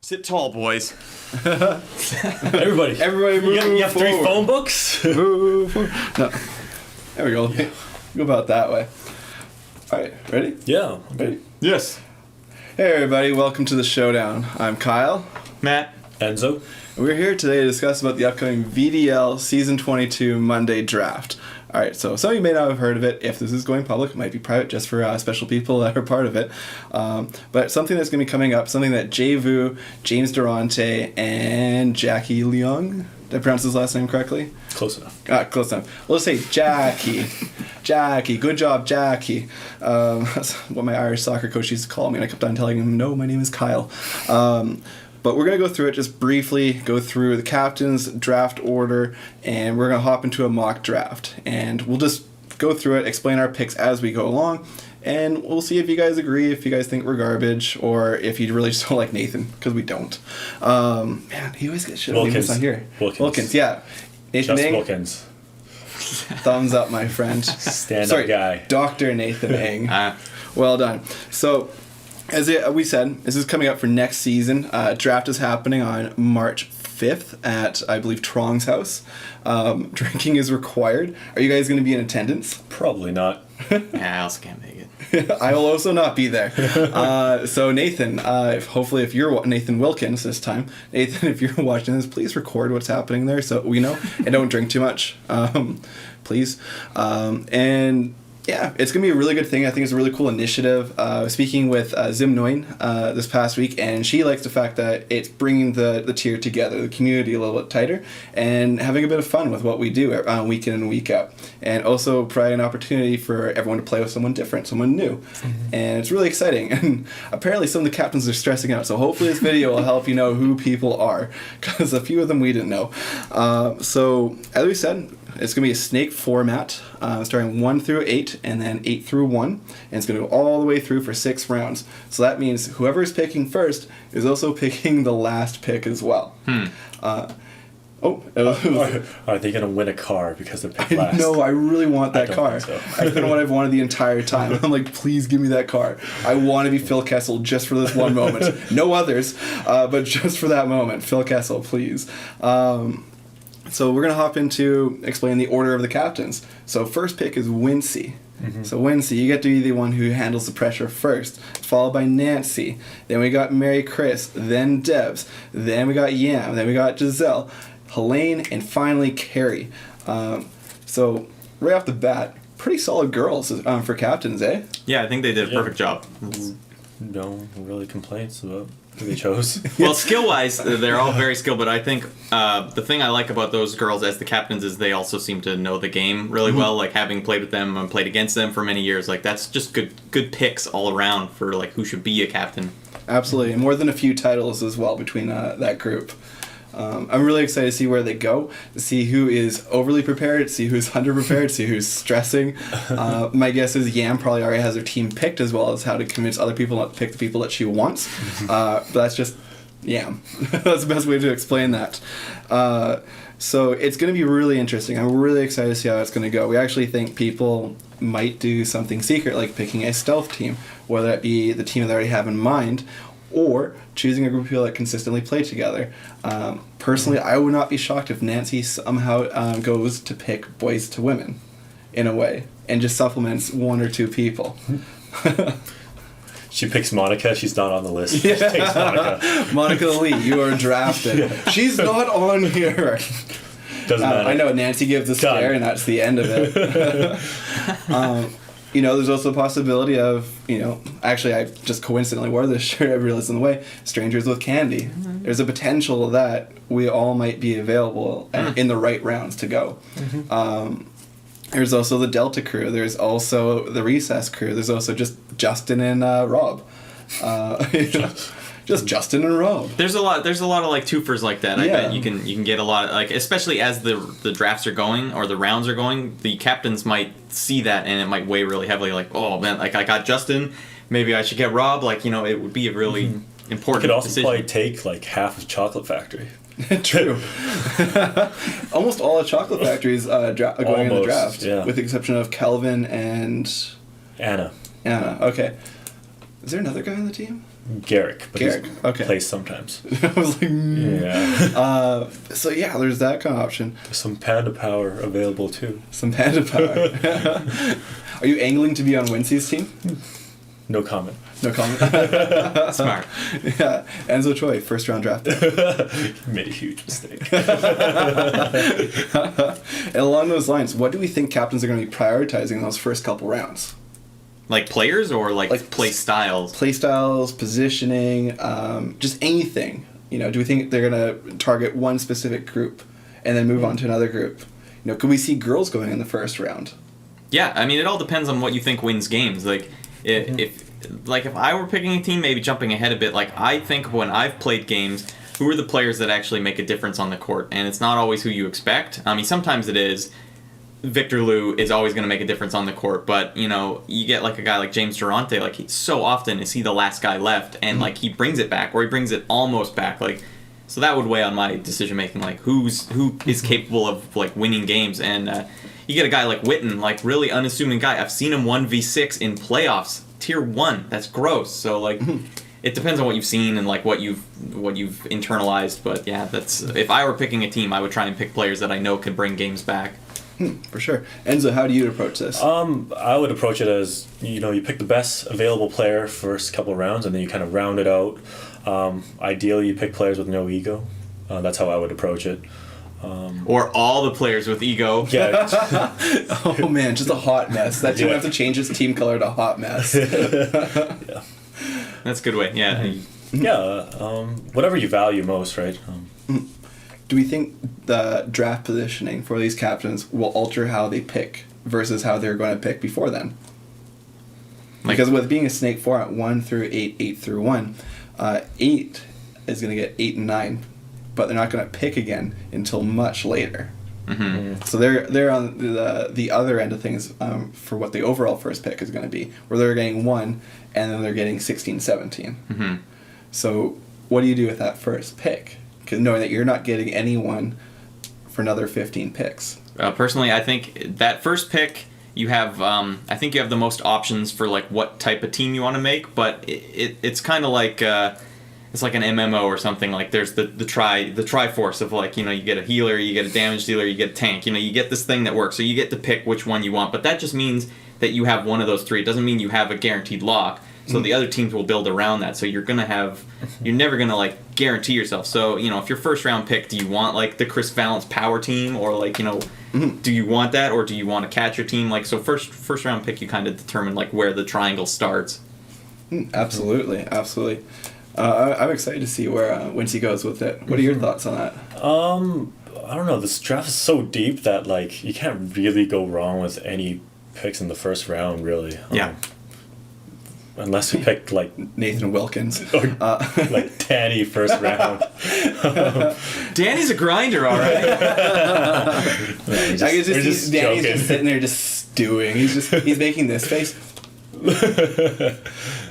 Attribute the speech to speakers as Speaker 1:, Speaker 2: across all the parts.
Speaker 1: Sit tall, boys.
Speaker 2: Everybody
Speaker 1: move.
Speaker 2: You have 3 phone books?
Speaker 3: Move. No. There we go. Go about that way. All right, ready?
Speaker 2: Yeah.
Speaker 3: Ready?
Speaker 1: Yes.
Speaker 3: Hey, everybody. Welcome to the Showdown. I'm Kyle.
Speaker 1: Matt.
Speaker 2: Enzo.
Speaker 3: And we're here today to discuss about the upcoming VDL Season 22 Monday Draft. All right, so some of you may not have heard of it. If this is going public, it might be private just for special people that are part of it. But something that's going to be coming up, something that Vu, James Durante, and Jacky Leung, did I pronounce his last name correctly?
Speaker 2: Close enough.
Speaker 3: Close enough. Well, let's say Jacky. Jacky. Good job, Jacky. That's what my Irish soccer coach used to call me, and I kept on telling him, no, my name is Kyle. But we're going to go through it just briefly, go through the captain's draft order, and we're going to hop into a mock draft. And we'll just go through it, explain our picks as we go along, and we'll see if you guys agree, if you guys think we're garbage, or if you really just don't like Nathan, because we don't. Man, he always gets shit on me when he's not here. Wilkins, yeah. Nathan
Speaker 2: Just
Speaker 3: Ng,
Speaker 2: Wilkins.
Speaker 3: thumbs up, my friend.
Speaker 2: Stand-up guy.
Speaker 3: Dr. Nathan Ng. Well done. So, as we said, this is coming up for next season. Draft is happening on March 5th at, I believe, Truong's house. Drinking is required. Are you guys going to be in attendance?
Speaker 2: Probably not.
Speaker 1: Yeah, I also can't make it.
Speaker 3: I will also not be there. So Nathan, hopefully if you're Nathan Wilkins this time, Nathan, if you're watching this, please record what's happening there so we know, and don't drink too much, please. And yeah, it's going to be a really good thing. I think it's a really cool initiative. Speaking with Dziem Nguyen this past week, and she likes the fact that it's bringing the tier together, the community a little bit tighter, and having a bit of fun with what we do week in and week out. And also provide an opportunity for everyone to play with someone different, someone new. Mm-hmm. And it's really exciting. And apparently some of the captains are stressing out, so hopefully this video will help you know who people are, because a few of them we didn't know. So, as we said, it's going to be a snake format, starting 1 through 8, and then 8 through 1, and it's going to go all the way through for 6 rounds. So that means whoever is picking first is also picking the last pick as well.
Speaker 2: Are they going to win a car because they're picked last?
Speaker 3: No, I really want that car.
Speaker 2: So.
Speaker 3: That's been what I've wanted the entire time. I'm like, please give me that car. I want to be Phil Kessel just for this one moment. No others, but just for that moment. Phil Kessel, please. So we're going to hop into explaining the order of the captains. So first pick is Wincy. Mm-hmm. So Wincy, you get to be the one who handles the pressure first, followed by Nancy. Then we got Mary Chris, then Debs, then we got Yam, then we got Giselle, Helene, and finally Carrie. So right off the bat, pretty solid girls for captains, eh?
Speaker 1: Yeah, I think they did a perfect job.
Speaker 2: No really complaints about who they chose.
Speaker 1: Well, skill-wise, they're all very skilled, but I think the thing I like about those girls as the captains is they also seem to know the game really well, like having played with them and played against them for many years. Like, that's just good picks all around for, like, who should be a captain.
Speaker 3: Absolutely, and more than a few titles as well between that group. I'm really excited to see where they go, to see who is overly prepared, to see who's under-prepared, to see who's stressing. My guess is Yam probably already has her team picked, as well as how to convince other people not to pick the people that she wants. But that's just Yam. That's the best way to explain that. So it's going to be really interesting. I'm really excited to see how it's going to go. We actually think people might do something secret, like picking a stealth team, whether that be the team that they already have in mind, or choosing a group of people that consistently play together. Personally, I would not be shocked if Nancy somehow goes to pick boys to women, in a way, and just supplements 1 or 2 people.
Speaker 2: She picks Monica. She's not on the list. She takes Monica.
Speaker 3: Monica Lee, you are drafted. She's not on here.
Speaker 2: Doesn't matter.
Speaker 3: I know Nancy gives a scare, and that's the end of it. There's also a possibility of, actually I just coincidentally wore this shirt, I realized on the way, Strangers with Candy. Mm-hmm. There's a potential that we all might be available in the right rounds to go. Mm-hmm. There's also the Delta crew. There's also the Recess crew. There's also just Justin and Rob. Just Justin and Rob.
Speaker 1: There's a lot of like twofers like that. I bet you can get a lot of, like, especially as the drafts are going or the rounds are going, the captains might see that and it might weigh really heavily. Like, oh man, like I got Justin, maybe I should get Rob. Like, it would be a really important.
Speaker 2: You could also
Speaker 1: decision.
Speaker 2: probably take like half of Chocolate Factory.
Speaker 3: True. Almost all of Chocolate Factory's going in the draft, with the exception of Kelvin and
Speaker 2: Anna.
Speaker 3: Okay. Is there another guy on the team?
Speaker 2: Garrick, but
Speaker 3: Garrick,
Speaker 2: he's
Speaker 3: okay.
Speaker 2: plays sometimes.
Speaker 3: I was like,
Speaker 2: Yeah.
Speaker 3: so yeah, there's that kind of option.
Speaker 2: There's some panda power available too.
Speaker 3: Some panda power. Are you angling to be on Wincy's team?
Speaker 2: No comment.
Speaker 3: No comment.
Speaker 1: Smart.
Speaker 3: Yeah, Enzo Choi, first round draft.
Speaker 2: He made a huge mistake.
Speaker 3: And along those lines, what do we think captains are going to be prioritizing in those first couple rounds?
Speaker 1: Like players or like play styles?
Speaker 3: Play styles, positioning, just anything. Do we think they're going to target one specific group and then move on to another group? Could we see girls going in the first round?
Speaker 1: Yeah, I mean, it all depends on what you think wins games. Like, if I were picking a team, maybe jumping ahead a bit, like, I think when I've played games, who are the players that actually make a difference on the court? And it's not always who you expect. I mean, sometimes it is. Victor Liu is always going to make a difference on the court, but, you get, like, a guy like James Durante, like, so often is he the last guy left, and, like, he brings it back, or he brings it almost back, like, so that would weigh on my decision-making, like, who is capable of, like, winning games, and, you get a guy like Witton, like, really unassuming guy. I've seen him 1v6 in playoffs, tier 1. That's gross. So, like, it depends on what you've seen and, like, what you've internalized. But, yeah, that's if I were picking a team, I would try and pick players that I know could bring games back.
Speaker 3: For sure. Enzo, how do you approach this?
Speaker 2: I would approach it as, you pick the best available player first couple rounds, and then you kind of round it out. Ideally, you pick players with no ego. That's how I would approach it.
Speaker 1: Or all the players with ego.
Speaker 2: Yeah.
Speaker 3: Oh man, just a hot mess. That team would have to change its team color to hot mess.
Speaker 2: Yeah.
Speaker 1: That's a good way. Yeah.
Speaker 2: Yeah. Whatever you value most, right?
Speaker 3: Do we think the draft positioning for these captains will alter how they pick versus how they're going to pick before then? Because with being a snake format 1 through 8, 8 through 1, 8 is going to get 8 and 9. But they're not going to pick again until much later.
Speaker 1: Mm-hmm.
Speaker 3: So they're on the other end of things for what the overall first pick is going to be, where they're getting 1 and then they're getting 16, 17.
Speaker 1: Mm-hmm.
Speaker 3: So what do you do with that first pick? Because knowing that you're not getting anyone for another 15 picks.
Speaker 1: Personally, I think that first pick, you have I think you have the most options for like what type of team you want to make, but it's kind of like it's like an MMO or something. Like there's the Triforce of like, you get a healer, you get a damage dealer, you get a tank. You get this thing that works. So you get to pick which one you want. But that just means that you have one of those three. It doesn't mean you have a guaranteed lock. So the other teams will build around that. So you're never gonna like guarantee yourself. So if your first round pick, do you want like the Chris Vallance power team, or like do you want that, or do you want a catcher team? Like so first round pick, you kind of determine like where the triangle starts.
Speaker 3: Absolutely. I'm excited to see where Wincy goes with it. What are your thoughts on that?
Speaker 2: I don't know. This draft is so deep that like you can't really go wrong with any picks in the first round, really.
Speaker 1: Yeah.
Speaker 2: Unless you pick like
Speaker 3: Nathan Wilkins.
Speaker 2: Or like Danny first round.
Speaker 1: Danny's a grinder, all right.
Speaker 3: I can just see Danny's just sitting there just stewing. He's making this face.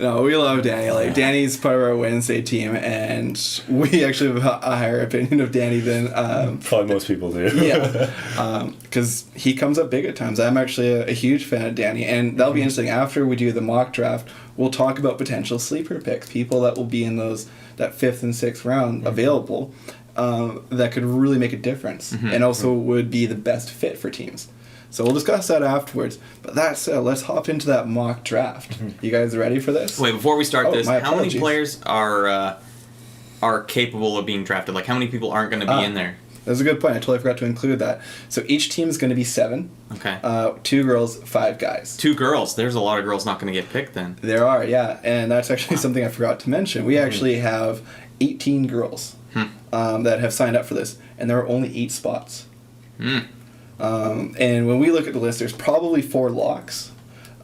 Speaker 3: No, we love Danny. Like Danny's part of our Wednesday team, and we actually have a higher opinion of Danny than
Speaker 2: probably most people do.
Speaker 3: Yeah, because he comes up big at times. I'm actually a huge fan of Danny, and that'll be interesting. After we do the mock draft, we'll talk about potential sleeper picks, people that will be in that 5th and 6th round available, that could really make a difference, and also would be the best fit for teams. So we'll discuss that afterwards. But that said, let's hop into that mock draft. You guys ready for this?
Speaker 1: Wait, before we start this,
Speaker 3: my
Speaker 1: how many
Speaker 3: apologies.
Speaker 1: players are capable of being drafted? Like, how many people aren't going to be in there?
Speaker 3: That's a good point. I totally forgot to include that. So each team is going to be 7.
Speaker 1: Okay.
Speaker 3: 2 girls, 5 guys.
Speaker 1: 2 girls. There's a lot of girls not going to get picked then.
Speaker 3: There are, yeah. And that's actually something I forgot to mention. We actually have 18 girls that have signed up for this. And there are only 8 spots. And when we look at the list, there's probably 4 locks,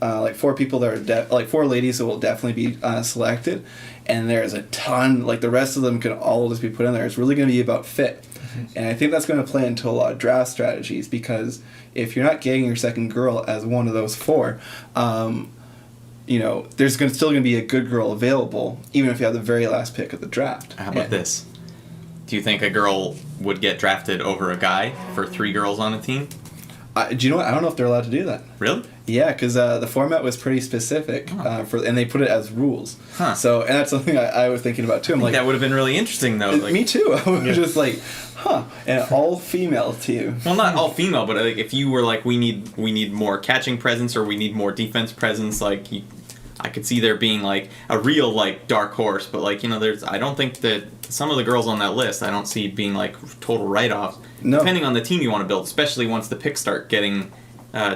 Speaker 3: like 4 people that are 4 ladies that will definitely be selected, and there's a ton. Like the rest of them can all just be put in there. It's really going to be about fit, and I think that's going to play into a lot of draft strategies, because if you're not getting your second girl as one of those 4, there's still going to be a good girl available, even if you have the very last pick of the draft.
Speaker 1: How about this? Do you think a girl would get drafted over a guy for 3 girls on a team?
Speaker 3: Do you know what? I don't know if they're allowed to do that.
Speaker 1: Really?
Speaker 3: Yeah, because the format was pretty specific, and they put it as rules.
Speaker 1: Huh.
Speaker 3: So, and that's something I was thinking about too. I'm like,
Speaker 1: that would have been really interesting, though. Like,
Speaker 3: me too. I was just like, an all-female team.
Speaker 1: well, not all female, but like if you were like, we need more catching presence or we need more defense presence, like I could see there being like a real like dark horse, but like I don't think that some of the girls on that list I don't see being like total write-offs.
Speaker 3: No.
Speaker 1: Depending on the team you want to build, especially once the picks start getting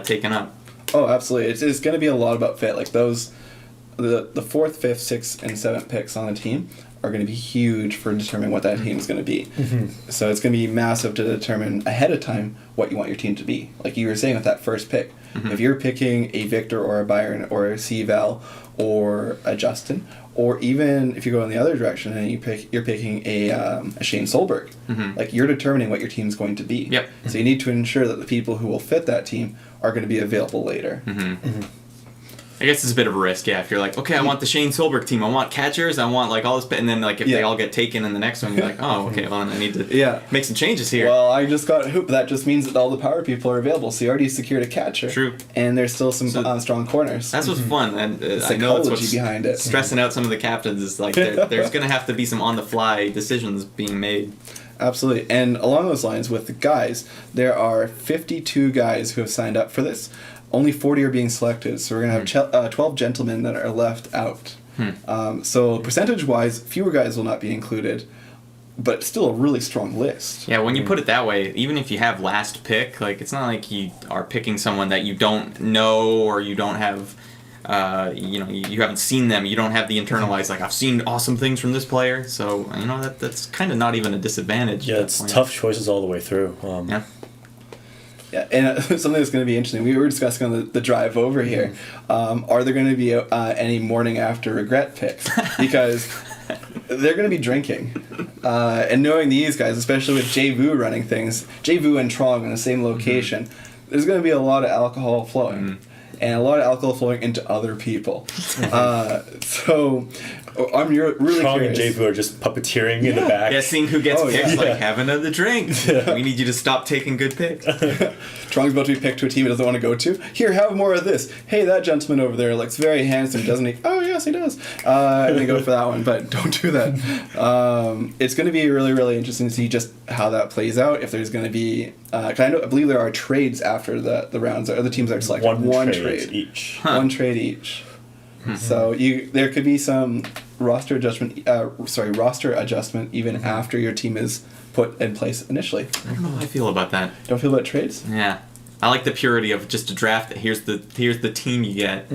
Speaker 1: taken up.
Speaker 3: Oh, absolutely. It's going to be a lot about fit. Like those, the 4th, 5th, 6th, and 7th picks on a team are going to be huge for determining what that team is going to be.
Speaker 2: Mm-hmm.
Speaker 3: So it's going to be massive to determine ahead of time what you want your team to be. Like you were saying with that first pick.
Speaker 1: Mm-hmm.
Speaker 3: If you're picking a Victor or a Byron or a C-Val or a Justin, or even if you go in the other direction and you're picking a Shayn Solberg, like you're determining what your team's going to be.
Speaker 1: Yep.
Speaker 3: So you need to ensure that the people who will fit that team are going to be available later.
Speaker 1: I guess it's a bit of a risk, yeah. If you're like, okay, I want the Shayn Solberg team, I want catchers, I want like all this, and then like if they all get taken in the next one, you're like, oh, okay, well, I need to make some changes here.
Speaker 3: Well, I just got a hoop. That just means that all the power people are available. So you already secured a catcher.
Speaker 1: True.
Speaker 3: And there's still some strong corners.
Speaker 1: That's what's fun, and I know it's
Speaker 3: Psychology
Speaker 1: what's
Speaker 3: behind it.
Speaker 1: stressing out some of the captains is like there's going to have to be some on-the-fly decisions being made.
Speaker 3: Absolutely. And along those lines with the guys, there are 52 guys who have signed up for this. Only 40 are being selected, so we're going to have 12 gentlemen that are left out. So percentage-wise, fewer guys will not be included, but still a really strong list.
Speaker 1: Yeah, when you put it that way, even if you have last pick, like it's not like you are picking someone that you don't know or you don't have, you haven't seen them. You don't have the internalized like I've seen awesome things from this player. So that's kind of not even a disadvantage.
Speaker 2: Yeah, it's tough choices all the way through.
Speaker 1: Yeah.
Speaker 3: Yeah, and something that's going to be interesting. We were discussing on the drive over here. Are there going to be any morning after regret picks? Because they're going to be drinking. And knowing these guys, especially with Jay Vu running things, Jay Vu and Truong in the same location, there's going to be a lot of alcohol flowing. And a lot of alcohol flowing into other people. So I'm really
Speaker 2: Truong
Speaker 3: curious.
Speaker 2: and Jabu are just puppeteering in the back.
Speaker 1: Yeah, seeing who gets picked,
Speaker 2: yeah.
Speaker 1: like, have another drink. We need you to stop taking good picks.
Speaker 3: Truong's about to be picked to a team he doesn't want to go to. Here, have more of this. Hey, that gentleman over there looks very handsome, doesn't he? Oh, yes, he does. And then go for that one, but don't do that. It's going to be really, really interesting to see just how that plays out. If there's going to be... I believe there are trades after the rounds, or the teams that are selected.
Speaker 2: One trade each.
Speaker 3: Huh. One trade each. So there could be some roster adjustment even after your team is put in place initially.
Speaker 1: I don't know how I feel about that.
Speaker 3: Don't feel about trades?
Speaker 1: Yeah. I like the purity of just a draft. Here's the team you get.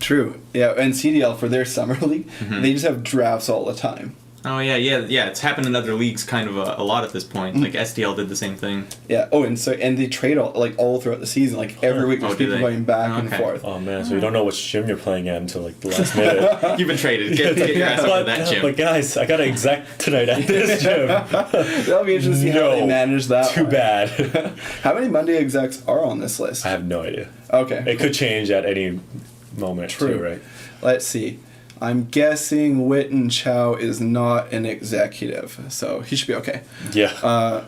Speaker 3: True. Yeah, and CDL for their summer league, they just have drafts all the time.
Speaker 1: Oh yeah. It's happened in other leagues kind of a lot at this point. Like SDL did the same thing.
Speaker 3: Yeah. Oh, and they trade all throughout the season. Like every week, there's people going back and forth.
Speaker 2: Oh man, so you don't know which gym you're playing at until like the last minute.
Speaker 1: You've been traded. Get your ass up to that gym.
Speaker 2: But guys, I got an exec tonight at this gym.
Speaker 3: That'll be interesting to see how they manage that.
Speaker 2: Too bad.
Speaker 3: How many Monday execs are on this list?
Speaker 2: I have no idea.
Speaker 3: Okay.
Speaker 2: It could change at any moment.
Speaker 3: True.
Speaker 2: Too, right?
Speaker 3: Let's see. I'm guessing Witton Chau is not an executive, so he should be okay.
Speaker 2: Yeah.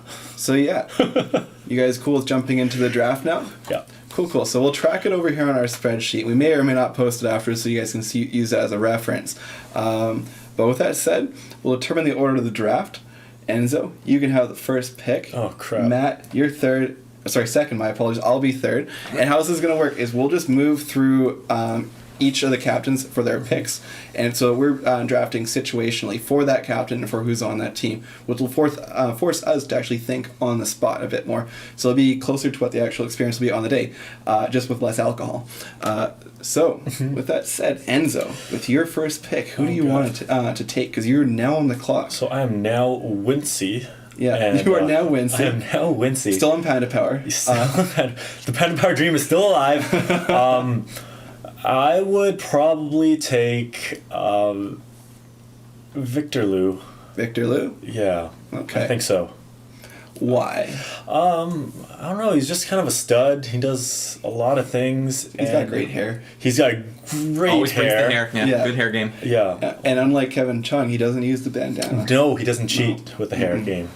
Speaker 3: You guys cool with jumping into the draft now?
Speaker 2: Yeah.
Speaker 3: Cool. So we'll track it over here on our spreadsheet. We may or may not post it after, so you guys can use that as a reference. But with that said, we'll determine the order of the draft. Enzo, you can have the first pick.
Speaker 2: Oh crap.
Speaker 3: Matt, you're third. Sorry, second. My apologies. I'll be third. And how this is going to work is we'll just move through each of the captains for their picks, and so we're drafting situationally for that captain and for who's on that team, which will force us to actually think on the spot a bit more. So it'll be closer to what the actual experience will be on the day, just with less alcohol. With that said, Enzo, with your first pick, who do you want to take? Because you're now on the clock.
Speaker 2: So I am now Wincy.
Speaker 3: Yeah,
Speaker 2: and,
Speaker 3: you are now Wincy.
Speaker 2: I am now Wincy.
Speaker 3: Still on Panda Power.
Speaker 2: The Panda Power dream is still alive. I would probably take Victor Liu.
Speaker 3: Victor Liu?
Speaker 2: Yeah.
Speaker 3: Okay.
Speaker 2: I think so.
Speaker 3: Why?
Speaker 2: I don't know. He's just kind of a stud. He does a lot of things.
Speaker 3: He's got great hair.
Speaker 2: He's got great
Speaker 1: Always brings the
Speaker 2: hair.
Speaker 1: hair. Yeah, good hair game.
Speaker 2: Yeah.
Speaker 3: And unlike Kevin Chung, he doesn't use the bandana.
Speaker 2: No, he doesn't cheat with the hair game.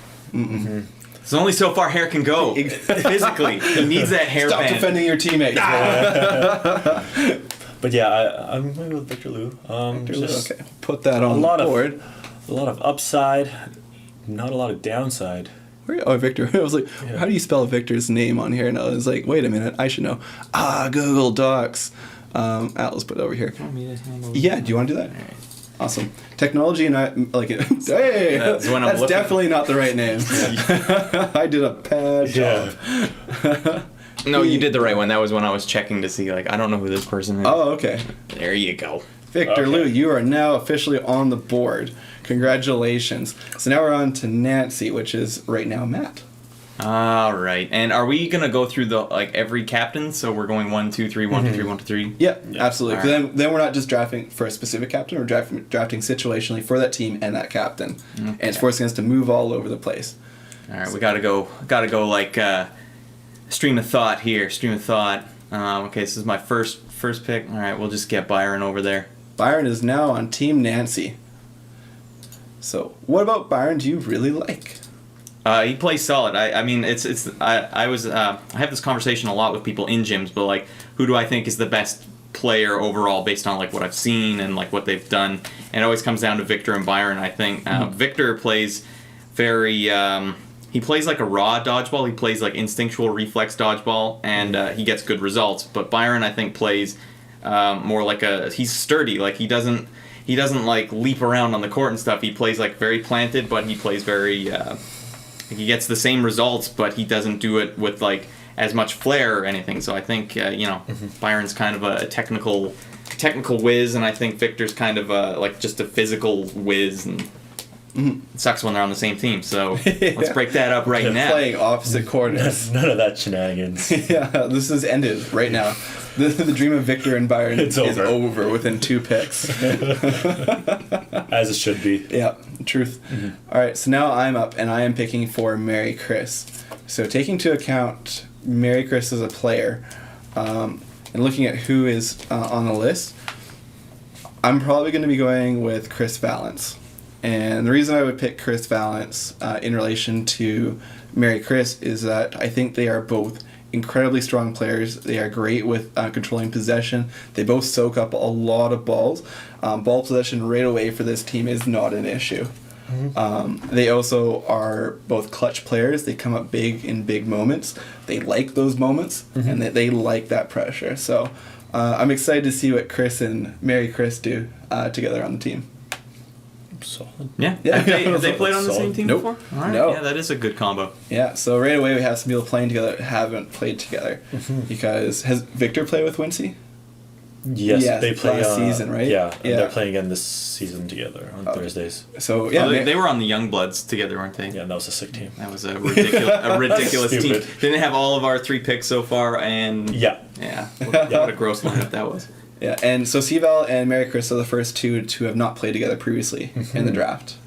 Speaker 1: There's only so far hair can go. Physically. He needs that hair
Speaker 3: Stop
Speaker 1: band.
Speaker 3: defending your teammates.
Speaker 2: But yeah, I'm going to go with Victor Liu.
Speaker 3: Okay, put that on the board.
Speaker 2: A lot of upside, not a lot of downside.
Speaker 3: Oh, Victor. I was like, how do you spell Victor's name on here? And I was like, wait a minute, I should know. Google Docs. Let's put it over here. Yeah, do you want to do that?
Speaker 1: Right.
Speaker 3: Awesome. Technology and I like it. Hey, that's definitely not the right name. I did a bad job.
Speaker 1: No, you did the right one. That was when I was checking to see, like, I don't know who this person is.
Speaker 3: Oh, okay.
Speaker 1: There you go.
Speaker 3: Victor Liu, you are now officially on the board. Congratulations. So now we're on to Nancy, which is right now Matt.
Speaker 1: All right. And are we going to go through every captain? So we're going 1, 2, 3, 1, 2, 3, 1, 2, 3?
Speaker 3: Yeah, absolutely.
Speaker 1: Right.
Speaker 3: Then we're not just drafting for a specific captain, we're drafting situationally for that team and that captain. Okay. And it's forcing us to move all over the place.
Speaker 1: All right, we got to go like stream of thought here. Stream of thought. Okay, this is my first pick. All right, we'll just get Byron over there.
Speaker 3: Byron is now on Team Nancy. So, what about Byron do you really like?
Speaker 1: He plays solid. I mean, I have this conversation a lot with people in gyms, but like, who do I think is the best player overall based on like what I've seen and like what they've done? And it always comes down to Victor and Byron. I think Victor plays very. He plays like a raw dodgeball. He plays like instinctual reflex dodgeball, and he gets good results. But Byron, I think, plays more like he's sturdy. Like he doesn't like leap around on the court and stuff. He plays like very planted, but he plays very. He gets the same results, but he doesn't do it with like as much flair or anything. So I think Byron's kind of a technical whiz, and I think Victor's kind of like just a physical whiz. And it sucks when they're on the same team. So let's break that up right now.
Speaker 3: Playing opposite corners.
Speaker 2: None of that shenanigans.
Speaker 3: Yeah, this is ended right now. The dream of Victor and Byron is over within 2 picks.
Speaker 2: As it should be.
Speaker 3: Yeah, truth. All right, so now I'm up, and I am picking for Mary Chris. So taking into account Mary Chris as a player, and looking at who is on the list, I'm probably going to be going with Chris Vallance. And the reason I would pick Chris Vallance in relation to Mary Chris is that I think they are both incredibly strong players. They are great with controlling possession. They both soak up a lot of balls. Ball possession right away for this team is not an issue. They also are both clutch players. They come up big in big moments. They like those moments, and they like that pressure. So I'm excited to see what Chris and Mary Chris do together on the team.
Speaker 2: Solid.
Speaker 1: Yeah. Have they played on the same team before? All right.
Speaker 3: No.
Speaker 1: Yeah, that is a good combo.
Speaker 3: Yeah, so right away we have some people playing together that haven't played together. Because has Victor played with Wincy?
Speaker 2: Yes, they play
Speaker 3: last season, right?
Speaker 2: Yeah, they're playing again this season together on Thursdays.
Speaker 3: So yeah,
Speaker 1: they were on the Youngbloods together, weren't they?
Speaker 2: Yeah, that was a sick team.
Speaker 1: That was a ridiculous team. Didn't have all of our 3 picks so far, and
Speaker 2: yeah,
Speaker 1: what a gross lineup that was.
Speaker 3: Yeah, and so Seaval and Mary Chris are the first two to have not played together previously in the draft,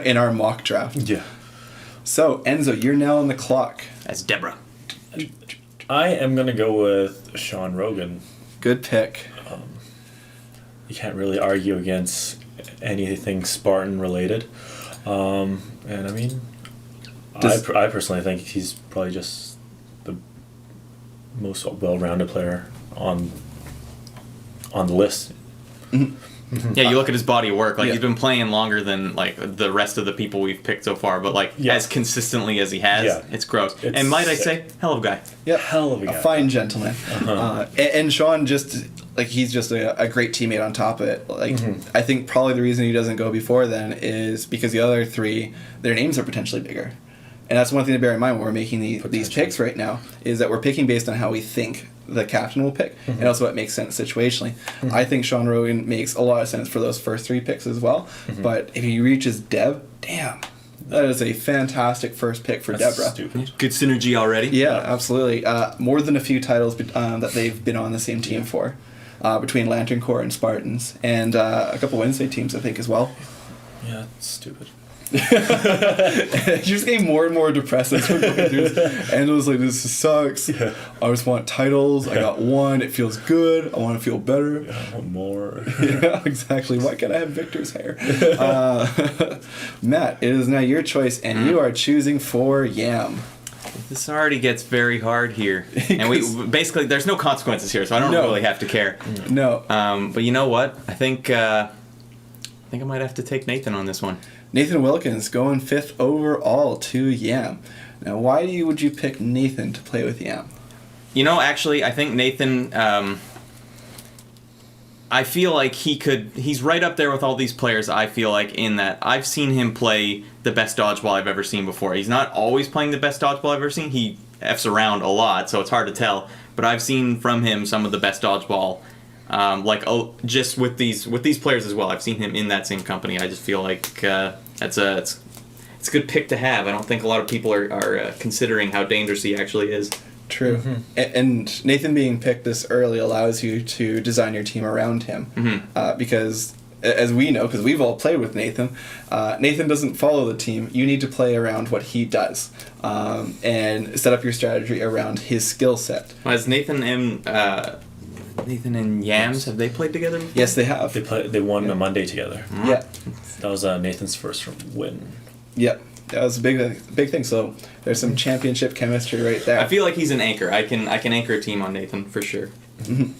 Speaker 3: in our mock draft.
Speaker 2: Yeah.
Speaker 3: So Enzo, you're now on the clock.
Speaker 1: That's Deborah.
Speaker 2: I am gonna go with Sean Rogan.
Speaker 3: Good pick.
Speaker 2: You can't really argue against anything Spartan related, and I mean, I personally think he's probably just the most well-rounded player on the list.
Speaker 1: Yeah, you look at his body of work. Like he's been playing longer than like the rest of the people we've picked so far, but like as consistently as he has, it's gross. And might I say, hell of a guy.
Speaker 3: Yeah,
Speaker 2: hell of a guy.
Speaker 3: A fine gentleman. And Sean just like he's just a great teammate on top of it. Like I think probably the reason he doesn't go before then is because the other 3, their names are potentially bigger. And that's one thing to bear in mind when we're making these picks right now, is that we're picking based on how we think the captain will pick, and also what makes sense situationally. I think Sean Rogan makes a lot of sense for those first 3 picks as well, but if he reaches Deb, damn, that is a fantastic first pick for Deborah.
Speaker 2: Stupid.
Speaker 1: Good synergy already.
Speaker 3: Yeah, absolutely. More than a few titles that they've been on the same team for, between Lantern Corps and Spartans, and a couple Wednesday teams, I think, as well.
Speaker 2: Yeah, it's stupid.
Speaker 3: It just getting more and more depressed as we're going through this. And it was like, this sucks.
Speaker 2: Yeah.
Speaker 3: I just want titles. I got one. It feels good. I want to feel better.
Speaker 2: I want more.
Speaker 3: Yeah, exactly. Why can't I have Victor's hair? Matt, it is now your choice, and you are choosing for Yam.
Speaker 1: This already gets very hard here, and we basically there's no consequences here, so I don't really have to care.
Speaker 3: No.
Speaker 1: But you know what? I think I might have to take Nathan on this one.
Speaker 3: Nathan Wilkins going 5th overall to Yam. Now, why would you pick Nathan to play with Yam?
Speaker 1: You know, actually, I think Nathan. I feel like he's right up there with all these players, I feel like, in that I've seen him play the best dodgeball I've ever seen before. He's not always playing the best dodgeball I've ever seen. He F's around a lot, so it's hard to tell. But I've seen from him some of the best dodgeball, just with these players as well. I've seen him in that same company. I just feel like it's a good pick to have. I don't think a lot of people are considering how dangerous he actually is.
Speaker 3: True. Mm-hmm. And Nathan being picked this early allows you to design your team around him. Because, as we know, because we've all played with Nathan, Nathan doesn't follow the team. You need to play around what he does and set up your strategy around his skill set.
Speaker 1: Has Nathan and Yams, have they played together before?
Speaker 3: Yes, they have.
Speaker 2: They won a Monday together.
Speaker 3: Yeah.
Speaker 2: That was Nathan's first win.
Speaker 3: Yep. That was a big thing. So there's some championship chemistry right there.
Speaker 1: I feel like he's an anchor. I can anchor a team on Nathan for sure.
Speaker 3: Mm-hmm.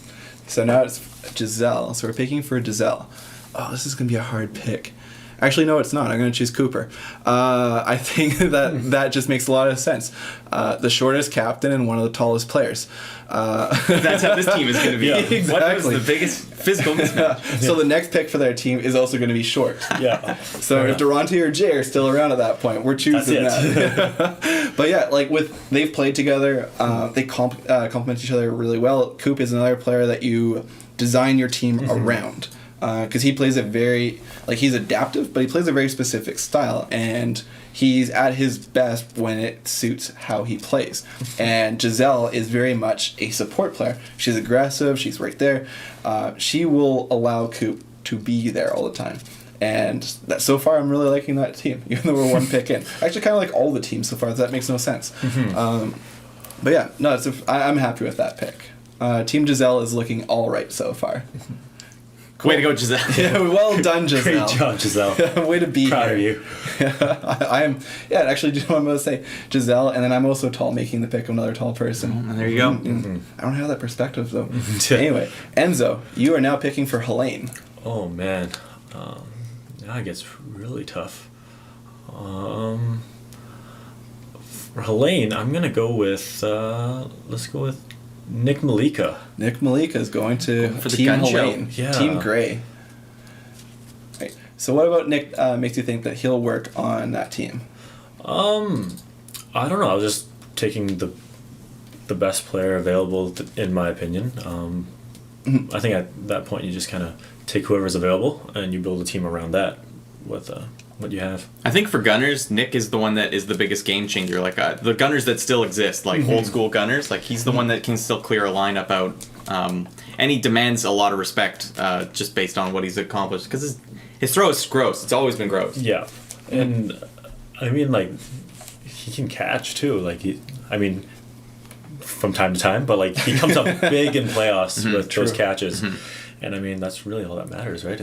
Speaker 3: So now it's Giselle. So we're picking for Giselle. Oh, this is gonna be a hard pick. Actually, no, it's not. I'm going to choose Cooper. I think that just makes a lot of sense. The shortest captain and one of the tallest players.
Speaker 1: That's how this team is going to be.
Speaker 3: Yeah, exactly.
Speaker 1: What was the biggest physical mismatch?
Speaker 3: So the next pick for their team is also going to be short.
Speaker 2: Yeah.
Speaker 3: So if Durante or Jay are still around at that point, we're choosing that. But yeah, they've played together. They complement each other really well. Coop is another player that you design your team around. Because he plays he's adaptive, but he plays a very specific style, and he's at his best when it suits how he plays. And Giselle is very much a support player. She's aggressive, she's right there. She will allow Coop to be there all the time. And so far, I'm really liking that team, even though we're one pick in. I actually kind of like all the teams so far, that makes no sense. But yeah, no, I'm happy with that pick. Team Giselle is looking all right so far.
Speaker 1: Cool. Way to go, Giselle.
Speaker 3: Yeah, well done, Giselle.
Speaker 2: Great job, Giselle.
Speaker 3: Way to be
Speaker 2: Proud
Speaker 3: here.
Speaker 2: of you.
Speaker 3: I am. Yeah, actually, do you know what I'm going to say? Giselle, and then I'm also tall, making the pick of another tall person.
Speaker 1: There you go.
Speaker 3: I don't have that perspective, though. Anyway, Enzo, you are now picking for Helene.
Speaker 2: Oh, man. Now it gets really tough. For Helene, I'm going to go with... let's go with Nick Mollica.
Speaker 3: Nick Mollica is going to
Speaker 1: for the
Speaker 3: Team
Speaker 1: gun
Speaker 3: Helene.
Speaker 2: Show. Yeah.
Speaker 3: Team Gray. Right. So what about Nick makes you think that he'll work on that team?
Speaker 2: I don't know. I was just taking the best player available, in my opinion. I think at that point you just kind of take whoever's available and you build a team around that with what you have.
Speaker 1: I think for gunners, Nick is the one that is the biggest game changer. The gunners that still exist, old school gunners, he's the one that can still clear a lineup out, and he demands a lot of respect just based on what he's accomplished. Because his throw is gross. It's always been gross.
Speaker 2: Yeah, and I mean he can catch too. From time to time, but he comes up big in playoffs with those catches, and I mean that's really all that matters, right?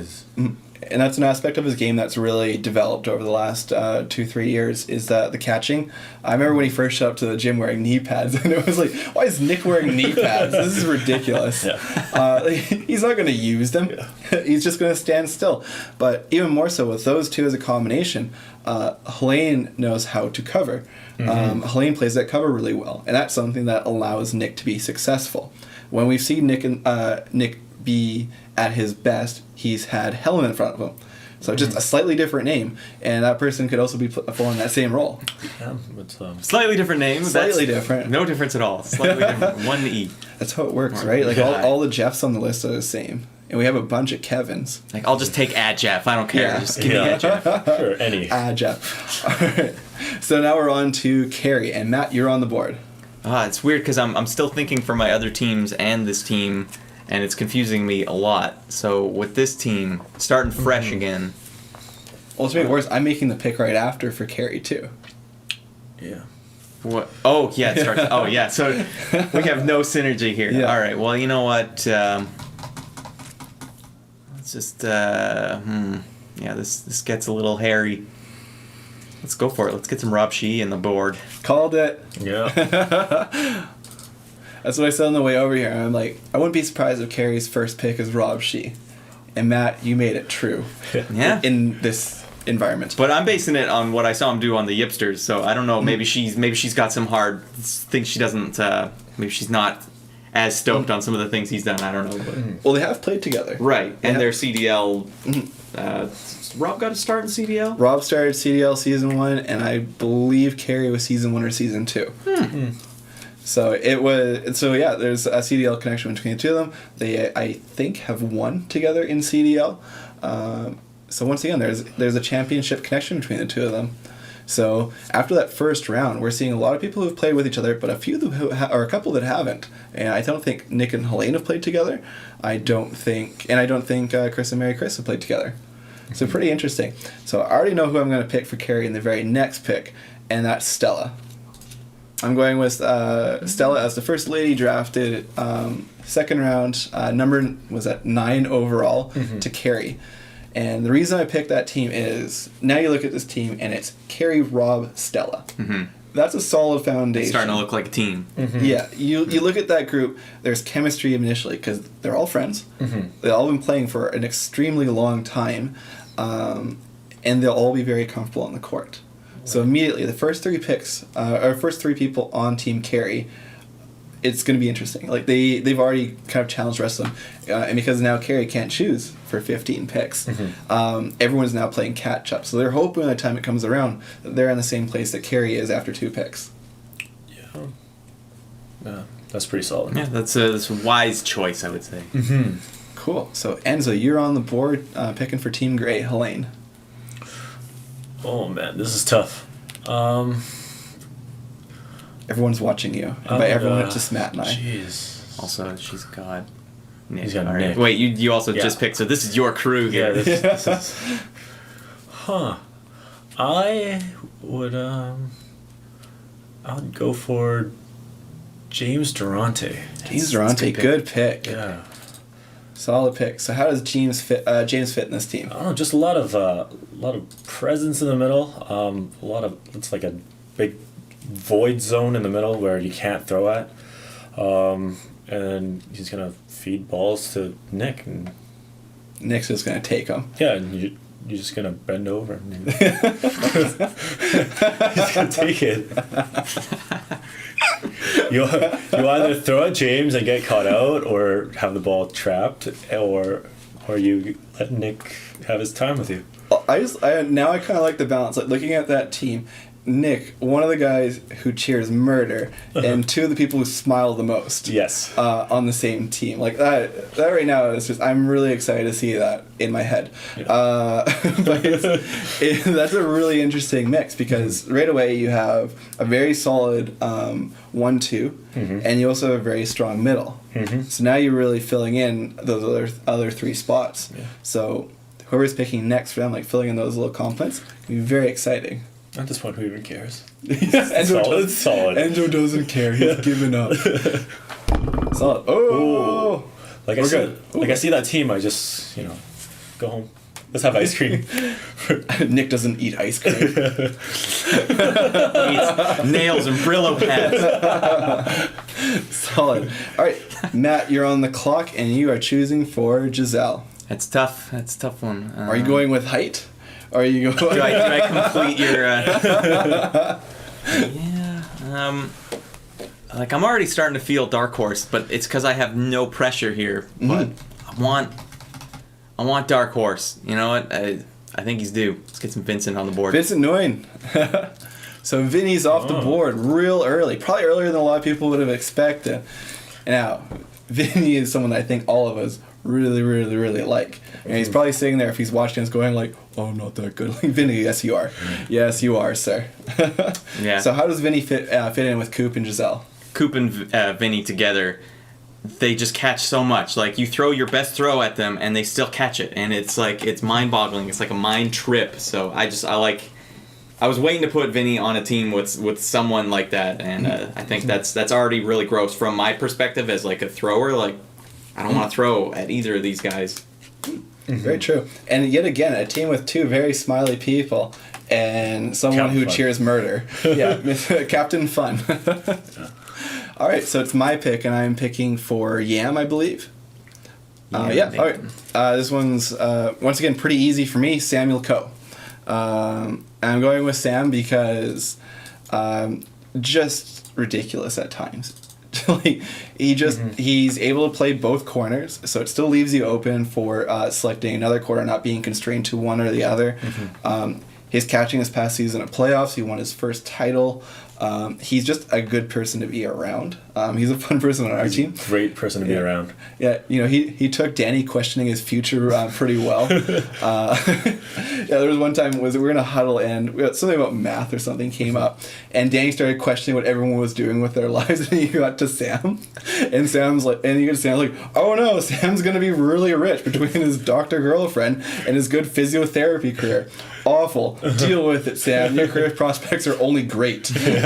Speaker 3: And that's an aspect of his game that's really developed over the last 2-3 years, is that the catching. I remember when he first showed up to the gym wearing knee pads, and it was like, why is Nick wearing knee pads? This is ridiculous. He's not going to use them. He's just going to stand still. But even more so with those two as a combination, Helene knows how to cover. Helene plays that cover really well, and that's something that allows Nick to be successful. When we've seen Nick be at his best, he's had Helen in front of him. So just a slightly different name, and that person could also be filling that same role.
Speaker 2: Yeah, it's,
Speaker 1: slightly different name.
Speaker 3: Slightly different.
Speaker 1: No difference at all. Slightly different. One E.
Speaker 3: That's how it works, right? All the Jeffs on the list are the same. And we have a bunch of Kevins.
Speaker 1: I'll just take Jeff. I don't care.
Speaker 3: Yeah.
Speaker 1: Just give me Jeff.
Speaker 2: Sure, any.
Speaker 3: Jeff. All right. So now we're on to Carrie, and Matt, you're on the board.
Speaker 1: It's weird because I'm still thinking for my other teams and this team, and it's confusing me a lot. So with this team, starting fresh again,
Speaker 3: Well, to make it worse, I'm making the pick right after for Carrie too.
Speaker 2: Yeah.
Speaker 1: What? Oh, yeah, it starts. Oh, yeah. So we have no synergy here.
Speaker 3: Yeah.
Speaker 1: All right. Well, you know what? Let's just. Yeah, this gets a little hairy. Let's go for it. Let's get some Rob Shih in the board.
Speaker 3: Called it.
Speaker 2: Yeah.
Speaker 3: That's what I said on the way over here. I'm like, I wouldn't be surprised if Carrie's first pick is Rob Shih. And Matt, you made it true.
Speaker 1: Yeah.
Speaker 3: In this environment.
Speaker 1: But I'm basing it on what I saw him do on the Yipsters, so I don't know. Maybe she's got some hard things she doesn't. Maybe she's not as stoked on some of the things he's done. I don't know. But.
Speaker 3: Well, they have played together.
Speaker 1: Right, and their CDL. Rob got a start in CDL.
Speaker 3: Rob started CDL season 1, and I believe Carrie was season 1 or season 2. So it was. So yeah, there's a CDL connection between the two of them. They, I think, have won together in CDL. So once again, there's a championship connection between the two of them. So after that first round, we're seeing a lot of people who've played with each other, but a few or a couple that haven't. And I don't think Nick and Helene have played together. I don't think Chris and Mary Chris have played together. So pretty interesting. So I already know who I'm going to pick for Carrie in the very next pick, and that's Stella. I'm going with Stella as the first lady drafted, second round, number was at 9 overall to Carrie. And the reason I picked that team is, now you look at this team and it's Carrie, Rob, Stella. That's a solid foundation.
Speaker 1: It's starting to look like a team.
Speaker 3: Yeah, you look at that group, there's chemistry initially because they're all friends. They've all been playing for an extremely long time, and they'll all be very comfortable on the court. So immediately, the first 3 picks, or first 3 people on Team Carrie, it's going to be interesting. Like they've already kind of challenged the rest of them, and because now Carrie can't choose for 15 picks, everyone's now playing catch up. So they're hoping by the time it comes around that they're in the same place that Carrie is after 2 picks.
Speaker 2: Yeah, that's pretty solid.
Speaker 1: Yeah, that's a wise choice, I would say.
Speaker 3: Cool. So Enzo, you're on the board picking for Team Gray. Helene.
Speaker 2: Oh man, this is tough.
Speaker 3: Everyone's watching you. And by everyone, it's just Matt and I.
Speaker 2: Jeez.
Speaker 1: Also, she's got Nick.
Speaker 2: He's got
Speaker 1: All right.
Speaker 2: Nick.
Speaker 1: Wait, you also just picked, so this is your crew here.
Speaker 2: Yeah, this is... I would go for James Durante.
Speaker 3: James Durante, good pick.
Speaker 2: Yeah.
Speaker 3: Solid pick. So how does James fit in this team?
Speaker 2: I don't know, just a lot of presence in the middle. It's like a big void zone in the middle where you can't throw at. And he's gonna feed balls to Nick, and
Speaker 3: Nick's just gonna take them.
Speaker 2: yeah, and you're just gonna bend over and he's gonna take it. You either throw at James and get caught out, or have the ball trapped, or you let Nick have his time with you.
Speaker 3: Now I kind of like the balance. Like looking at that team, Nick, one of the guys who cheers murder, and 2 of the people who smile the most.
Speaker 2: Yes.
Speaker 3: On the same team, like that right now is just, I'm really excited to see that in my head.
Speaker 2: Yeah.
Speaker 3: But that's a really interesting mix because right away you have a very solid 1-2, and you also have a very strong middle. So now you're really filling in those other 3 spots.
Speaker 2: Yeah.
Speaker 3: So whoever's picking next for them, like filling in those little compliments, can be very exciting.
Speaker 2: At this point, who even cares?
Speaker 3: Solid. Enzo doesn't care. He's given up. Solid. Oh!
Speaker 2: Like I see that team, I just, go home. Let's have ice cream.
Speaker 3: Nick doesn't eat ice cream.
Speaker 1: Eats nails and Brillo pads.
Speaker 3: Solid. All right, Matt, you're on the clock, and you are choosing for Giselle.
Speaker 1: That's tough. That's a tough one.
Speaker 3: Are you going with height? Or are you going...
Speaker 1: Do I complete your... Like, I'm already starting to feel dark horse, but it's because I have no pressure here. But I want dark horse. You know what? I think he's due. Let's get some Vincent on the board.
Speaker 3: Vincent Nguyen. So Vinny's off the board real early. Probably earlier than a lot of people would have expected. Now, Vinny is someone that I think all of us really, really, really like. And he's probably sitting there if he's watching us going like, oh, I'm not that good. Like, Vinny, yes you are. Yes you are, sir.
Speaker 1: Yeah.
Speaker 3: So how does Vinny fit in with Coop and Giselle?
Speaker 1: Coop and Vinny together they just catch so much. Like, you throw your best throw at them and they still catch it, and it's like, it's mind-boggling. It's like a mind trip. So I was waiting to put Vinny on a team with someone like that, and I think that's already really gross from my perspective as like a thrower. Like, I don't want to throw at either of these guys.
Speaker 3: Very true. And yet again, a team with two very smiley people and someone who cheers murder. Yeah, Captain Fun. All right, so it's my pick, and I'm picking for Yam, I believe. All right. This one's, once again, pretty easy for me, Samuel Coe. I'm going with Sam because just ridiculous at times. Like, he's able to play both corners, so it still leaves you open for selecting another corner, not being constrained to one or the other. His catching this past season at playoffs, he won his first title. He's just a good person to be around. He's a fun person on our team.
Speaker 2: Great person to be around.
Speaker 3: Yeah, he took Danny questioning his future pretty well. There was one time we were in a huddle and something about math or something came up, and Danny started questioning what everyone was doing with their lives, and he got to Sam, and Sam's like, oh no, Sam's gonna be really rich between his doctor girlfriend and his good physiotherapy career. Awful. Deal with it, Sam. Your career prospects are only great. And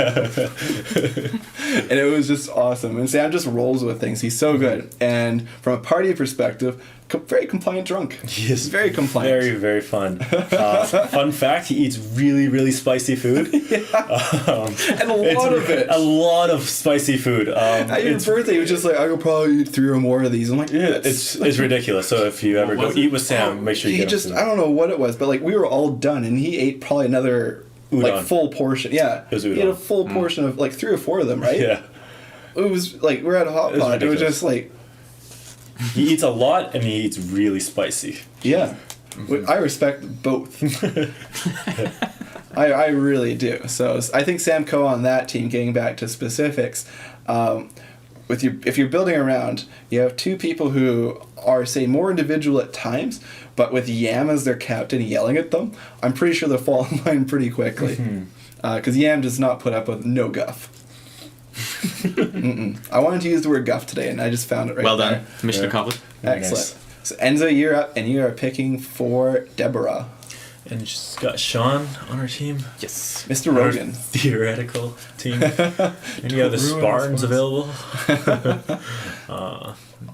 Speaker 3: it was just awesome. And Sam just rolls with things. He's so good. And from a party perspective, very compliant drunk.
Speaker 2: He is
Speaker 3: very compliant.
Speaker 2: Very, very fun. Fun fact, he eats really, really spicy food.
Speaker 3: And a lot of it.
Speaker 2: A lot of spicy food.
Speaker 3: At your birthday, he was just like, I could probably eat 3 or more of these. I'm like,
Speaker 2: yeah, it's ridiculous. So if you ever go eat with Sam, make sure you get him.
Speaker 3: I don't know what it was, but like we were all done, and he ate probably another like full portion. Yeah, he had a full portion of like 3 or 4 of them, right?
Speaker 2: Yeah.
Speaker 3: It was like we're at a hot pot. It was just like
Speaker 2: he eats a lot and he eats really spicy.
Speaker 3: Yeah. I respect both. I really do. So I think Sam Coe on that team, getting back to specifics, if you're building around, you have 2 people who are, say, more individual at times, but with Yam as their captain yelling at them, I'm pretty sure they'll fall in line pretty quickly. Because Yam does not put up with no guff. I wanted to use the word guff today, and I just found it right
Speaker 1: Well
Speaker 3: there.
Speaker 1: done. Mission accomplished.
Speaker 3: Excellent. Nice. So Enzo, you're up, and you are picking for Deborah.
Speaker 2: And she's got Sean on her team.
Speaker 1: Yes.
Speaker 3: Mr. Rogan.
Speaker 2: Theoretical team. Any other Spartans available?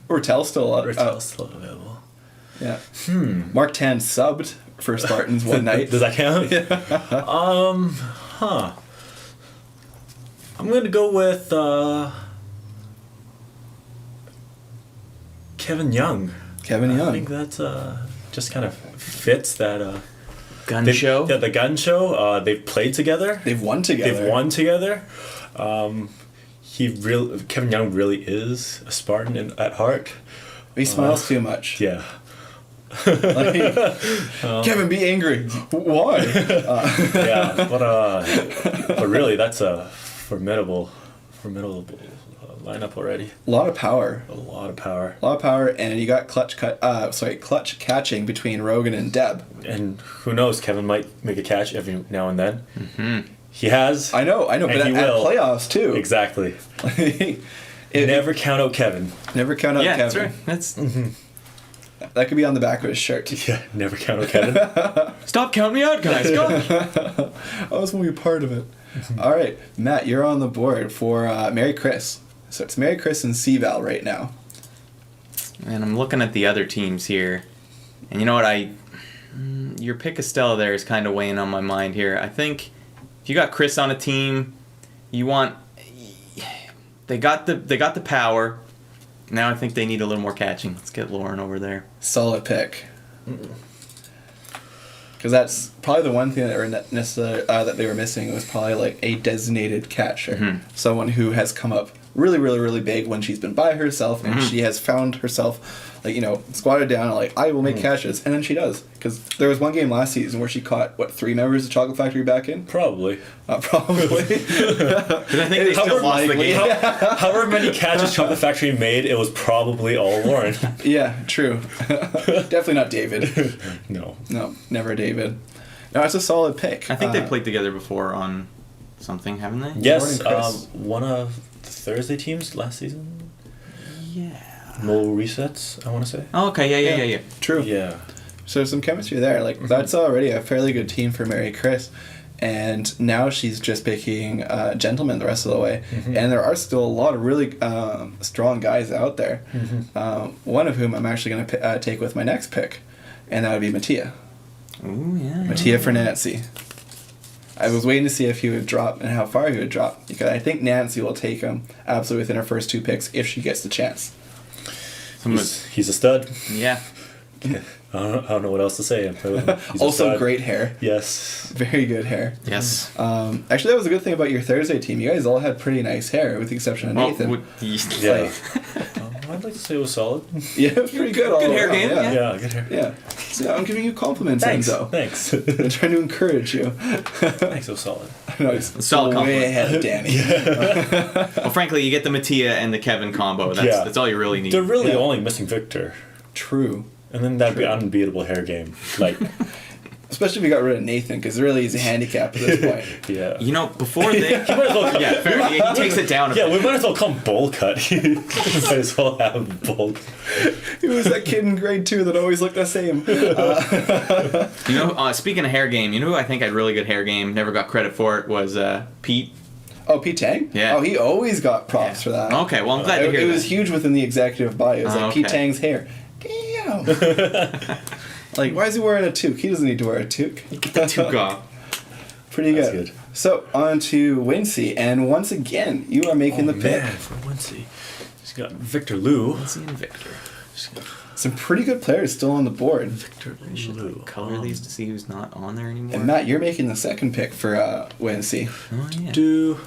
Speaker 3: Retell's still up.
Speaker 2: Retell's still available.
Speaker 3: Yeah. Mark Tan subbed for Spartans one night.
Speaker 2: Does that count? I'm going to go with Kevin Yeung.
Speaker 3: Kevin Yeung.
Speaker 2: I think that just kind of fits that...
Speaker 1: Gun show?
Speaker 2: Yeah, the gun show. They've played together.
Speaker 3: They've won together.
Speaker 2: Kevin Yeung really is a Spartan at heart.
Speaker 3: He smiles too much.
Speaker 2: Yeah.
Speaker 3: Kevin, be angry. Why?
Speaker 2: Yeah, but really, that's a formidable lineup already.
Speaker 3: A lot of power. And you got clutch catching between Rogan and Deb.
Speaker 2: And who knows, Kevin might make a catch every now and then. Mm-hmm. He has.
Speaker 3: I know, but at playoffs too.
Speaker 2: Exactly. Never count out Kevin.
Speaker 3: Never count out Kevin.
Speaker 1: Yeah, that's right. That's...
Speaker 3: That could be on the back of his shirt.
Speaker 2: Yeah, never count out Kevin.
Speaker 1: Stop counting me out, guys. Go.
Speaker 3: I was going to be part of it. All right, Matt, you're on the board for Mary Chris. So it's Mary Chris and C-Val right now.
Speaker 1: And I'm looking at the other teams here. And you know what? Your pick of Stella there is kind of weighing on my mind here. I think if you got Chris on a team, you want... They got the power. Now I think they need a little more catching. Let's get Lauren over there.
Speaker 3: Solid pick. Because that's probably the one thing that they were missing was probably like a designated catcher. Mm-hmm. Someone who has come up really, really, really big when she's been by herself and she has found herself, squatted down, I will make catches. And then she does. Because there was one game last season where she caught, 3 members of Chocolate Factory back in?
Speaker 2: Probably.
Speaker 3: Probably.
Speaker 1: Because I think they still lost the game.
Speaker 2: However many catches Chocolate Factory made, it was probably all Lauren.
Speaker 3: Yeah, true. Definitely not David.
Speaker 2: No,
Speaker 3: never David. No, it's a solid pick.
Speaker 1: I think they played together before on something, haven't they?
Speaker 2: Yes, one of the Thursday teams last season.
Speaker 1: Yeah.
Speaker 2: No resets, I want to say.
Speaker 1: Oh, okay, yeah.
Speaker 3: True.
Speaker 2: Yeah.
Speaker 3: So there's some chemistry there. Like that's already a fairly good team for Mary Chris. And now she's just picking gentlemen the rest of the way.
Speaker 2: Mm-hmm.
Speaker 3: And there are still a lot of really strong guys out there.
Speaker 2: Mm-hmm.
Speaker 3: One of whom I'm actually going to take with my next pick. And that would be Matija.
Speaker 1: Ooh, yeah.
Speaker 3: Matija for Nancy. I was waiting to see if he would drop and how far he would drop. Because I think Nancy will take him absolutely within her first 2 picks if she gets the chance.
Speaker 2: He's a stud.
Speaker 1: Yeah.
Speaker 2: I don't know what else to say. He's
Speaker 3: Also great hair.
Speaker 2: Yes.
Speaker 3: Very good hair.
Speaker 1: Yes.
Speaker 3: Actually, that was a good thing about your Thursday team. You guys all had pretty nice hair, with the exception of Nathan.
Speaker 2: Yeah. I'd like to say it was solid.
Speaker 3: Yeah, it was pretty good. All
Speaker 1: Good hair
Speaker 3: around,
Speaker 1: game,
Speaker 3: Yeah.
Speaker 2: Yeah, good hair.
Speaker 3: Yeah. So I'm giving you compliments,
Speaker 2: Thanks.
Speaker 3: Enzo.
Speaker 2: Thanks.
Speaker 3: I'm trying to encourage you.
Speaker 2: Thanks, it was solid.
Speaker 3: No, he's
Speaker 1: Solid compliment.
Speaker 3: way ahead of Danny.
Speaker 1: Well, frankly, you get the Matija and the Kevin combo. That's all you really need.
Speaker 2: They're really
Speaker 3: Yeah.
Speaker 2: only missing Victor.
Speaker 3: True.
Speaker 2: And then that'd be an unbeatable hair game. Like,
Speaker 3: Especially if we got rid of Nathan, because really he's a handicap at this point.
Speaker 2: yeah.
Speaker 1: You know, before they...
Speaker 2: Might as well,
Speaker 1: yeah, fair. He takes it down a
Speaker 2: yeah,
Speaker 1: bit.
Speaker 2: we might as well call him bowl cut. Might as well have bowl.
Speaker 3: He was that kid in grade 2 that always looked the same.
Speaker 1: You know, speaking of hair game, you know who I think had really good hair game, never got credit for it, was Pete.
Speaker 3: Oh, Pete Tang?
Speaker 1: Yeah.
Speaker 3: Oh, he always got props for that.
Speaker 1: Okay, well, I'm glad to hear
Speaker 3: It
Speaker 1: that.
Speaker 3: was huge within the executive body. It was like Pete
Speaker 1: okay.
Speaker 3: Tang's hair. Damn. Like, why is he wearing a toque? He doesn't need to wear a toque.
Speaker 1: Get the toque off.
Speaker 3: Pretty good.
Speaker 2: That's good.
Speaker 3: So, on to Wincy. And once again, you are making the pick.
Speaker 2: Man, for Wincy. He's got Victor Liu.
Speaker 1: Lindsay and Victor.
Speaker 3: Some pretty good players still on the board.
Speaker 2: Victor
Speaker 1: I should
Speaker 2: Liu.
Speaker 1: color these to see who's not on there anymore.
Speaker 3: And Matt, you're making the second pick for Wincy.
Speaker 1: Oh, yeah.
Speaker 2: Do.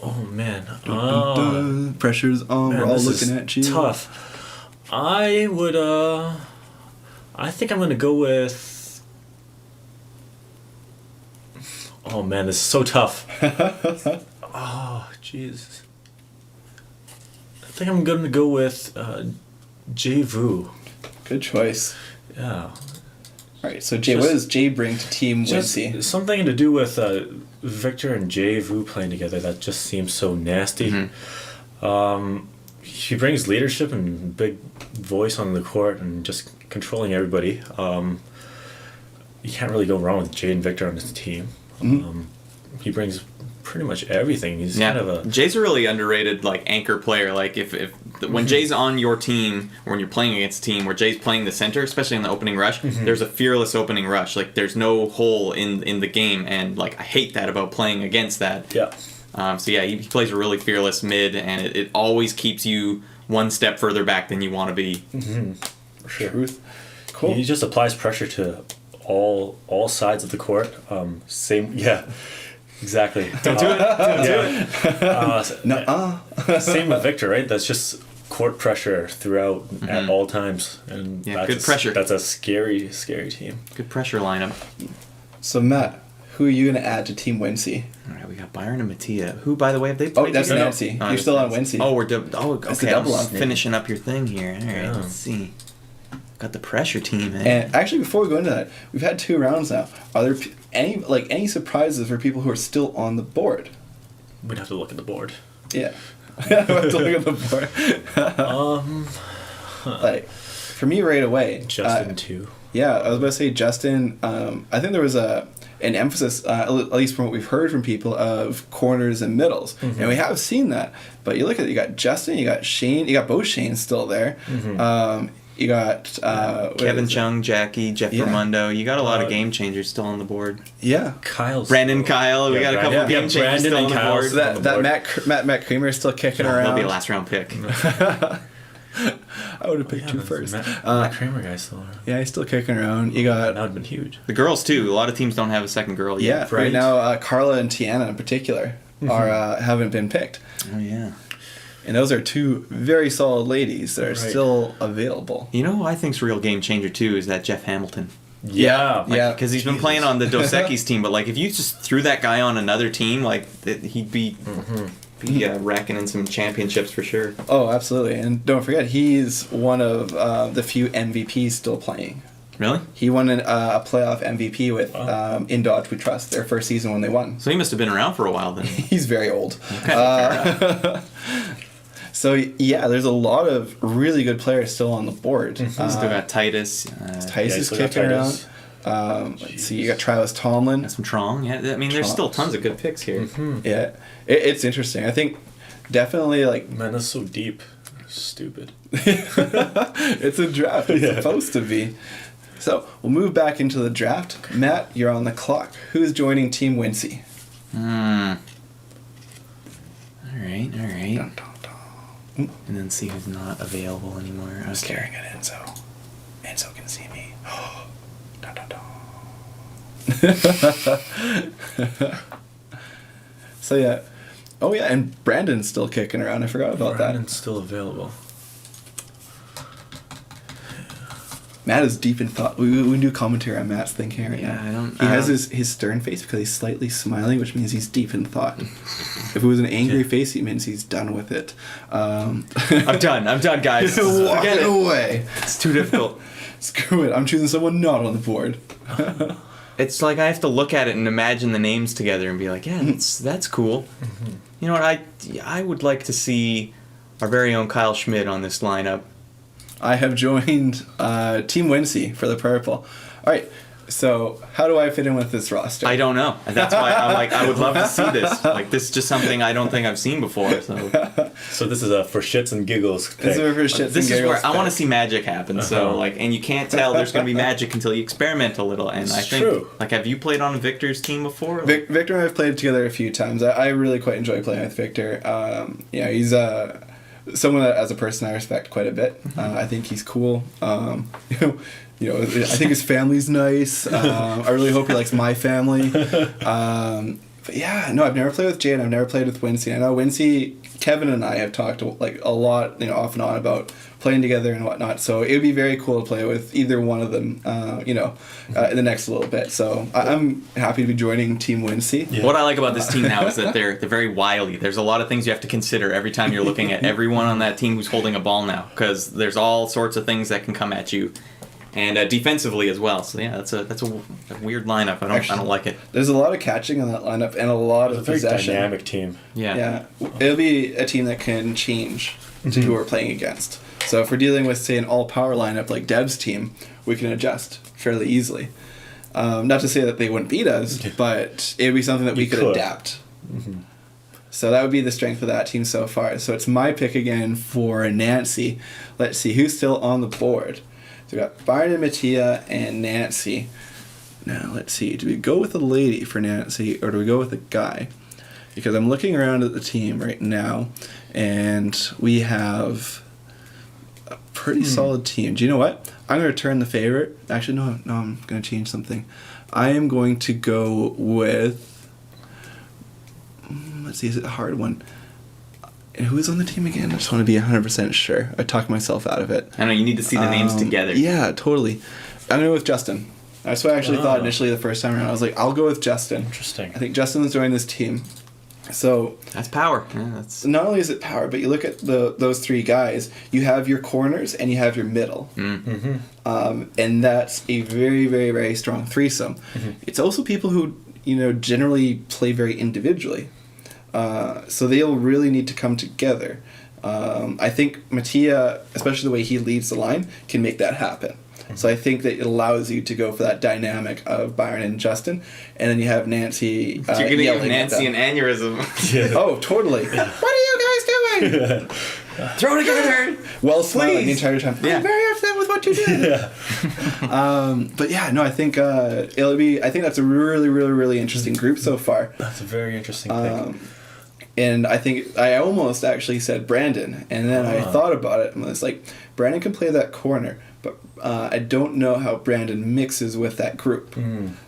Speaker 2: Oh man.
Speaker 3: Pressure's on.
Speaker 2: Man,
Speaker 3: We're all
Speaker 2: this
Speaker 3: looking
Speaker 2: is
Speaker 3: at you.
Speaker 2: Tough. I would. I think I'm gonna go with. Oh man, this is so tough. Oh jeez. I think I'm gonna go with Jay Vu.
Speaker 3: Good choice.
Speaker 2: Yeah.
Speaker 3: All right, so Jay, what does Jay bring to Team
Speaker 2: Just
Speaker 3: Wincy?
Speaker 2: something to do with Victor and Jay Vu playing together that just seems so nasty.
Speaker 1: Mm-hmm.
Speaker 2: He brings leadership and big voice on the court and just controlling everybody. You can't really go wrong with Jay and Victor on his team. He brings pretty much everything. He's kind of a...
Speaker 1: Jay's a really underrated anchor player. Like if when Jay's on your team, or when you're playing against a team where Jay's playing the center, especially in the opening rush, there's a fearless opening rush. Like there's no hole in the game, and I hate that about playing against that.
Speaker 2: Yeah.
Speaker 1: So yeah, he plays a really fearless mid, and it always keeps you one step further back than you want to be.
Speaker 2: For sure.
Speaker 3: Truth. Cool.
Speaker 2: He just applies pressure to all sides of the court. Same, yeah, exactly. Don't do it. Same with Victor, right? That's just court pressure throughout at all times, and
Speaker 1: Yeah,
Speaker 2: that's
Speaker 1: good pressure.
Speaker 2: That's a scary team.
Speaker 1: Good pressure lineup.
Speaker 3: So, Matt, who are you going to add to Team Wincy?
Speaker 1: All right, we got Byron and Matija. Who, by the way, have they
Speaker 3: Oh,
Speaker 1: played
Speaker 3: that's
Speaker 1: together?
Speaker 3: Nancy.
Speaker 1: Oh,
Speaker 3: You're still on Wincy.
Speaker 1: Oh, we're okay.
Speaker 3: the
Speaker 1: I'm
Speaker 3: double on.
Speaker 1: finishing up your thing here. All right, let's see. Got the pressure team, man.
Speaker 3: And actually, before we go into that, we've had 2 rounds now. Are there any surprises for people who are still on the board?
Speaker 2: We'd have to look at the board.
Speaker 3: Yeah. I have to look at the board. For me right away.
Speaker 2: Justin too.
Speaker 3: Yeah, I was about to say Justin. I think there was an emphasis, at least from what we've heard from people, of corners and middles, and we have seen that. But you look at it, you got Justin, you got Shane, you got both Shanes still there. You got
Speaker 1: Kevin Cheung, Jacky, Jeff Ramundo. You got a lot of game changers still on the board.
Speaker 3: Yeah,
Speaker 1: Brandon Kyle. We got a couple of game changers still on the board.
Speaker 3: So that Matt Creamer is still kicking around.
Speaker 1: He'll be a last round pick.
Speaker 3: I would have picked you first.
Speaker 2: Matt Kramer guy still around.
Speaker 3: Yeah, he's still kicking around. You got
Speaker 2: That would have been huge.
Speaker 1: The girls too. A lot of teams don't have a second girl yet.
Speaker 3: right now. Carla and Tiana in particular are haven't been picked.
Speaker 1: Oh yeah.
Speaker 3: And those are 2 very solid ladies that are still available.
Speaker 1: You know who I think's a real game changer too is that Jeff Hamilton.
Speaker 2: Yeah.
Speaker 1: Because he's been playing on the Dos Equis team, but if you just threw that guy on another team, he'd be racking in some championships for sure.
Speaker 3: Oh, absolutely. And don't forget, he's one of the few MVPs still playing.
Speaker 1: Really?
Speaker 3: He won a playoff MVP with In Dodge We Trust, their first season when they won.
Speaker 1: So he must have been around for a while then.
Speaker 3: He's very old.
Speaker 1: Okay, fair enough.
Speaker 3: So yeah, there's a lot of really good players still on the board.
Speaker 1: Still got Titus.
Speaker 3: Titus is kicking around. Let's see, you got Travis Tomlin.
Speaker 1: Got some Truong. Yeah, I mean, there's still tons of good picks here.
Speaker 2: Mm-hmm.
Speaker 3: Yeah, it's interesting. I think definitely like
Speaker 2: Man, that's so deep. Stupid.
Speaker 3: it's a draft. It's
Speaker 2: Yeah.
Speaker 3: supposed to be. So we'll move back into the draft. Matt, you're on the clock. Who's joining Team Wincy?
Speaker 1: All right.
Speaker 3: Dun, dun, dun.
Speaker 1: And then see who's not available anymore.
Speaker 3: I'm staring at Enzo. Enzo can see me. Dun, dun, dun. So yeah. Oh yeah, and Brandon's still kicking around. I forgot about
Speaker 2: Brandon's still available.
Speaker 3: that. Matt is deep in thought. We do commentary on Matt's thinking right now.
Speaker 1: I don't.
Speaker 3: He has his stern face because he's slightly smiling, which means he's deep in thought. If it was an angry face, it means he's done with it.
Speaker 1: I'm done, guys.
Speaker 3: Walk
Speaker 1: Forget
Speaker 3: it
Speaker 1: it.
Speaker 3: away.
Speaker 1: It's too difficult.
Speaker 3: Screw it. I'm choosing someone not on the board.
Speaker 1: It's like I have to look at it and imagine the names together and be like, yeah, that's cool.
Speaker 2: Mm-hmm.
Speaker 1: You know what? I would like to see our very own Kyle Schmid on this lineup.
Speaker 3: I have joined Team Wincy for the purple. All right. So how do I fit in with this roster?
Speaker 1: I don't know. That's why I'm like, I would love to see this. Like, this is just something I don't think I've seen before.
Speaker 2: So this is a for shits and giggles pick.
Speaker 3: This is for shits
Speaker 1: This
Speaker 3: and
Speaker 1: is where
Speaker 3: giggles
Speaker 1: I want to
Speaker 3: pick.
Speaker 1: see magic happen. So like, and you can't tell there's going to be magic until you experiment a little. And I think,
Speaker 2: true.
Speaker 1: like, have you played on Victor's team before?
Speaker 3: Victor and I have played together a few times. I really quite enjoy playing with Victor. Yeah, he's someone that, as a person, I respect quite a bit. I think he's cool. I think his family's nice. I really hope he likes my family. But yeah, no, I've never played with Jay and I've never played with Wincy. I know Wincy, Kevin and I have talked like a lot, off and on about playing together and whatnot. So it would be very cool to play with either one of them, in the next little bit. So I'm happy to be joining Team Wincy.
Speaker 2: Yeah.
Speaker 1: What I like about this team now is that they're very wily. There's a lot of things you have to consider every time you're looking at everyone on that team who's holding a ball now, because there's all sorts of things that can come at you, and defensively as well. So yeah, that's a weird lineup. I don't like it.
Speaker 3: There's a lot of catching on that lineup and a lot
Speaker 2: It's a
Speaker 3: of
Speaker 2: very
Speaker 3: possession.
Speaker 2: dynamic team.
Speaker 1: Yeah.
Speaker 3: It'll be a team that can change to who we're playing against. So if we're dealing with, say, an all-power lineup like Deb's team, we can adjust fairly easily. Not to say that they wouldn't beat us, but it would be something that we could adapt.
Speaker 2: Mm-hmm.
Speaker 3: So that would be the strength of that team so far. So it's my pick again for Nancy. Let's see, who's still on the board? So we got Byron and Matija and Nancy. Now, let's see, do we go with a lady for Nancy or do we go with a guy? Because I'm looking around at the team right now, and we have a pretty solid team. Do you know what? I'm going to return the favorite. Actually, no, I'm going to change something. I am going to go with... let's see, is it a hard one? And who is on the team again? I just want to be 100% sure. I talked myself out of it.
Speaker 1: I know, you need to see the names together.
Speaker 3: Yeah, totally. I'm going to go with Justin. That's what I actually thought initially the first time around. I was like, I'll go with Justin.
Speaker 2: Interesting.
Speaker 3: I think Justin's joining this team. So
Speaker 1: That's power. Yeah, that's
Speaker 3: not only is it power, but you look at those three guys. You have your corners and you have your middle, and that's a very, very, very strong threesome. It's also people who generally play very individually, so they'll really need to come together. I think Matija, especially the way he leads the line, can make that happen. So I think that it allows you to go for that dynamic of Byron and Justin, and then you have Nancy.
Speaker 1: you're gonna give
Speaker 3: yelling at
Speaker 1: Nancy
Speaker 3: them.
Speaker 1: an aneurysm.
Speaker 2: Yeah.
Speaker 3: Oh, totally. What are you guys doing?
Speaker 1: Throw together.
Speaker 3: Well, smiling the
Speaker 1: Please.
Speaker 3: entire time.
Speaker 1: Yeah.
Speaker 3: I'm very upset with what you did. But yeah, no, I think it'll be. I think that's a really, really, really interesting group so far.
Speaker 2: That's a very interesting pick.
Speaker 3: And I think I almost actually said Brandon, and then I thought about it, and I was like, Brandon can play that corner, but I don't know how Brandon mixes with that group.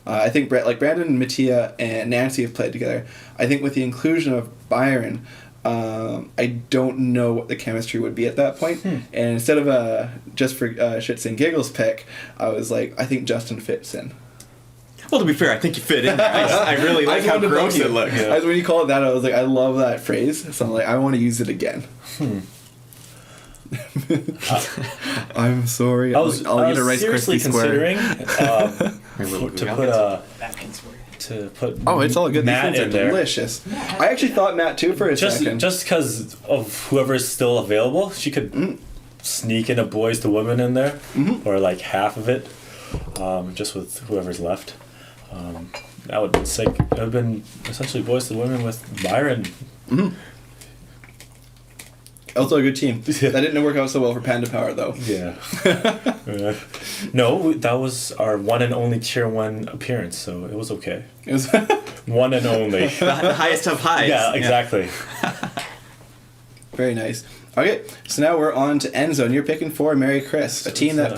Speaker 3: I think Brandon, Matija, and Nancy have played together. I think with the inclusion of Byron, I don't know what the chemistry would be at that point. And instead of just for shits and giggles pick, I was like, I think Justin fits in.
Speaker 1: Well, to be fair, I think you fit in there. I really like how gross it looks.
Speaker 3: Yeah. When you call it that, I was like, I love that phrase. So I'm like, I want to use it again. I'm sorry.
Speaker 2: I was
Speaker 3: I'll eat a Rice
Speaker 2: seriously
Speaker 3: Krispie square.
Speaker 2: considering to put a to put
Speaker 3: Oh, it's all good.
Speaker 2: Matt
Speaker 3: These
Speaker 2: in
Speaker 3: things are
Speaker 2: there.
Speaker 3: delicious. I actually thought Matt too for a second.
Speaker 2: Just because of whoever is still available, she could sneak in a boys to women in there, or like half of it, just with whoever's left. That would have been sick. It would have been essentially boys to women with Byron.
Speaker 3: Also a good team. That didn't work out so well for Panda Power though.
Speaker 2: Yeah. No, that was our one and only Tier 1 appearance, so it was okay.
Speaker 3: It was
Speaker 2: One and only.
Speaker 1: The highest of highs.
Speaker 2: Yeah, exactly.
Speaker 3: very nice. Okay, so now we're on to Enzo, and you're picking for Mary Chris, a team that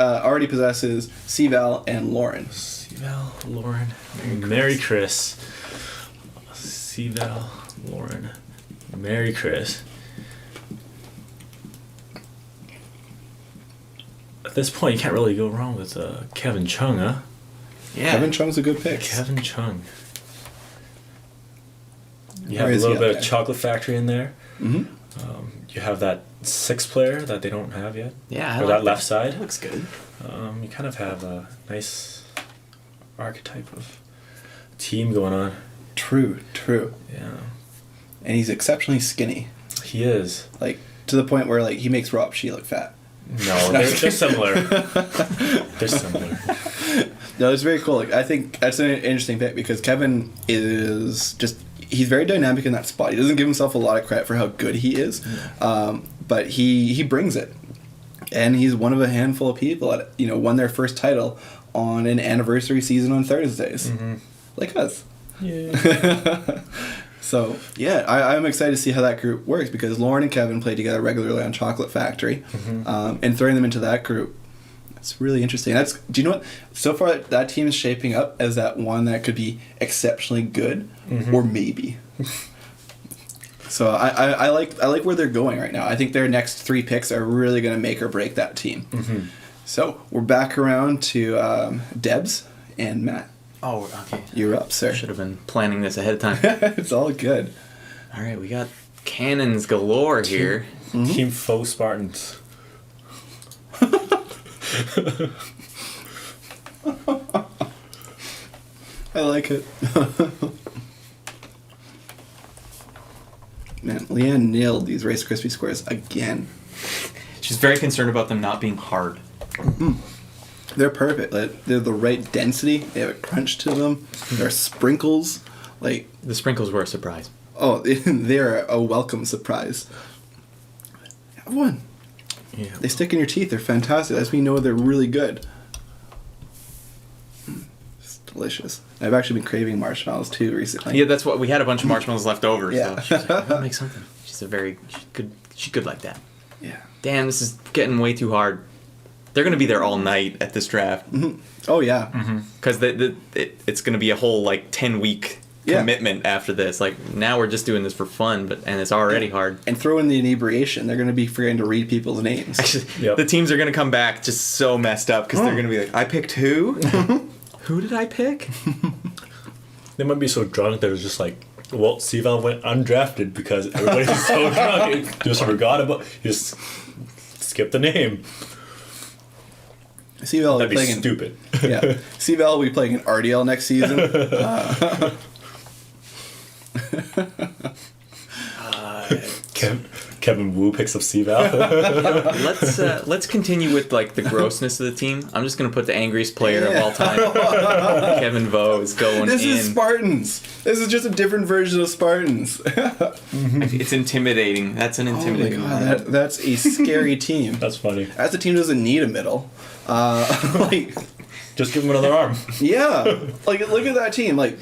Speaker 3: already possesses C-Val and Lauren.
Speaker 2: C-Val, Lauren, Mary Chris. C-Val, Lauren, Mary Chris. At this point, you can't really go wrong with Kevin Cheung, huh?
Speaker 1: Yeah.
Speaker 3: Kevin Chung's a good pick.
Speaker 2: Kevin Cheung. You have
Speaker 3: Where
Speaker 2: a
Speaker 3: is he
Speaker 2: little
Speaker 3: up
Speaker 2: bit
Speaker 3: there?
Speaker 2: of Chocolate Factory in there.
Speaker 3: Mm-hmm.
Speaker 2: You have that 6th player that they don't have yet.
Speaker 1: Yeah.
Speaker 2: Or that left side.
Speaker 1: That looks good.
Speaker 2: You kind of have a nice archetype of team going on.
Speaker 3: True.
Speaker 2: Yeah.
Speaker 3: And he's exceptionally skinny.
Speaker 2: He is.
Speaker 3: Like, to the point where, like, he makes Rob Shih look fat.
Speaker 2: No, they're similar. They're similar.
Speaker 3: No, it's very cool. Like, I think that's an interesting pick because Kevin is just... He's very dynamic in that spot. He doesn't give himself a lot of credit for how good he is, but he brings it. And he's one of a handful of people that, won their first title on an anniversary season on Thursdays. Like us.
Speaker 2: Yeah.
Speaker 3: So, yeah, I'm excited to see how that group works because Lauren and Kevin play together regularly on Chocolate Factory. And throwing them into that group, that's really interesting. Do you know what? So far, that team is shaping up as that one that could be exceptionally good or maybe. So I like where they're going right now. I think their next 3 picks are really going to make or break that team. So we're back around to Debs and Matt.
Speaker 1: Oh, okay.
Speaker 3: You're up, sir.
Speaker 1: Should have been planning this ahead of time.
Speaker 3: It's all good.
Speaker 1: All right, we got cannons galore here.
Speaker 2: Team Faux Spartans.
Speaker 3: I like it. Man, Leanne nailed these Rice Krispie Squares again.
Speaker 1: She's very concerned about them not being hard.
Speaker 3: They're perfect. Like, they're the right density. They have a crunch to them. They're sprinkles. Like,
Speaker 1: The sprinkles were a surprise.
Speaker 3: oh, they're a welcome surprise. Have one.
Speaker 2: Yeah.
Speaker 3: They stick in your teeth. They're fantastic. That's when you know they're really good. It's delicious. I've actually been craving marshmallows too recently.
Speaker 1: Yeah, that's what we had a bunch of marshmallows left over.
Speaker 3: Yeah.
Speaker 1: So she's like, I'll make something. She could like that.
Speaker 3: Yeah.
Speaker 1: Damn, this is getting way too hard. They're gonna be there all night at this draft.
Speaker 3: Oh yeah.
Speaker 1: Because it's gonna be a whole 10-week commitment after this. Like now we're just doing this for fun, and it's already hard.
Speaker 3: And throw in the inebriation. They're going to be forgetting to read people's names.
Speaker 1: Actually,
Speaker 2: Yep.
Speaker 1: the teams are gonna come back just so messed up because they're gonna be like, I picked who? Who did I pick?
Speaker 2: They might be so drunk they're just like, well, C-Val went undrafted because everybody's so drunk. It just forgot about. Just skip the name.
Speaker 3: C-Val will
Speaker 2: That'd
Speaker 3: be
Speaker 2: be
Speaker 3: playing
Speaker 2: stupid.
Speaker 3: Yeah. C-Val will be playing in RDL next season.
Speaker 2: Kevin Wu picks up C-Val.
Speaker 1: Let's continue with the grossness of the team. I'm just gonna put the angriest player of all time. Kevin Vo is going
Speaker 3: This
Speaker 1: in.
Speaker 3: is Spartans. This is just a different version of Spartans.
Speaker 1: It's intimidating. That's an
Speaker 3: Oh my
Speaker 1: intimidating.
Speaker 3: god, that's a scary team.
Speaker 2: That's funny.
Speaker 3: That's a team that doesn't need a middle.
Speaker 2: Just give him another arm.
Speaker 3: Yeah, look at that team. Like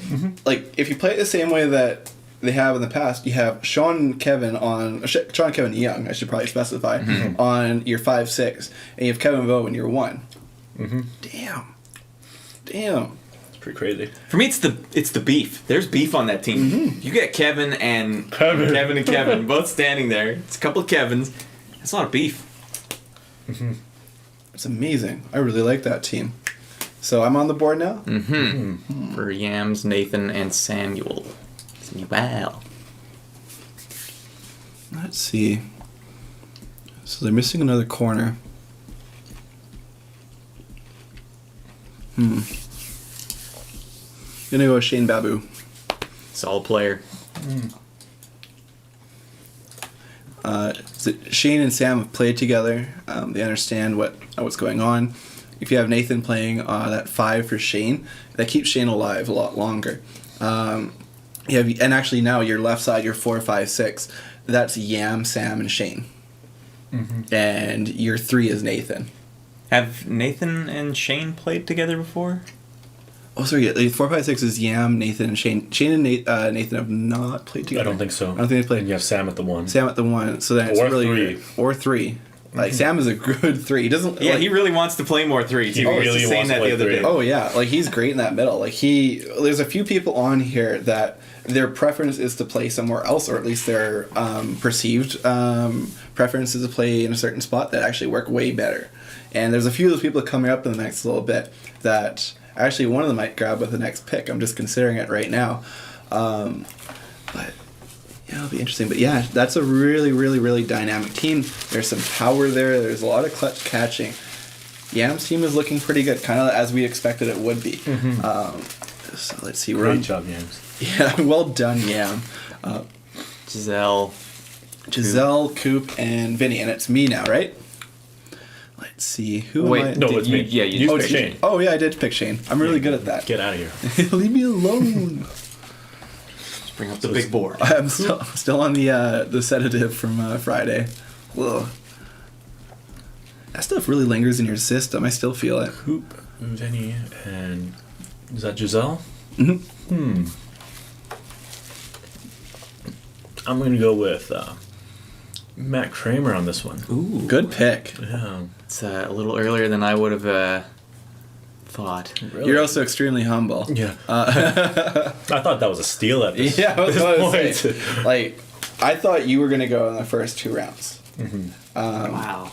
Speaker 3: if you play it the same way that they have in the past, you have Shawn Kevin Yeung, I should probably specify, on your 5-6, and you have Kevin Vo in your 1. Damn.
Speaker 2: It's pretty crazy.
Speaker 1: For me, it's the beef. There's beef on that team. You get Kevin and Kevin both standing there. It's a couple of Kevins. That's a lot of beef.
Speaker 3: It's amazing. I really like that team. So I'm on the board now?
Speaker 1: For Yams, Nathan, and Samuel. Wow.
Speaker 3: Let's see. So they're missing another corner. Gonna go with Shayn Babu.
Speaker 1: Solid player.
Speaker 3: Shayn and Sam have played together. They understand what's going on. If you have Nathan playing that 5 for Shayn, that keeps Shayn alive a lot longer. And actually now your left side, your 4, 5, 6, that's Yam, Sam, and Shayn. And your 3 is Nathan.
Speaker 1: Have Nathan and Shayn played together before?
Speaker 3: Oh, sorry. Yeah, 4, 5, 6 is Yam, Nathan, and Shayn. Shayn and Nathan have not played together.
Speaker 2: I don't think so.
Speaker 3: I don't think they played.
Speaker 2: And you have Sam at the 1.
Speaker 3: Sam at the 1. So then it's
Speaker 2: Or
Speaker 3: really
Speaker 2: 3.
Speaker 3: Or 3. Like Sam is a good 3. He doesn't.
Speaker 1: Yeah,
Speaker 3: like,
Speaker 1: he really wants to play more 3.
Speaker 2: He really
Speaker 1: was saying
Speaker 2: wants to
Speaker 1: that
Speaker 2: play
Speaker 1: the other
Speaker 2: 3.
Speaker 1: day.
Speaker 3: Oh yeah, like he's great in that middle. Like there's a few people on here that their preference is to play somewhere else, or at least their perceived preference is to play in a certain spot that actually work way better. And there's a few of those people coming up in the next little bit that actually one of them might grab with the next pick. I'm just considering it right now, but. Yeah, it'll be interesting. But yeah, that's a really, really, really dynamic team. There's some power there. There's a lot of clutch catching. Yam's team is looking pretty good, kind of as we expected it would be. So let's see.
Speaker 2: Great job, Yams.
Speaker 3: Yeah, well done, Yam.
Speaker 1: Giselle,
Speaker 3: Coop, and Vinny. And it's me now, right? Let's see. Who
Speaker 1: Wait,
Speaker 3: am I?
Speaker 2: No,
Speaker 1: Did
Speaker 2: it's
Speaker 1: you-
Speaker 2: me.
Speaker 1: yeah, you
Speaker 2: You
Speaker 1: just
Speaker 2: picked
Speaker 1: picked
Speaker 2: Shayn.
Speaker 3: Oh, yeah, I did pick Shayn. I'm really good at that.
Speaker 2: Get out of here.
Speaker 3: Leave me alone.
Speaker 1: bring up the big board.
Speaker 3: I'm still on the sedative from Friday. Ugh. That stuff really lingers in your system. I still feel it.
Speaker 2: Coop, Vinny, and is that Giselle?
Speaker 3: Mm-hmm.
Speaker 2: I'm gonna go with Matt Kramer on this one.
Speaker 1: Ooh,
Speaker 3: Good pick.
Speaker 2: Yeah.
Speaker 1: It's a little earlier than I would have thought.
Speaker 2: Really?
Speaker 3: You're also extremely humble.
Speaker 2: Yeah. I thought that was a steal at this.
Speaker 3: Yeah, I was
Speaker 2: this
Speaker 3: about to
Speaker 2: point.
Speaker 3: say. Like, I thought you were gonna go in the first 2 rounds.
Speaker 1: Wow.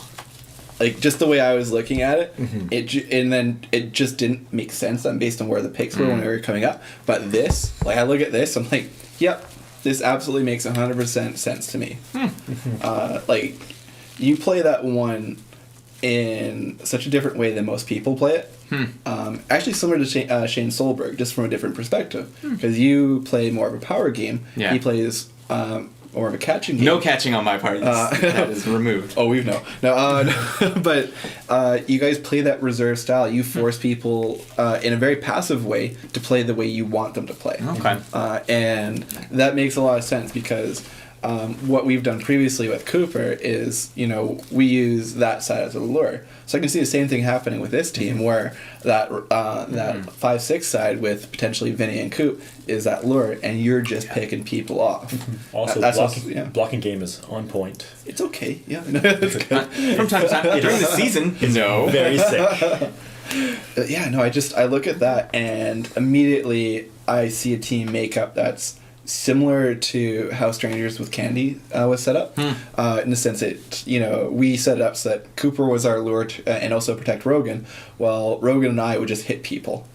Speaker 3: Like just the way I was looking at it, and then it just didn't make sense based on where the picks were when we were coming up. But this, like, I look at this, I'm like, yep, this absolutely makes 100% sense to me. Like, you play that one in such a different way than most people play it. Actually, similar to Shayn Solberg, just from a different perspective, because you play more of a power game.
Speaker 1: Yeah.
Speaker 3: He plays more of a catching game.
Speaker 1: No catching on my part. That is removed.
Speaker 3: Oh, no, but you guys play that reserve style. You force people in a very passive way to play the way you want them to play.
Speaker 1: Okay.
Speaker 3: And that makes a lot of sense because what we've done previously with Cooper is, we use that side as a lure. So I can see the same thing happening with this team where that 5-6 side with potentially Vinny and Coop is that lure, and you're just picking people off.
Speaker 2: Also, blocking game is on point.
Speaker 3: It's okay. Yeah, it's good.
Speaker 1: From time to time during the season. No.
Speaker 2: Very sick.
Speaker 3: Yeah, no, I look at that and immediately I see a team makeup that's similar to how Strangers with Candy was set up, in the sense that, we set it up so that Cooper was our lure and also protect Rogan, while Rogan and I would just hit people.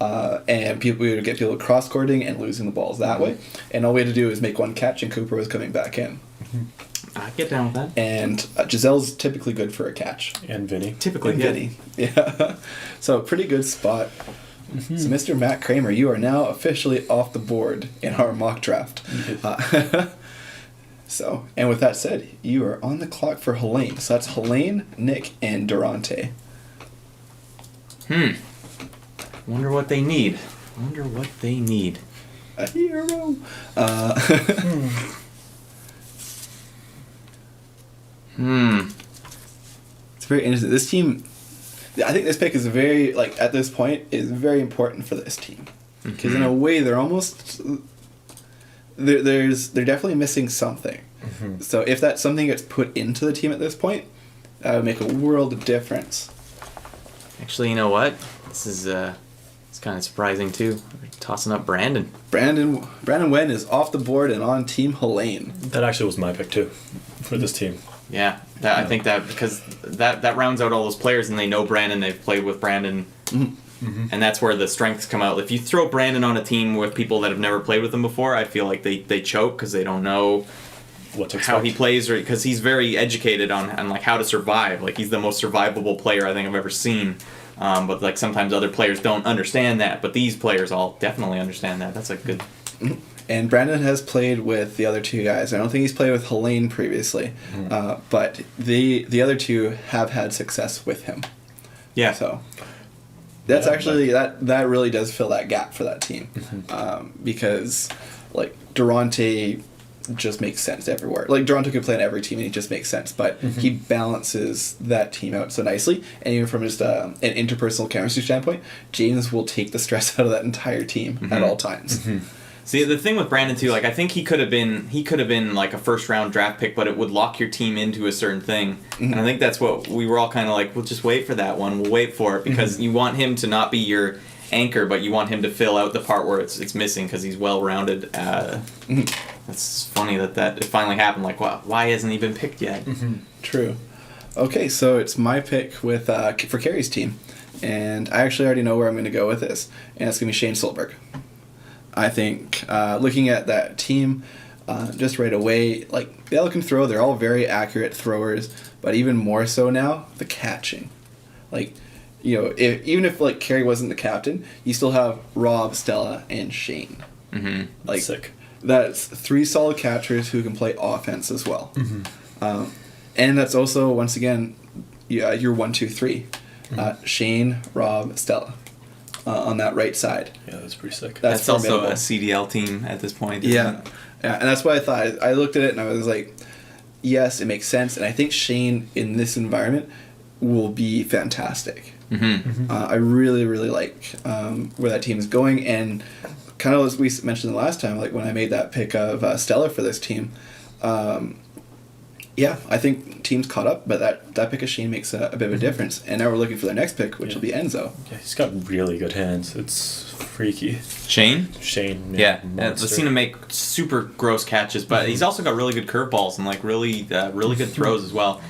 Speaker 3: And we would get people cross-courting and losing the balls that way. And all we had to do is make one catch and Cooper was coming back in.
Speaker 1: I get down with that.
Speaker 3: And Giselle's typically good for a catch.
Speaker 2: And Vinny.
Speaker 1: Typically,
Speaker 3: And
Speaker 1: yeah.
Speaker 3: Vinny. Yeah. So pretty good spot. So Mr. Matt Kramer, you are now officially off the board in our mock draft. And with that said, you are on the clock for Helene. So that's Helene, Nick, and Durante.
Speaker 1: Wonder what they need.
Speaker 3: A hero. It's very interesting. This team, I think this pick is very, at this point, is very important for this team. Because in a way, they're almost, they're definitely missing something. So if that something gets put into the team at this point, that would make a world of difference.
Speaker 1: Actually, you know what? This is it's kind of surprising too. We're tossing up Brandon.
Speaker 3: Brandon Wenn is off the board and on Team Helene.
Speaker 2: That actually was my pick too, for this team.
Speaker 1: Yeah, I think that because that rounds out all those players and they know Brandon, they've played with Brandon, and that's where the strengths come out. If you throw Brandon on a team with people that have never played with him before, I feel like they choke because they don't know
Speaker 2: What to expect.
Speaker 1: how he plays, or because he's very educated on like how to survive. Like he's the most survivable player I think I've ever seen. But like sometimes other players don't understand that, but these players all definitely understand that. That's a good.
Speaker 3: And Brandon has played with the other two guys. I don't think he's played with Helene previously, but the other two have had success with him.
Speaker 1: Yeah.
Speaker 3: So that's actually that really does fill that gap for that team, because like Durante just makes sense everywhere. Like Durante could play on every team and he just makes sense, but he balances that team out so nicely. And even from just an interpersonal chemistry standpoint, James will take the stress out of that entire team at all times.
Speaker 1: See, the thing with Brandon too, like I think he could have been like a first round draft pick, but it would lock your team into a certain thing. And I think that's what we were all kind of like, we'll just wait for that one. We'll wait for it because you want him to not be your anchor, but you want him to fill out the part where it's missing because he's well rounded. That's funny that it finally happened. Like, wow, why hasn't he been picked yet?
Speaker 3: True. Okay, so it's my pick with for Carrie's team, and I actually already know where I'm going to go with this, and it's going to be Shayn Solberg. I think looking at that team, just right away, like they all can throw. They're all very accurate throwers, but even more so now, the catching. Like, you know, even if like Carrie wasn't the captain, you still have Rob, Stella, and Shayn. Like,
Speaker 2: sick.
Speaker 3: That's 3 solid catchers who can play offense as well. And that's also, once again, your 1, 2, 3. Shayn, Rob, Stella. On that right side.
Speaker 2: Yeah, that's pretty sick.
Speaker 1: That's also a CDL team at this point.
Speaker 3: Yeah, and that's what I thought. I looked at it and I was like, yes, it makes sense. And I think Shayn in this environment will be fantastic. I really, really like where that team is going. And kind of as we mentioned the last time, like when I made that pick of Stella for this team, yeah, I think teams caught up, but that pick of Shayn makes a bit of a difference. And now we're looking for their next pick, which will be Enzo.
Speaker 2: Yeah, he's got really good hands. It's freaky.
Speaker 1: Shayn?
Speaker 2: Shayn,
Speaker 1: yeah. I've seen him make super gross catches, but he's also got really good curveballs and like really good throws as well.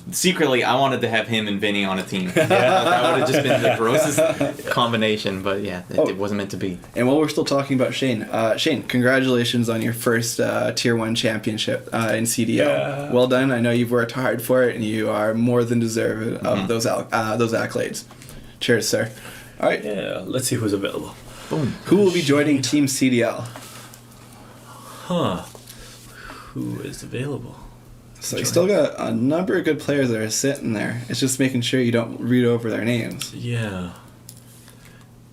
Speaker 1: Secretly, I wanted to have him and Vinny on a team. That would have just been the grossest combination, but yeah, it wasn't meant to be.
Speaker 3: And while we're still talking about Shayn, Shayn, congratulations on your first Tier 1 championship in CDL.
Speaker 2: Yeah.
Speaker 3: Well done. I know you've worked hard for it, and you are more than deserving of those accolades. Cheers, sir. All right.
Speaker 2: Yeah, let's see who's available.
Speaker 1: Boom.
Speaker 3: Who will be joining Team CDL?
Speaker 2: Who is available?
Speaker 3: So you still got a number of good players that are sitting there. It's just making sure you don't read over their names.
Speaker 2: Yeah.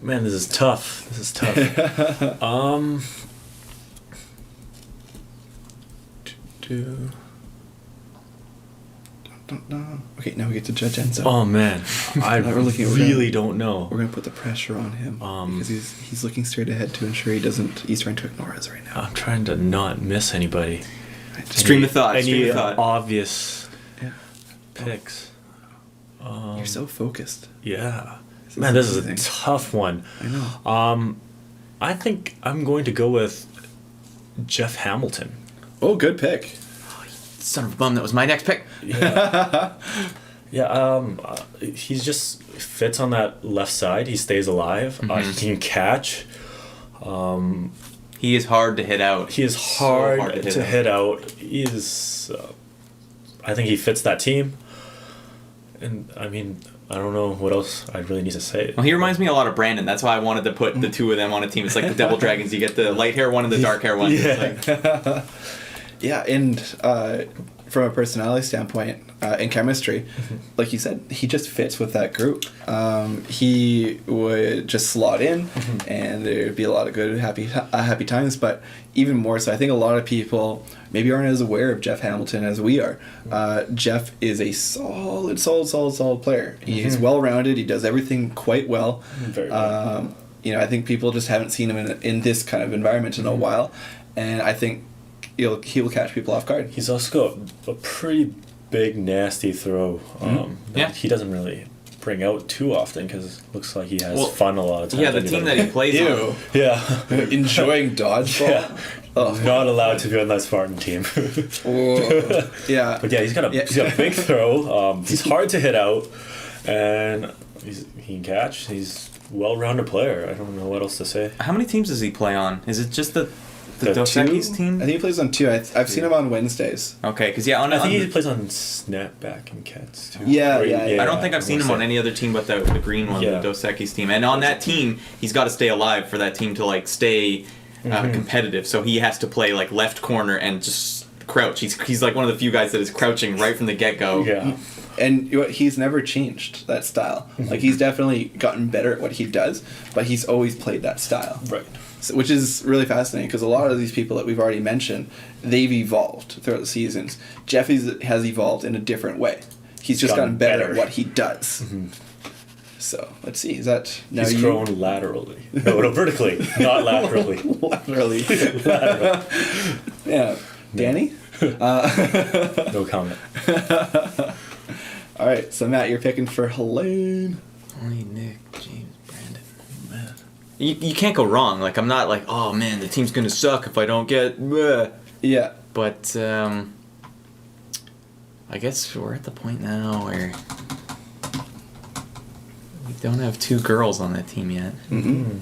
Speaker 2: Man, this is tough.
Speaker 3: Okay, now we get to judge Enzo.
Speaker 2: Oh man, I really don't know.
Speaker 3: We're gonna put the pressure on him because he's looking straight ahead to ensure he doesn't. He's trying to ignore us right now.
Speaker 2: I'm trying to not miss anybody.
Speaker 1: Stream of thought.
Speaker 2: Any obvious picks?
Speaker 3: You're so focused.
Speaker 2: Yeah. Man, this is a tough one.
Speaker 3: I know.
Speaker 2: I think I'm going to go with Geoff Hamilton.
Speaker 3: Oh, good pick.
Speaker 1: Son of a bum, that was my next pick.
Speaker 2: Yeah. He just fits on that left side. He stays alive. He can catch.
Speaker 1: He is hard to hit out.
Speaker 2: He is hard to hit out. He is. I think he fits that team. And I mean, I don't know what else I really need to say.
Speaker 1: Well, he reminds me a lot of Brandon. That's why I wanted to put the two of them on a team. It's like the Devil Dragons. You get the light hair one and the dark hair one.
Speaker 3: Yeah. Yeah, and from a personality standpoint and chemistry, like you said, he just fits with that group. He would just slot in, and there'd be a lot of good, happy times. But even more so, I think a lot of people maybe aren't as aware of Geoff Hamilton as we are. Geoff is a solid player. He's well-rounded. He does everything quite well.
Speaker 2: Very well.
Speaker 3: You know, I think people just haven't seen him in this kind of environment in a while, and I think he will catch people off guard.
Speaker 2: He's also got a pretty big, nasty throw. That he doesn't really bring out too often because it looks like he has fun a lot of times.
Speaker 1: Yeah, the team that he plays on.
Speaker 2: Yeah.
Speaker 3: Enjoying dodgeball.
Speaker 2: Yeah. Not allowed to be on that Spartan team.
Speaker 3: Yeah.
Speaker 2: But yeah, he's got a big throw. He's hard to hit out, and he can catch. He's a well-rounded player. I don't know what else to say.
Speaker 1: How many teams does he play on? Is it just the The Dos Equis
Speaker 3: Two?
Speaker 1: team?
Speaker 3: I think he plays on two. I've seen him on Wednesdays.
Speaker 1: Okay, because yeah,
Speaker 2: I think he plays on Snapback and Cats too.
Speaker 3: Yeah,
Speaker 2: Or-
Speaker 3: yeah.
Speaker 1: I don't think I've seen him on any other team but the green one,
Speaker 2: Yeah.
Speaker 1: the Dos Equis team. And on that team, he's got to stay alive for that team to like stay competitive. So he has to play like left corner and just crouch. He's like one of the few guys that is crouching right from the get go.
Speaker 2: Yeah.
Speaker 3: And you know what, he's never changed that style. Like he's definitely gotten better at what he does, but he's always played that style.
Speaker 2: Right.
Speaker 3: So, which is really fascinating because a lot of these people that we've already mentioned, they've evolved throughout the seasons. Jeff has evolved in a different way. He's just gotten better at what he does. So let's see. Is that now
Speaker 2: He's grown laterally. No, vertically, not laterally.
Speaker 3: laterally?
Speaker 2: Laterally.
Speaker 3: Yeah, Danny.
Speaker 2: No comment.
Speaker 3: All right, so Matt, you're picking for Helene.
Speaker 1: Only Nick, James, Brandon. Man. You can't go wrong. Like I'm not like, oh man, the team's gonna suck if I don't get. Bleh.
Speaker 3: Yeah.
Speaker 1: But I guess we're at the point now where we don't have two girls on that team yet.
Speaker 3: Mm-hmm.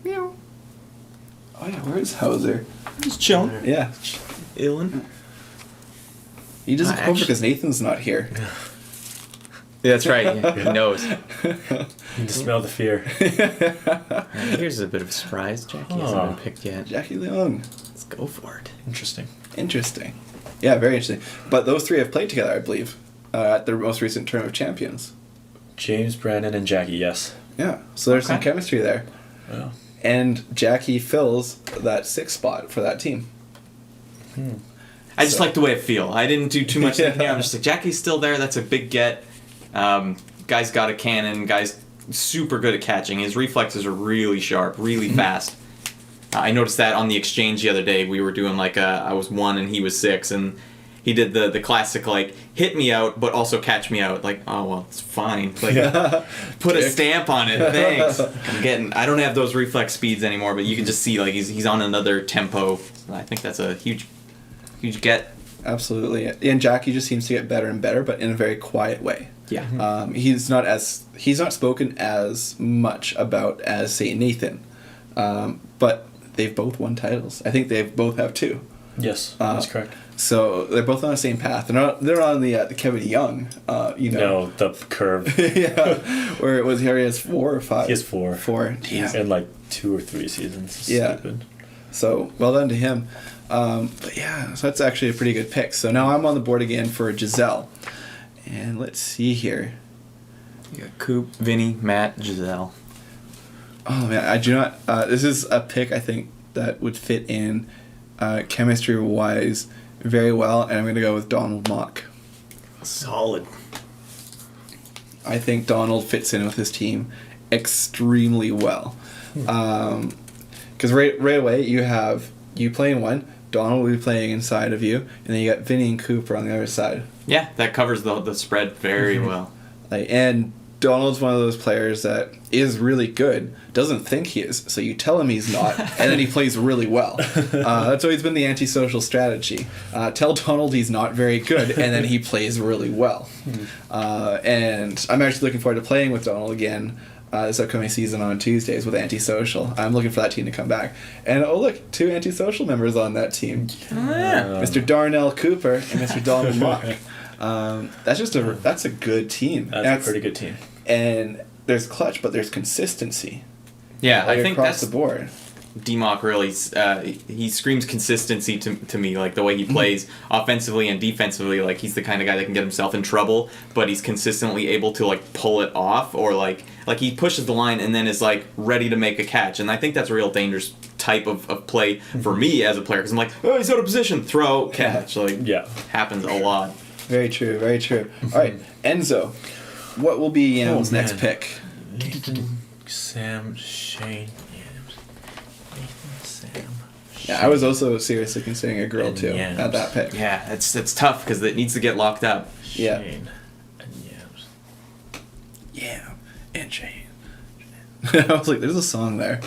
Speaker 3: Meow. Oh yeah, where's Hauser?
Speaker 1: Just chilling.
Speaker 3: Yeah.
Speaker 1: Illin.
Speaker 3: He doesn't come over
Speaker 1: Actually-
Speaker 3: because Nathan's not here.
Speaker 1: Yeah, that's right. Yeah, he knows.
Speaker 2: You can smell the fear.
Speaker 1: Here's a bit of a surprise. Jacky hasn't been picked yet.
Speaker 3: Jacky Leung.
Speaker 1: Let's go for it.
Speaker 2: Interesting.
Speaker 3: Interesting. Yeah, very interesting. But those three have played together, I believe, at their most recent Tournament of Champions.
Speaker 2: James, Brandon, and Jackie, yes.
Speaker 3: Yeah, so there's some
Speaker 1: Okay.
Speaker 3: chemistry there.
Speaker 2: Yeah.
Speaker 3: And Jackie fills that sixth spot for that team.
Speaker 1: I just
Speaker 3: So-
Speaker 1: like the way it feel. I didn't do too much thinking.
Speaker 3: Yeah.
Speaker 1: I'm just like, Jacky's still there. That's a big get. Guy's got a cannon. Guy's super good at catching. His reflexes are really sharp, really fast. I noticed that on the exchange the other day. We were doing like I was 1 and he was 6, and he did the classic like hit me out, but also catch me out. Like, oh well, it's fine. Like, put a stamp on it. Thanks. I don't have those reflex speeds anymore, but you can just see like he's on another tempo. I think that's a huge get.
Speaker 3: Absolutely. And Jackie just seems to get better and better, but in a very quiet way.
Speaker 1: Yeah.
Speaker 3: He's not spoken as much about as, say, Nathan. But they've both won titles. I think they both have 2.
Speaker 2: Yes, that's correct.
Speaker 3: So they're both on the same path. They're on the Kevin Young,
Speaker 2: No, the curve.
Speaker 3: yeah, where it was he has 4 or 5.
Speaker 2: He has 4.
Speaker 3: 4. Damn.
Speaker 2: In like 2 or 3 seasons. It's
Speaker 3: Yeah.
Speaker 2: Stupid.
Speaker 3: So well done to him. But yeah, so that's actually a pretty good pick. So now I'm on the board again for Giselle. And let's see here.
Speaker 1: You got Coop, Vinny, Matt, Giselle.
Speaker 3: Oh man, I do not. This is a pick I think that would fit in chemistry wise very well, and I'm going to go with Donald Mock.
Speaker 1: Solid.
Speaker 3: I think Donald fits in with his team extremely well. Because right away you playing one, Donald will be playing inside of you, and then you got Vinny and Cooper on the other side.
Speaker 1: Yeah, that covers the spread very well.
Speaker 3: And Donald's one of those players that is really good, doesn't think he is, so you tell him he's not, and then he plays really well. That's always been the antisocial strategy. Tell Donald he's not very good, and then he plays really well. And I'm actually looking forward to playing with Donald again this upcoming season on Tuesdays with Antisocial. I'm looking for that team to come back. And oh look, 2 Antisocial members on that team. Mr. Darnell Cooper and Mr. Donald Mock. That's a good team.
Speaker 2: That's a pretty good team.
Speaker 3: And there's clutch, but there's consistency.
Speaker 1: Yeah,
Speaker 3: Like
Speaker 1: I think
Speaker 3: across
Speaker 1: that's
Speaker 3: the board.
Speaker 1: D-Mock really, he screams consistency to me, like the way he plays offensively and defensively. Like he's the kind of guy that can get himself in trouble, but he's consistently able to like pull it off, or like he pushes the line and then is like ready to make a catch. And I think that's a real dangerous type of play for me as a player, because I'm like, oh, he's out of position, throw, catch. Like, happens a lot.
Speaker 3: Very true, very true. All right, Enzo, what will be Yam's next pick?
Speaker 2: Sam, Shayn,
Speaker 3: Yeah, I was also seriously considering a girl too
Speaker 2: Yams.
Speaker 3: at that pick.
Speaker 1: Yeah, it's tough because it needs to get locked up.
Speaker 3: Yeah.
Speaker 2: Shayn and Yams.
Speaker 3: Yeah, and Shane. I was like, there's a song there.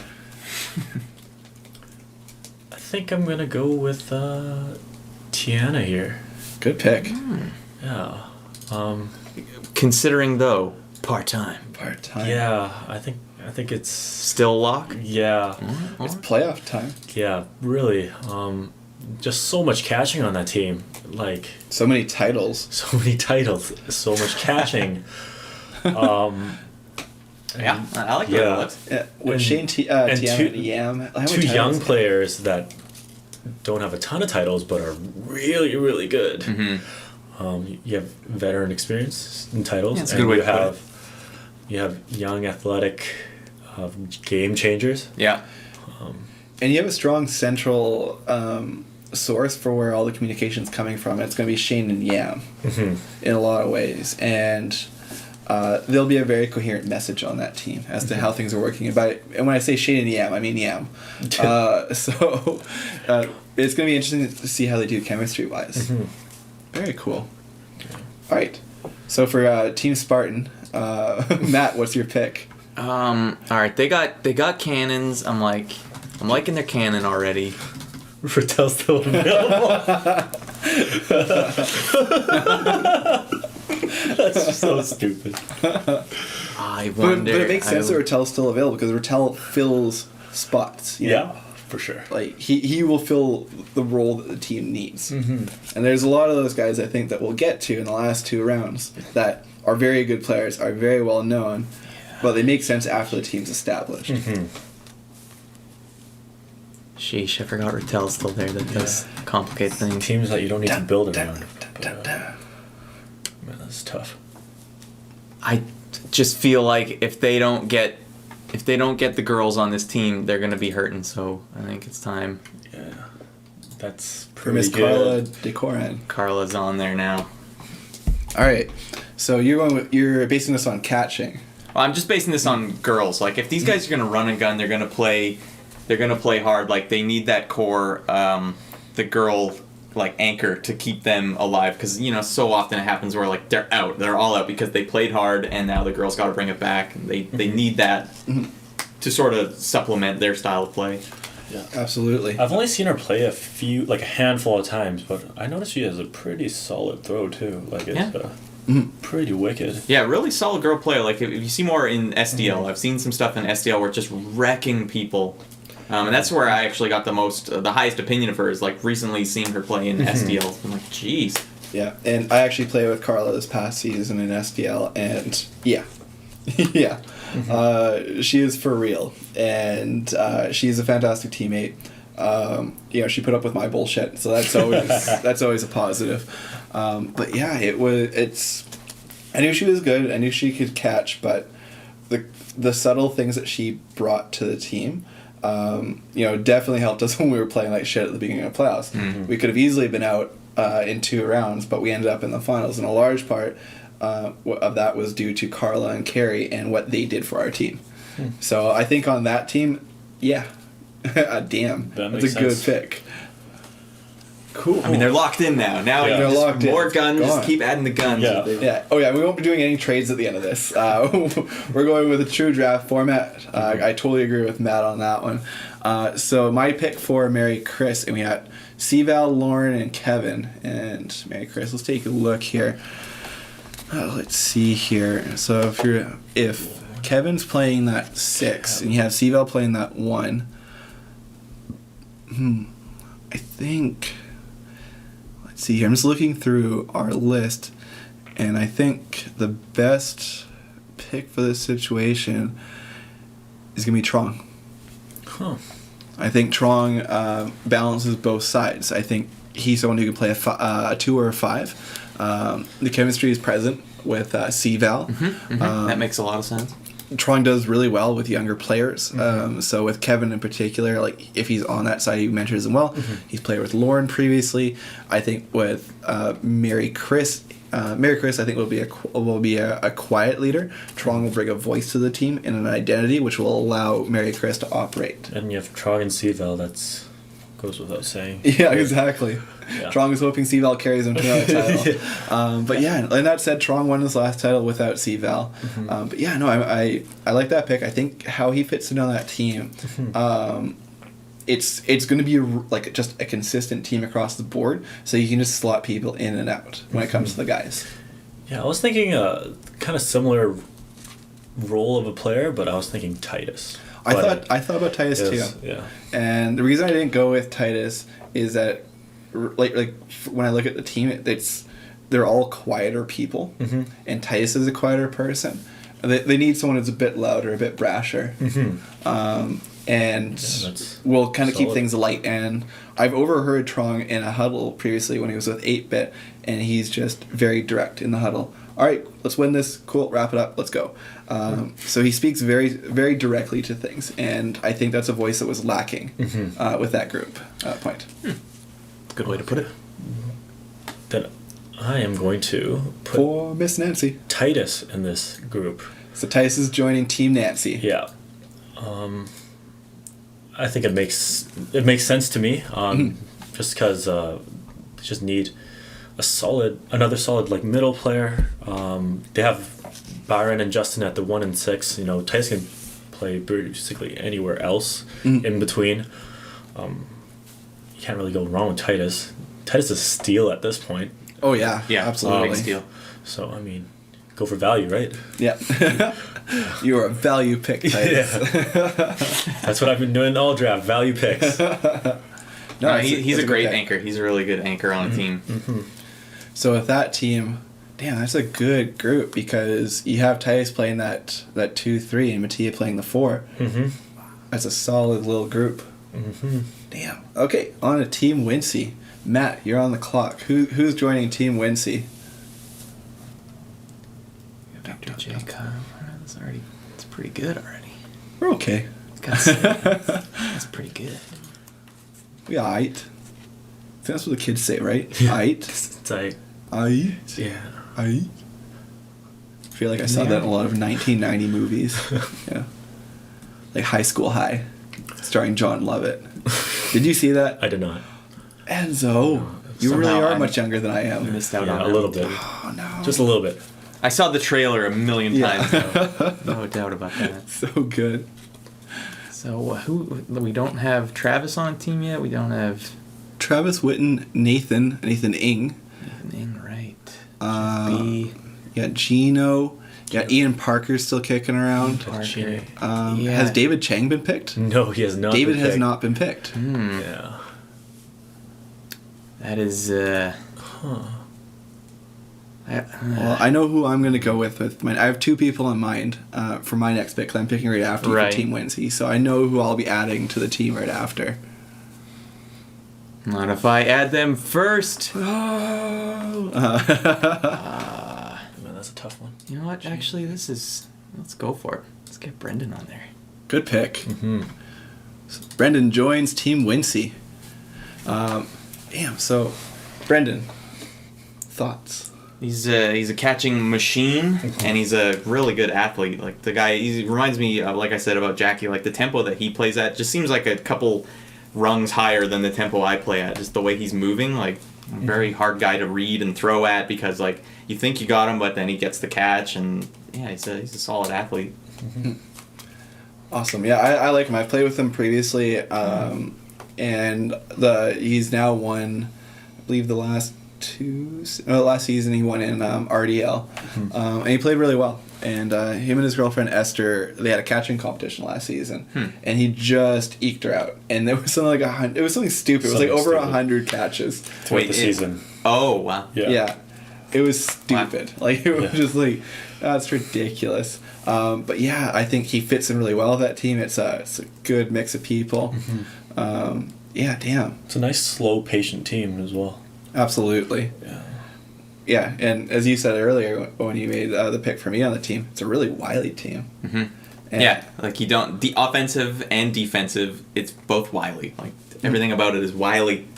Speaker 2: I think I'm gonna go with Tiana here.
Speaker 3: Good pick.
Speaker 2: Yeah.
Speaker 1: Considering though part-time.
Speaker 2: Yeah, I think it's
Speaker 1: Still a lock?
Speaker 2: yeah.
Speaker 3: It's playoff time.
Speaker 2: Yeah, really. Just so much catching on that team. Like
Speaker 3: So many titles.
Speaker 2: so many titles, so much catching.
Speaker 1: Yeah, I like
Speaker 2: yeah.
Speaker 1: that.
Speaker 3: With
Speaker 2: And-
Speaker 3: Shayn, Tiana,
Speaker 2: and
Speaker 3: and Yam. How many
Speaker 2: Two young
Speaker 3: titles?
Speaker 2: players that don't have a ton of titles but are really, really good. You have veteran experience in titles,
Speaker 1: Yeah, that's a
Speaker 2: and
Speaker 1: good way
Speaker 2: you
Speaker 1: to put
Speaker 2: have you have young, athletic game changers.
Speaker 1: Yeah.
Speaker 3: And you have a strong central source for where all the communication's coming from. It's going to be Shayn and Yam in a lot of ways. And there'll be a very coherent message on that team as to how things are working. And when I say Shayn and Yam, I mean Yam. So it's going to be interesting to see how they do chemistry-wise. Very cool. All right. So for Team Spartan, Matt, what's your pick?
Speaker 1: All right, they got cannons. I'm liking their cannon already.
Speaker 2: Retell still available. That's so stupid.
Speaker 1: I
Speaker 3: But
Speaker 1: wonder.
Speaker 3: it makes sense that Retell's still available because Retell fills spots. You know?
Speaker 2: Yeah, for sure.
Speaker 3: Like he will fill the role that the team needs. And there's a lot of those guys I think that we'll get to in the last 2 rounds that are very good players, are very well known, but they make sense after the team's established.
Speaker 1: Sheesh, I forgot Retell's still there. That does complicate things.
Speaker 2: Teams that you don't need to build around. Man, that's tough.
Speaker 1: I just feel like if they don't get the girls on this team, they're gonna be hurting. So I think it's time.
Speaker 2: Yeah, that's
Speaker 3: For
Speaker 2: pretty
Speaker 3: Miss
Speaker 2: good.
Speaker 3: Karla Decoran.
Speaker 1: Carla's on there now.
Speaker 3: All right, so you're basing this on catching.
Speaker 1: Well, I'm just basing this on girls. Like if these guys are gonna run and gun, they're gonna play hard. Like they need that core, the girl like anchor to keep them alive. Because so often it happens where like they're all out because they played hard, and now the girls got to bring it back. And they need that to sort of supplement their style of play.
Speaker 2: Yeah,
Speaker 3: Absolutely.
Speaker 2: I've only seen her play a handful of times, but I noticed she has a pretty solid throw too. Like it's pretty wicked.
Speaker 1: Yeah, really solid girl player. Like if you see more in SDL, I've seen some stuff in SDL where it's just wrecking people. And that's where I actually got the highest opinion of her is like recently seeing her play in SDL. I'm like, jeez.
Speaker 3: Yeah, and I actually played with Karla this past season in SDL, and yeah. She is for real, and she's a fantastic teammate. She put up with my bullshit, so that's always a positive. But yeah, I knew she was good. I knew she could catch, but the subtle things that she brought to the team, definitely helped us when we were playing like shit at the beginning of playoffs. We could have easily been out in 2 rounds, but we ended up in the finals, and a large part of that was due to Karla and Carrie and what they did for our team. So I think on that team, yeah, damn, that's a good pick. Cool.
Speaker 1: I mean, they're locked in now. Now
Speaker 2: Yeah.
Speaker 1: you
Speaker 3: They're
Speaker 1: just
Speaker 3: locked in.
Speaker 1: more guns.
Speaker 3: Gone.
Speaker 1: Just keep adding the guns.
Speaker 2: Yeah.
Speaker 3: Yeah. Oh yeah. We won't be doing any trades at the end of this. We're going with a true draft format. I totally agree with Matt on that one. So my pick for Mary Chris, and we got C-Val, Lauren, and Kevin. And Mary Chris, let's take a look here. Let's see here. So if Kevin's playing that 6 and you have C-Val playing that 1, I think. Let's see here. I'm just looking through our list, and I think the best pick for this situation is gonna be Truong.
Speaker 2: Huh.
Speaker 3: I think Truong balances both sides. I think he's someone who can play a 2 or a 5. The chemistry is present with C-Val.
Speaker 1: That makes a lot of sense.
Speaker 3: Truong does really well with younger players. So with Kevin in particular, like if he's on that side, he mentors him well. He's played with Lauren previously. I think with Mary Chris, I think will be a quiet leader. Truong will bring a voice to the team and an identity, which will allow Mary Chris to operate.
Speaker 2: And you have Truong and C-Val. That's goes without saying.
Speaker 3: Yeah, exactly.
Speaker 2: Yeah.
Speaker 3: Truong is hoping C-Val carries him to another title. But yeah, and that said, Truong won his last title without C-Val. But yeah, no, I like that pick. I think how he fits in on that team, it's going to be just a consistent team across the board, so you can just slot people in and out when it comes to the guys.
Speaker 2: Yeah, I was thinking a kind of similar role of a player, but I was thinking Titus.
Speaker 3: I thought about Titus too.
Speaker 2: Yeah.
Speaker 3: And the reason I didn't go with Titus is that, like when I look at the team, they're all quieter people, and Titus is a quieter person. They need someone who's a bit louder, a bit brasher, and will kind of keep things light. And I've overheard Truong in a huddle previously when he was with 8-Bit, and he's just very direct in the huddle. All right, let's win this. Cool, wrap it up. Let's go. So he speaks very, very directly to things, and I think that's a voice that was lacking with that group point.
Speaker 1: Good way to put it.
Speaker 2: Then I am going to put
Speaker 3: For Miss Nancy.
Speaker 2: Titus in this group.
Speaker 3: So Titus is joining Team Nancy.
Speaker 2: Yeah. I think it makes sense to me. Just because just need another solid like middle player. They have Byron and Justin at the 1 and 6. You know, Titus can play basically anywhere else in between. You can't really go wrong with Titus. Titus is a steal at this point.
Speaker 3: Oh yeah, absolutely.
Speaker 1: Big steal.
Speaker 2: So I mean, go for value, right?
Speaker 3: Yeah. You are a value pick, Titus.
Speaker 2: That's what I've been doing all draft, value picks.
Speaker 1: No, he's a great anchor. He's a really good anchor on a team.
Speaker 3: So with that team, damn, that's a good group because you have Titus playing that 2-3 and Matija playing the 4. That's a solid little group. Damn. Okay, on to Team Wincy. Matt, you're on the clock. Who's joining Team Wincy?
Speaker 1: It's pretty good already.
Speaker 3: We're okay.
Speaker 1: That's pretty good.
Speaker 3: We aight. I think that's what the kids say, right? Aight.
Speaker 2: It's like,
Speaker 3: Aight.
Speaker 2: yeah.
Speaker 3: Aight. I feel like I saw that in a lot of 1990 movies. Yeah. Like High School High, starring John Lovett. Did you see that?
Speaker 2: I did not.
Speaker 3: Enzo, you really are much younger than I am.
Speaker 1: Missed out on
Speaker 2: a little bit.
Speaker 3: Oh no.
Speaker 2: Just a little bit.
Speaker 1: I saw the trailer a million times. Though. No doubt about that.
Speaker 3: So good.
Speaker 1: So we don't have Travis on the team yet. We don't have
Speaker 3: Travis, Witton, Nathan Ng.
Speaker 1: Right.
Speaker 3: You got Gino. You got Ian Parker still kicking around.
Speaker 1: Parker.
Speaker 3: Has David Chang been picked?
Speaker 2: No, he has not.
Speaker 3: David has not been picked.
Speaker 2: Yeah.
Speaker 1: That is.
Speaker 3: Well, I know who I'm going to go with mine. I have 2 people in mind for my next pick. 'Cause I'm picking right after you for Team Wincy, so I know who I'll be adding to the team right after.
Speaker 1: Not if I add them first.
Speaker 2: Man, that's a tough one.
Speaker 1: You know what? Actually, let's go for it. Let's get Brendan on there.
Speaker 3: Good pick. So Brendan joins Team Wincy. Damn. So, Brendan, thoughts?
Speaker 1: He's a catching machine, and he's a really good athlete. Like the guy, he reminds me of, like I said about Jacky, like the tempo that he plays at just seems like a couple rungs higher than the tempo I play at. Just the way he's moving, like very hard guy to read and throw at because like you think you got him, but then he gets the catch, and yeah, he's a solid athlete.
Speaker 3: Awesome. Yeah, I like him. I've played with him previously, and he's now won, I believe, the last season he won in RDL, and he played really well. And him and his girlfriend Esther, they had a catching competition last season, and he just eked her out. And there was something like 100. It was something stupid. It was like over 100 catches
Speaker 2: throughout the season.
Speaker 1: Oh wow!
Speaker 3: Yeah, it was stupid. Wow. Like it was just like that's ridiculous. But yeah, I think he fits in really well with that team. It's a good mix of people. Yeah, damn.
Speaker 2: It's a nice, slow, patient team as well.
Speaker 3: Absolutely. Yeah, and as you said earlier when you made the pick for me on the team, it's a really wily team.
Speaker 1: Yeah, like the offensive and defensive, it's both wily. Like everything about it is wily.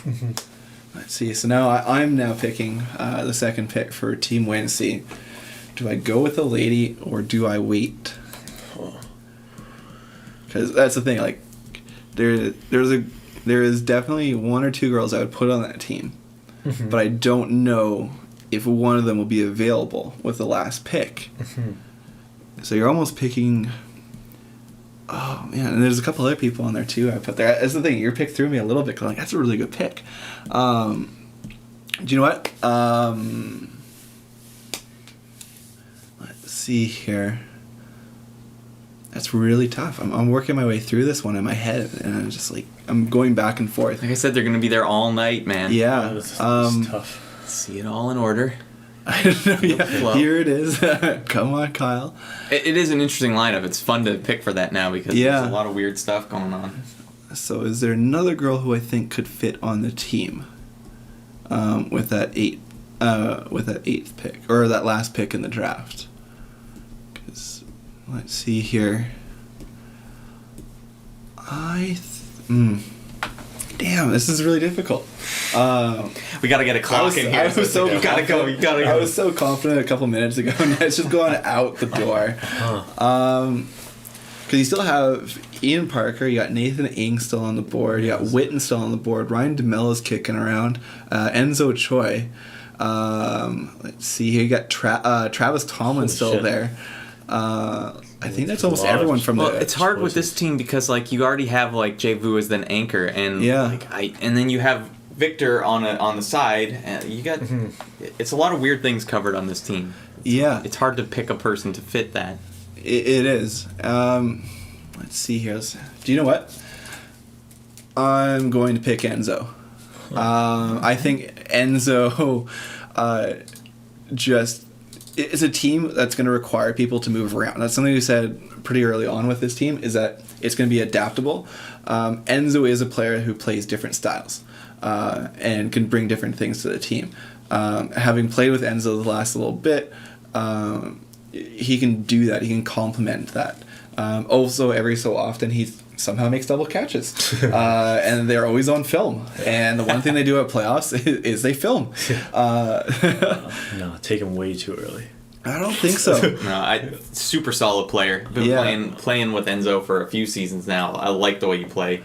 Speaker 3: Let's see. So now I'm now picking the second pick for Team Wincy. Do I go with a lady or do I wait? Because that's the thing. Like there is definitely 1 or 2 girls I would put on that team, but I don't know if one of them will be available with the last pick. So you're almost picking... Oh, man. And there's a couple other people on there, too, I put there. That's the thing. Your pick threw me a little bit. Cause I'm like, that's a really good pick. Do you know what? see here. That's really tough. I'm working my way through this one in my head, and I'm just like, I'm going back and forth.
Speaker 1: Like I said, they're going to be there all night, man.
Speaker 3: Yeah.
Speaker 2: This is tough.
Speaker 1: See it all in order.
Speaker 3: I don't know. Yeah.
Speaker 1: Flow.
Speaker 3: Here it is. Come on, Kyle.
Speaker 1: It is an interesting lineup. It's fun to pick for that now because there's a lot of weird stuff going on.
Speaker 3: So is there another girl who I think could fit on the team with that eighth pick, or that last pick in the draft? Because let's see here. Damn, this is really difficult.
Speaker 1: We gotta get a clock in here.
Speaker 3: I was so
Speaker 1: you gotta go. You gotta go.
Speaker 3: I was so confident a couple minutes ago, and it's just going out the door. Because you still have Ian Parker, you got Nathan Ng still on the board, you got Witton still on the board, Ryan DeMella's kicking around, Enzo Choi. Let's see here, you got Travis Tomlin still there. I think that's almost everyone from the.
Speaker 1: Well, it's hard with this team because like you already have like Jay Vu as an anchor, and and then you have Victor on the side, and you got it's a lot of weird things covered on this team.
Speaker 3: Yeah,
Speaker 1: it's hard to pick a person to fit that.
Speaker 3: It is. Let's see here. Do you know what? I'm going to pick Enzo. I think Enzo just. It's a team that's going to require people to move around. That's something we said pretty early on with this team, is that it's going to be adaptable. Enzo is a player who plays different styles and can bring different things to the team. Having played with Enzo the last little bit, he can do that. He can complement that. Also, every so often, he somehow makes double catches. And they're always on film. And the one thing they do at playoffs is they film.
Speaker 2: No, take him way too early.
Speaker 3: I don't think so.
Speaker 1: No, super solid player. Been playing with Enzo for a few seasons now. I like the way you play.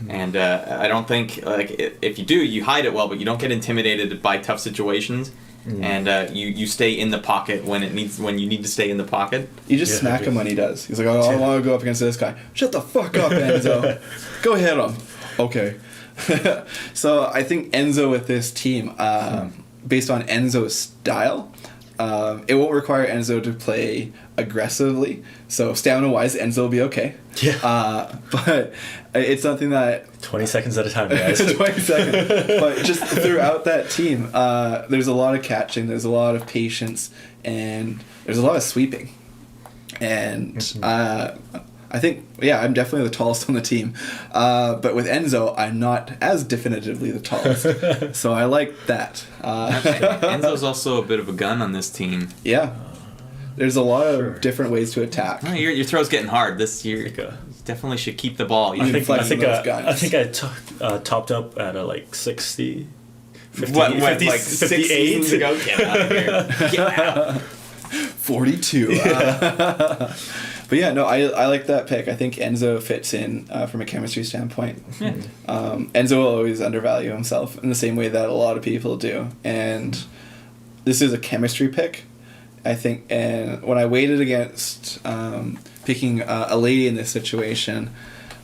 Speaker 1: And I don't think, like, if you do, you hide it well, but you don't get intimidated by tough situations. And you stay in the pocket when you need to stay in the pocket.
Speaker 3: You just smack him when he does. He's like, oh, I want to go up against this guy. Shut the fuck up, Enzo. Go hit him. Okay. So I think Enzo with this team, based on Enzo's style, it won't require Enzo to play aggressively. So stamina-wise, Enzo will be okay.
Speaker 2: Yeah.
Speaker 3: But it's something that...
Speaker 2: 20 seconds at a time, guys.
Speaker 3: 20 seconds. But just throughout that team, there's a lot of catching, there's a lot of patience, and there's a lot of sweeping. And I think, I'm definitely the tallest on the team. But with Enzo, I'm not as definitively the tallest. So I like that.
Speaker 1: Enzo's also a bit of a gun on this team.
Speaker 3: Yeah. There's a lot of different ways to attack.
Speaker 1: Oh, your throw's getting hard this year. Definitely should keep the ball.
Speaker 2: I think I topped up at like 60. 50,
Speaker 1: what
Speaker 2: 50,
Speaker 1: like
Speaker 2: 58
Speaker 1: seasons ago? Get out of here. Get out.
Speaker 3: 42. But yeah, no, I like that pick. I think Enzo fits in from a chemistry standpoint.
Speaker 1: Yeah.
Speaker 3: Enzo will always undervalue himself in the same way that a lot of people do. And this is a chemistry pick, I think. And when I weighted against picking a lady in this situation,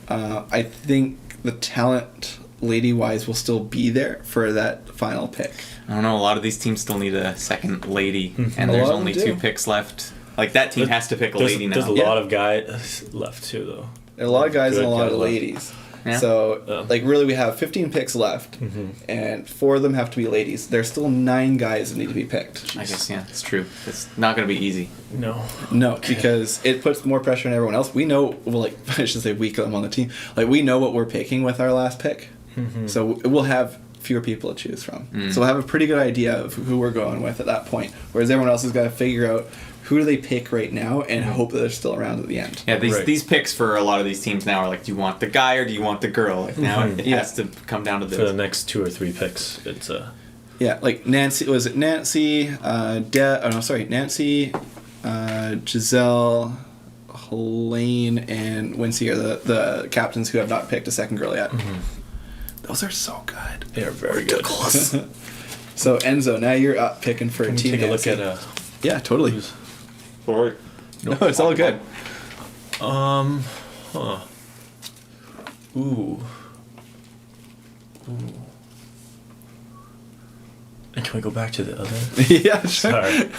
Speaker 3: I think the talent lady-wise will still be there for that final pick.
Speaker 1: I don't know. A lot of these teams still need a second lady, and there's only 2 picks left. Like, that team has to pick a lady now.
Speaker 2: There's a lot of guys left, too, though.
Speaker 3: There are a lot of guys and a lot of ladies.
Speaker 1: Yeah.
Speaker 3: So, really, we have 15 picks left, and 4 of them have to be ladies. There's still 9 guys that need to be picked.
Speaker 1: I guess, it's true. It's not going to be easy.
Speaker 3: No, because it puts more pressure on everyone else. We know, I should say we, I'm on the team. Like, we know what we're picking with our last pick. So, we'll have fewer people to choose from. So, we'll have a pretty good idea of who we're going with at that point. Whereas everyone else has got to figure out who do they pick right now and hope that they're still around at the end.
Speaker 1: Yeah, these picks for a lot of these teams now are like, do you want the guy or do you want the girl? Like, now it has to come down to this.
Speaker 2: For the next 2 or 3 picks, it's
Speaker 3: Yeah, like Nancy, Nancy, Giselle, Helene, and Wincy are the captains who have not picked a second girl yet. Those are so good.
Speaker 2: They are very good.
Speaker 3: So Enzo, now you're up picking for a team.
Speaker 2: Take a look at
Speaker 3: yeah, totally.
Speaker 1: Sorry.
Speaker 3: No, it's all good.
Speaker 2: Ooh. And can we go back to the other?
Speaker 3: Yeah, sure.
Speaker 2: Sorry.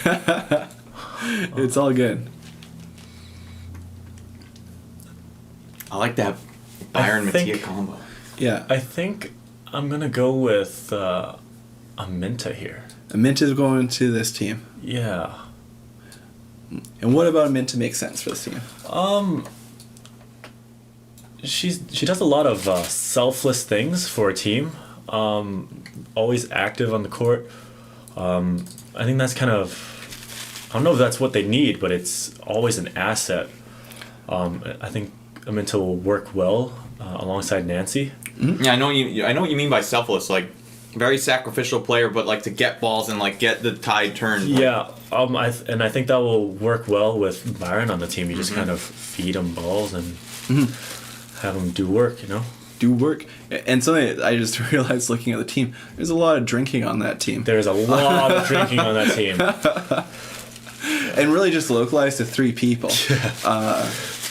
Speaker 3: It's all good.
Speaker 1: I like that Byron Matija combo.
Speaker 3: Yeah.
Speaker 2: I think I'm gonna go with Amynta here.
Speaker 3: Amynta's going to this team.
Speaker 2: Yeah.
Speaker 3: And what about Amynta makes sense for this team?
Speaker 2: She does a lot of selfless things for a team. Always active on the court. I think that's kind of, I don't know if that's what they need, but it's always an asset. I think Amynta will work well alongside Nancy.
Speaker 1: Yeah, I know what you mean by selfless. Like, very sacrificial player, but like to get balls and like get the tide turned.
Speaker 2: Yeah, I think that will work well with Byron on the team. You just kind of feed him balls and have him do work, you know?
Speaker 3: Do work. And something that I just realized looking at the team, there's a lot of drinking on that team.
Speaker 2: There's a lot of drinking on that team.
Speaker 3: And really just localized to 3 people.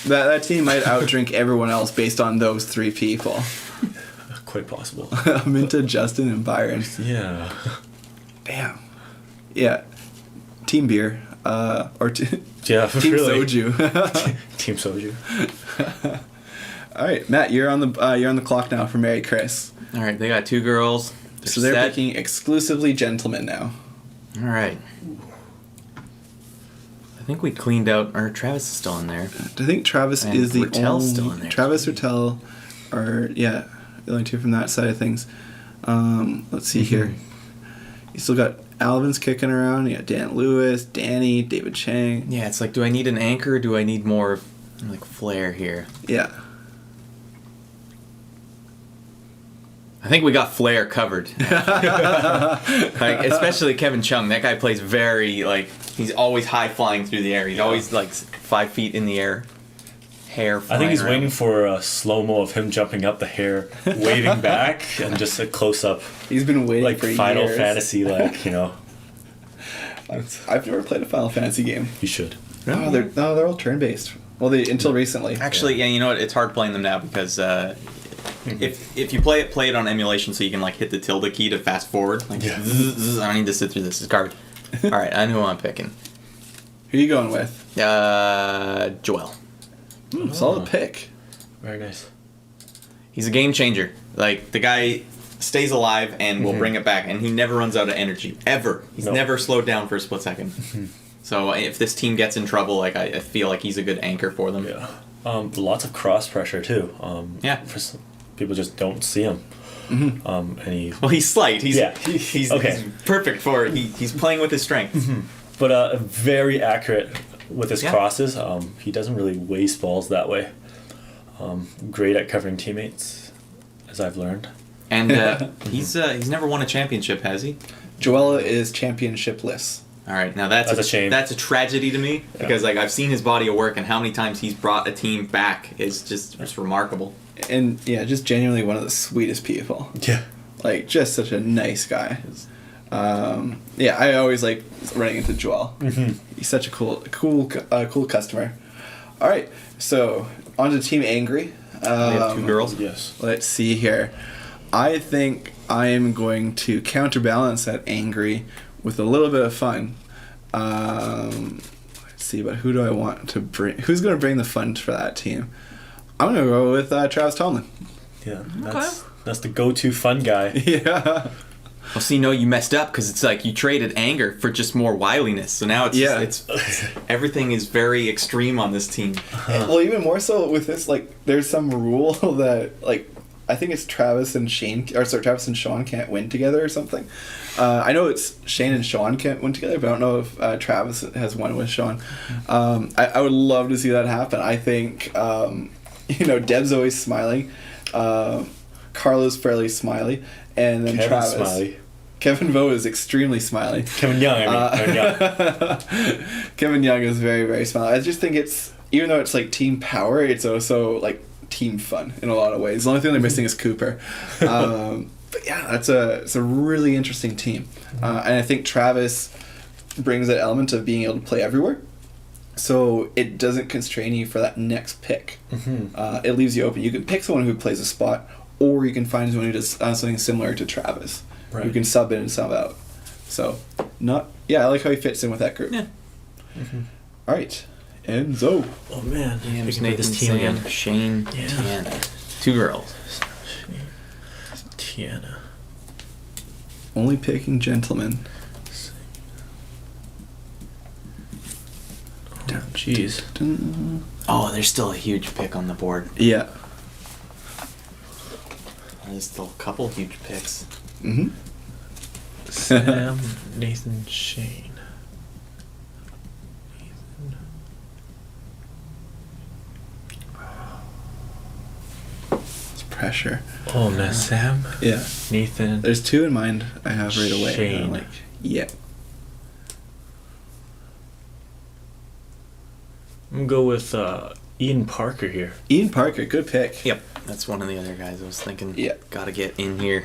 Speaker 3: That team might outdrink everyone else based on those 3 people.
Speaker 2: Quite possible.
Speaker 3: Amynta, Justin, and Byron.
Speaker 2: Yeah.
Speaker 3: Damn. Yeah. Team beer. Or team
Speaker 2: really.
Speaker 3: soju.
Speaker 2: Team soju.
Speaker 3: All right, Matt, you're on the clock now for Mary Chris.
Speaker 1: All right, they got 2 girls.
Speaker 3: So they're picking exclusively gentlemen now.
Speaker 1: All right. I think we cleaned out. Or Travis is still in there.
Speaker 3: I think Travis
Speaker 1: And
Speaker 3: is the
Speaker 1: Retell's
Speaker 3: only.
Speaker 1: still in there.
Speaker 3: Travis, Retell, are the only 2 from that side of things. Let's see here. You still got Alvin's kicking around. You got Dan Lewis, Danny, David Chang.
Speaker 1: Yeah, it's like, do I need an anchor? Or do I need more like flair here?
Speaker 3: Yeah.
Speaker 1: I think we got flair covered. Like, especially Kevin Cheung. That guy plays very, like, he's always high flying through the air. He's always like 5 feet in the air. Hair flying
Speaker 2: I think he's
Speaker 1: around.
Speaker 2: waiting for a slow-mo of him jumping up, the hair waving back, and just a close-up,
Speaker 3: He's been waiting
Speaker 2: like
Speaker 3: for
Speaker 2: Final
Speaker 3: years.
Speaker 2: Fantasy, like, you know.
Speaker 3: I've never played a Final Fantasy game.
Speaker 2: You should.
Speaker 3: Oh, they're all turn-based. Well, until recently.
Speaker 1: Actually, yeah, you know what? It's hard playing them now because if you play it on emulation, so you can like hit the tilde key to fast forward. Like, zzz, I don't need to sit through this. It's garbage. All right, I know who I'm picking.
Speaker 3: Who are you going with?
Speaker 1: Joel.
Speaker 3: Solid pick.
Speaker 2: Very nice.
Speaker 1: He's a game changer. Like, the guy stays alive and will bring it back, and he never runs out of energy ever. He's never slowed down for a split second. So if this team gets in trouble, like I feel like he's a good anchor for them.
Speaker 2: Yeah. Lots of cross pressure too.
Speaker 1: Yeah.
Speaker 2: People just don't see him. And he.
Speaker 1: Well, he's slight. He's
Speaker 2: Okay.
Speaker 1: he's perfect for it. He's playing with his strength.
Speaker 2: But very accurate with his
Speaker 1: Yeah.
Speaker 2: crosses. He doesn't really waste balls that way. Great at covering teammates, as I've learned.
Speaker 1: And he's never won a championship, has he?
Speaker 3: Joella is championshipless.
Speaker 1: All right, now that's
Speaker 2: a shame.
Speaker 1: That's a tragedy to me because like I've seen his body of work and how many times he's brought a team back is just remarkable.
Speaker 3: And yeah, just genuinely one of the sweetest people.
Speaker 2: Yeah.
Speaker 3: Like, just such a nice guy. Yeah, I always like running into Joel. He's such a cool customer. All right, so on to Team Angry.
Speaker 1: They have 2 girls.
Speaker 2: Yes.
Speaker 3: Let's see here. I think I am going to counterbalance that Angry with a little bit of fun. Let's see, but who do I want to bring? Who's going to bring the fun for that team? I'm going to go with Travis Tomlin.
Speaker 2: Yeah. That's the go-to fun guy.
Speaker 3: Yeah.
Speaker 1: Well, see, no, you messed up because it's like you traded anger for just more wiliness. So now it's everything is very extreme on this team.
Speaker 3: Well, even more so with this, like, there's some rule that, like, I think it's Travis and Shayn can't win together or something. I know it's Shayn and Shawn can't win together, but I don't know if Travis has won with Shawn. I would love to see that happen. I think, Deb's always smiling. Carla's fairly smiley. And then
Speaker 2: Kevin's
Speaker 3: Travis.
Speaker 2: smiley.
Speaker 3: Kevin Vo is extremely smiley.
Speaker 2: Kevin Young, Kevin Young.
Speaker 3: Kevin Young is very, very smiley. I just think it's, even though it's like team power, it's also like team fun in a lot of ways. The only thing they're missing is Cooper. But yeah, it's a really interesting team. And I think Travis brings that element of being able to play everywhere. So it doesn't constrain you for that next pick. It leaves you open. You can pick someone who plays a spot, or you can find someone who does something similar to Travis.
Speaker 2: Right.
Speaker 3: You can sub in and sub out. So, I like how he fits in with that group.
Speaker 1: Yeah.
Speaker 3: All right, Enzo.
Speaker 2: Oh man,
Speaker 1: Yeah,
Speaker 2: picking
Speaker 1: Nathan,
Speaker 2: this team
Speaker 1: Sam,
Speaker 2: again.
Speaker 1: Shane,
Speaker 2: Yeah.
Speaker 1: Tiana. 2 girls.
Speaker 2: Tiana.
Speaker 3: Only picking gentlemen.
Speaker 2: Jeez.
Speaker 1: Oh, there's still a huge pick on the board.
Speaker 3: Yeah.
Speaker 1: There's still a couple huge picks.
Speaker 3: Mm-hmm.
Speaker 2: Sam, Nathan, Shane.
Speaker 3: It's pressure.
Speaker 2: Oh man, Sam,
Speaker 3: Yeah.
Speaker 2: Nathan.
Speaker 3: There's 2 in mind I have right away.
Speaker 2: Shane.
Speaker 3: I'm like, yeah.
Speaker 2: I'm gonna go with Ian Parker here.
Speaker 3: Ian Parker, good pick.
Speaker 1: Yep. That's one of the other guys I was thinking.
Speaker 3: Yeah.
Speaker 1: Gotta get in here.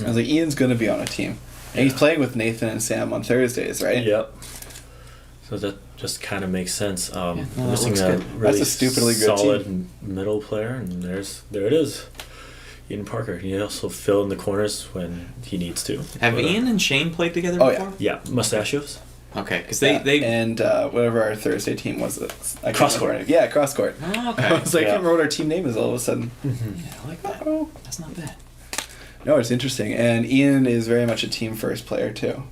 Speaker 3: I was like, Ian's going to be on a team. And he's playing with Nathan and Sam on Thursdays, right?
Speaker 2: Yep. So that just kind of makes sense.
Speaker 1: no, that
Speaker 2: Missing
Speaker 1: looks
Speaker 2: a
Speaker 1: good.
Speaker 2: really
Speaker 3: That's a stupidly good
Speaker 2: solid middle player, and there it is. Ian Parker. He also fill in the corners when he needs to.
Speaker 1: Have
Speaker 2: But,
Speaker 1: Ian and Shane played together
Speaker 3: Oh,
Speaker 1: before?
Speaker 2: Yeah, mustachios.
Speaker 1: Okay, because
Speaker 3: Yeah,
Speaker 1: they
Speaker 3: and whatever our Thursday team was. I can't
Speaker 2: Cross
Speaker 3: remember.
Speaker 2: court.
Speaker 3: Yeah, cross court.
Speaker 1: Oh, okay.
Speaker 3: I was like, I
Speaker 2: Yeah.
Speaker 3: can't remember what our team name is all of a sudden.
Speaker 1: Yeah, I like that.
Speaker 3: Oh.
Speaker 1: That's not bad.
Speaker 3: No, it's interesting. And Ian is very much a team first player too.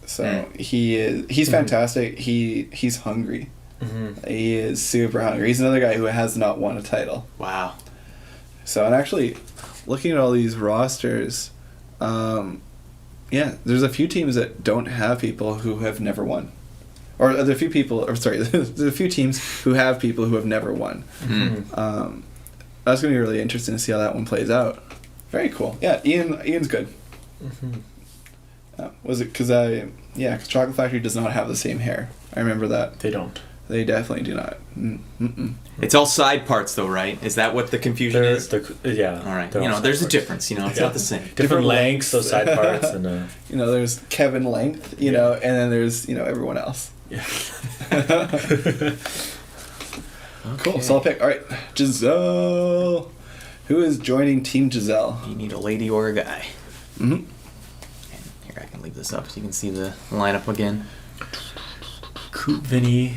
Speaker 3: So he's fantastic. He's hungry.
Speaker 2: Mm-hmm.
Speaker 3: He is super hungry. He's another guy who has not won a title.
Speaker 1: Wow.
Speaker 3: So, and actually, looking at all these rosters, there's a few teams that don't have people who have never won. Or there are a few people, or sorry, there's a few teams who have people who have never won.
Speaker 1: Mm.
Speaker 3: That's going to be really interesting to see how that one plays out. Very cool. Yeah, Ian's good.
Speaker 2: Mm-hmm.
Speaker 3: Was it because because Chocolate Factory does not have the same hair. I remember that.
Speaker 2: They don't.
Speaker 3: They definitely do not. Mm-mm.
Speaker 1: It's all side parts, though, right? Is that what the confusion is?
Speaker 2: Yeah.
Speaker 1: All right.
Speaker 2: they're all
Speaker 1: There's a
Speaker 2: side
Speaker 1: difference. It's not the same.
Speaker 2: parts. Different lengths, those side parts, and
Speaker 3: There's Kevin Length, and then there's, everyone else.
Speaker 2: yeah.
Speaker 3: Cool. So I'll pick. All right, Giselle. Who is joining Team Giselle?
Speaker 1: You need a lady or a guy.
Speaker 3: Mm-hmm.
Speaker 1: And here, I can leave this up so you can see the lineup again.
Speaker 2: Coop, Vinny,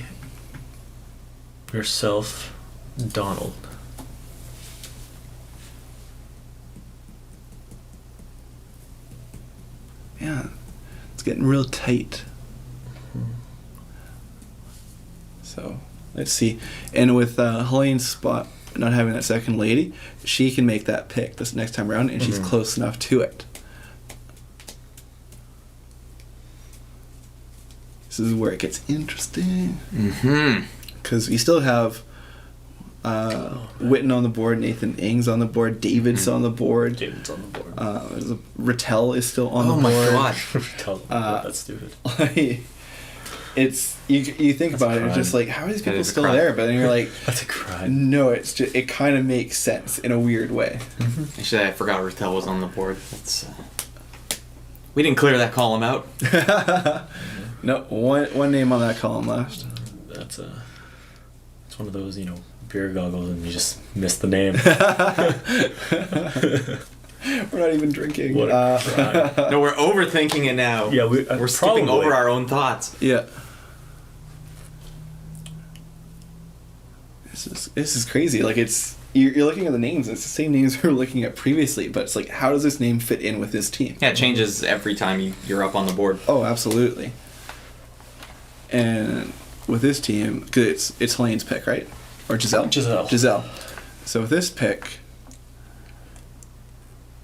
Speaker 2: yourself, Donald.
Speaker 3: Yeah, it's getting real tight. So let's see. And with Helene's spot not having that second lady, she can make that pick this next time around, and she's close enough to it. This is where it gets interesting.
Speaker 1: Mm-hmm.
Speaker 3: Because we still have Witton on the board, Nathan Ng's on the board, David's on the board.
Speaker 2: David's on the board.
Speaker 3: Retell is still on the
Speaker 1: Oh
Speaker 3: board.
Speaker 1: my god.
Speaker 2: Tell them that's stupid.
Speaker 3: It's you think about it, it's just like, how are these
Speaker 1: That
Speaker 3: people
Speaker 1: is a
Speaker 3: still
Speaker 1: crime.
Speaker 3: there? But then you're like,
Speaker 2: That's a crime.
Speaker 3: no, it's just, it kind of makes sense in a weird way.
Speaker 1: Actually, I forgot Retell was on the board. That's we didn't clear that column out.
Speaker 3: No, one name on that column left.
Speaker 2: That's it's one of those, beer goggles and you just miss the name.
Speaker 3: We're not even drinking.
Speaker 2: What a crime.
Speaker 1: No, we're overthinking it now.
Speaker 2: Yeah,
Speaker 1: we're skipping
Speaker 2: probably.
Speaker 1: over our own thoughts.
Speaker 3: Yeah. This is crazy. Like, it's you're looking at the names. It's the same names we were looking at previously, but it's like, how does this name fit in with this team?
Speaker 1: Yeah, it changes every time you're up on the board.
Speaker 3: Oh, absolutely. And with this team, because it's Helene's pick, right? Or Giselle?
Speaker 2: Giselle.
Speaker 3: So with this pick,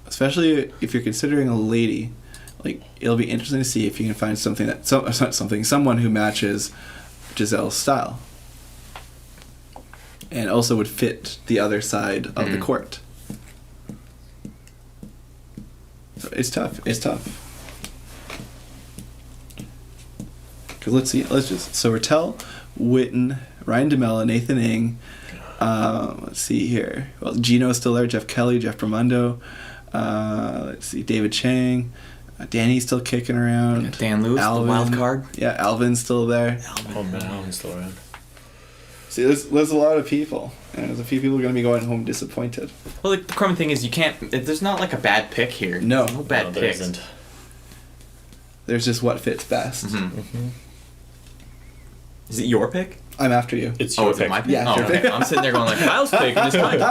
Speaker 3: especially if you're considering a lady, like, it'll be interesting to see if you can find someone who matches Giselle's style, and also would fit the other side of the court. So it's tough. Because so Retell, Witton, Ryan DeMella, Nathan Ng, let's see here. Well, Gino's still there, Jeff Kelly, Jeff Bermundo, let's see, David Chang, Danny's still kicking around.
Speaker 1: Dan Lewis, the wild card.
Speaker 3: Yeah, Alvin's still there.
Speaker 2: Oh man, Alvin's still around.
Speaker 3: See, there's a lot of people, and there's a few people going to be going home disappointed.
Speaker 1: Well, the crummy thing is there's not like a bad pick here.
Speaker 3: No.
Speaker 1: There's no bad
Speaker 2: there
Speaker 1: picks.
Speaker 2: isn't.
Speaker 3: There's just what fits best.
Speaker 1: Mm-hmm.
Speaker 2: Mm-hmm.
Speaker 1: Is it your pick?
Speaker 3: I'm after you.
Speaker 2: It's your
Speaker 1: Is it
Speaker 2: pick.
Speaker 1: my pick?
Speaker 3: Yeah, it's your
Speaker 1: okay.
Speaker 3: pick.
Speaker 1: I'm sitting there going like, Kyle's pick, and it's mine.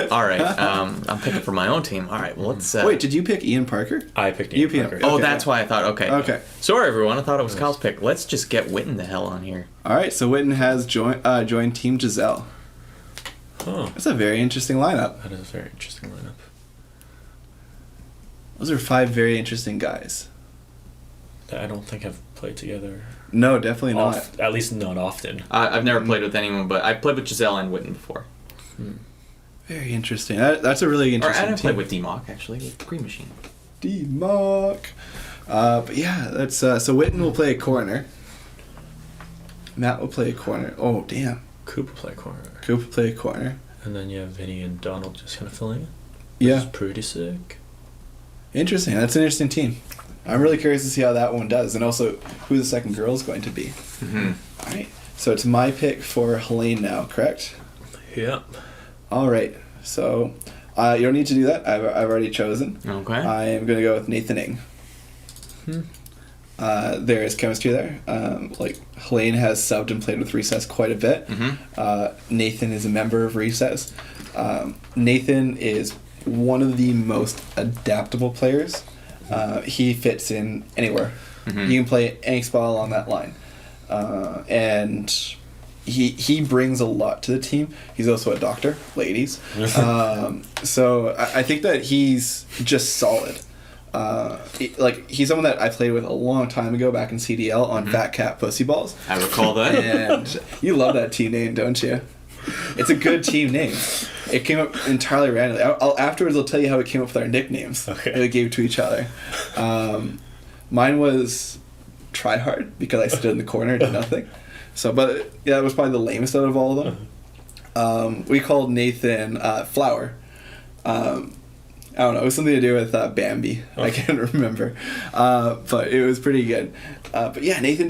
Speaker 1: All right, I'm picking for my own team. All right, well, let's...
Speaker 3: Wait, did you pick Ian Parker?
Speaker 2: I picked
Speaker 3: You
Speaker 2: Ian
Speaker 3: picked-
Speaker 2: Parker.
Speaker 1: Oh,
Speaker 3: Okay.
Speaker 1: that's why I thought, okay.
Speaker 3: Okay.
Speaker 1: Sorry, everyone. I thought it was Kyle's pick. Let's just get Witton the hell on here.
Speaker 3: All right, so Witton has joined Team Giselle.
Speaker 2: Oh,
Speaker 3: That's a very interesting lineup.
Speaker 2: that is a very interesting lineup.
Speaker 3: Those are 5 very interesting guys.
Speaker 2: That I don't think have played together.
Speaker 3: No, definitely not.
Speaker 2: At least not often.
Speaker 1: I've never played with anyone, but I've played with Giselle and Witton before.
Speaker 3: Very interesting. That's a really
Speaker 1: Or
Speaker 3: interesting
Speaker 1: I didn't
Speaker 3: team.
Speaker 1: play with D-Mock, actually, with Green Machine.
Speaker 3: D-Mock. But yeah, that's so Witton will play a corner. Matt will play a corner. Oh, damn.
Speaker 2: Cooper play corner.
Speaker 3: Coop will play a corner.
Speaker 2: And then you have Vinny and Donald just kind of filling it.
Speaker 3: Yeah.
Speaker 2: Which is pretty sick.
Speaker 3: Interesting. That's an interesting team. I'm really curious to see how that one does, and also who the second girl is going to be.
Speaker 1: Mm-hmm.
Speaker 3: All right. So it's my pick for Helene now, correct?
Speaker 2: Yeah.
Speaker 3: All right. So you don't need to do that. I've already chosen.
Speaker 1: Okay.
Speaker 3: I am going to go with Nathan Ng. There is chemistry there. Like Helene has subbed and played with Recess quite a bit. Nathan is a member of Recess. Nathan is one of the most adaptable players. He fits in anywhere. He can play any spot along that line. And he brings a lot to the team. He's also a doctor, ladies. So I think that he's just solid. He's someone that I played with a long time ago back in CDL on Fat Cat Pussy Balls.
Speaker 1: I recall that.
Speaker 3: And you love that team name, don't you? It's a good team name. It came up entirely randomly. Afterwards, I'll tell you how it came up with our nicknames that we gave to each other. Mine was Try Hard because I stood in the corner and did nothing. But yeah, that was probably the lamest out of all of them. We called Nathan Flower. I don't know. It was something to do with Bambi. I can't remember. But it was pretty good. But yeah, Nathan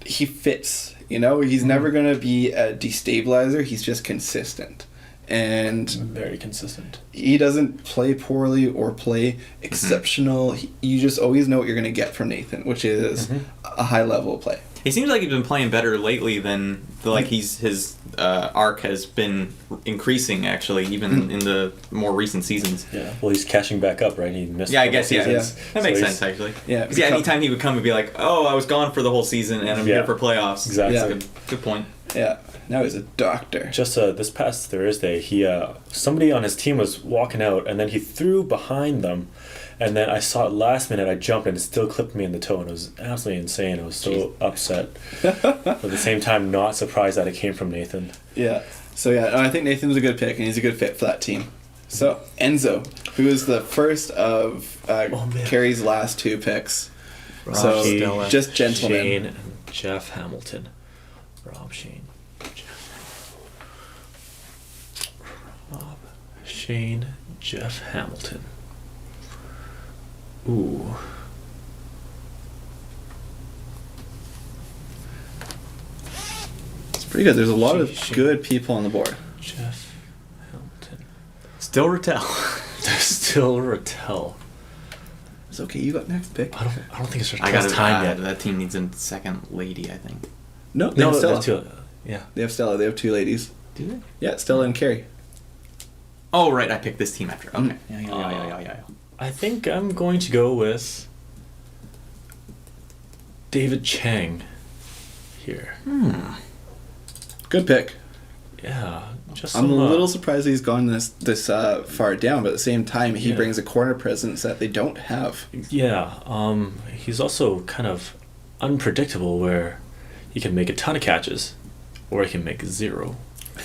Speaker 3: he fits. You know, he's never going to be a destabilizer. He's just consistent. And
Speaker 2: Very consistent.
Speaker 3: he doesn't play poorly or play exceptional. You just always know what you're going to get from Nathan, which is a high level of play.
Speaker 1: He seems like he's been playing better lately than his arc has been increasing actually, even in the more recent seasons.
Speaker 2: Yeah. Well, he's catching back up, right? He missed.
Speaker 1: Yeah, I
Speaker 2: a couple
Speaker 1: guess yeah.
Speaker 2: seasons.
Speaker 1: That makes
Speaker 2: So
Speaker 1: sense actually.
Speaker 3: Yeah,
Speaker 1: 'Cause, anytime he would come and be like, "Oh, I was gone for the whole season and I'm here for playoffs."
Speaker 2: Exactly.
Speaker 1: That's a good point.
Speaker 3: Yeah. Now he's a doctor.
Speaker 2: Just this past Thursday, he somebody on his team was walking out, and then he threw behind them, and then I saw it last minute. I jumped, and it still clipped me in the toe, and it was absolutely insane. I was so upset, but at the same time, not surprised that it came from Nathan.
Speaker 3: Yeah. So yeah, I think Nathan's a good pick, and he's a good fit for that team. So Enzo, who is the first of Carrie's last 2 picks. So
Speaker 1: Stella,
Speaker 3: just gentlemen.
Speaker 2: Shayn and Geoff Hamilton. Rob, Shayn, Shayn, Geoff Hamilton. Ooh.
Speaker 3: It's pretty good. There's a lot of good people on the board.
Speaker 2: Geoff Hamilton.
Speaker 1: Still Retell.
Speaker 2: There's still Retell.
Speaker 3: It's okay. You got next pick.
Speaker 2: I don't think it's
Speaker 1: I
Speaker 2: Retell's
Speaker 1: got
Speaker 2: time yet.
Speaker 1: That team needs a second lady, I think.
Speaker 3: No, they have Stella.
Speaker 2: that's too, yeah.
Speaker 3: They have Stella. They have 2 ladies.
Speaker 1: Do they?
Speaker 3: Yeah, Stella and Carrie.
Speaker 1: Oh right, I picked this team after. Okay. Yeah.
Speaker 2: I think I'm going to go with David Chang here.
Speaker 3: Good pick.
Speaker 2: Yeah, just
Speaker 3: I'm a
Speaker 2: some,
Speaker 3: little surprised he's gone this far down, but at the same time, he
Speaker 2: Yeah.
Speaker 3: brings a corner presence that they don't have.
Speaker 2: Yeah, he's also kind of unpredictable where he can make a ton of catches or he can make 0.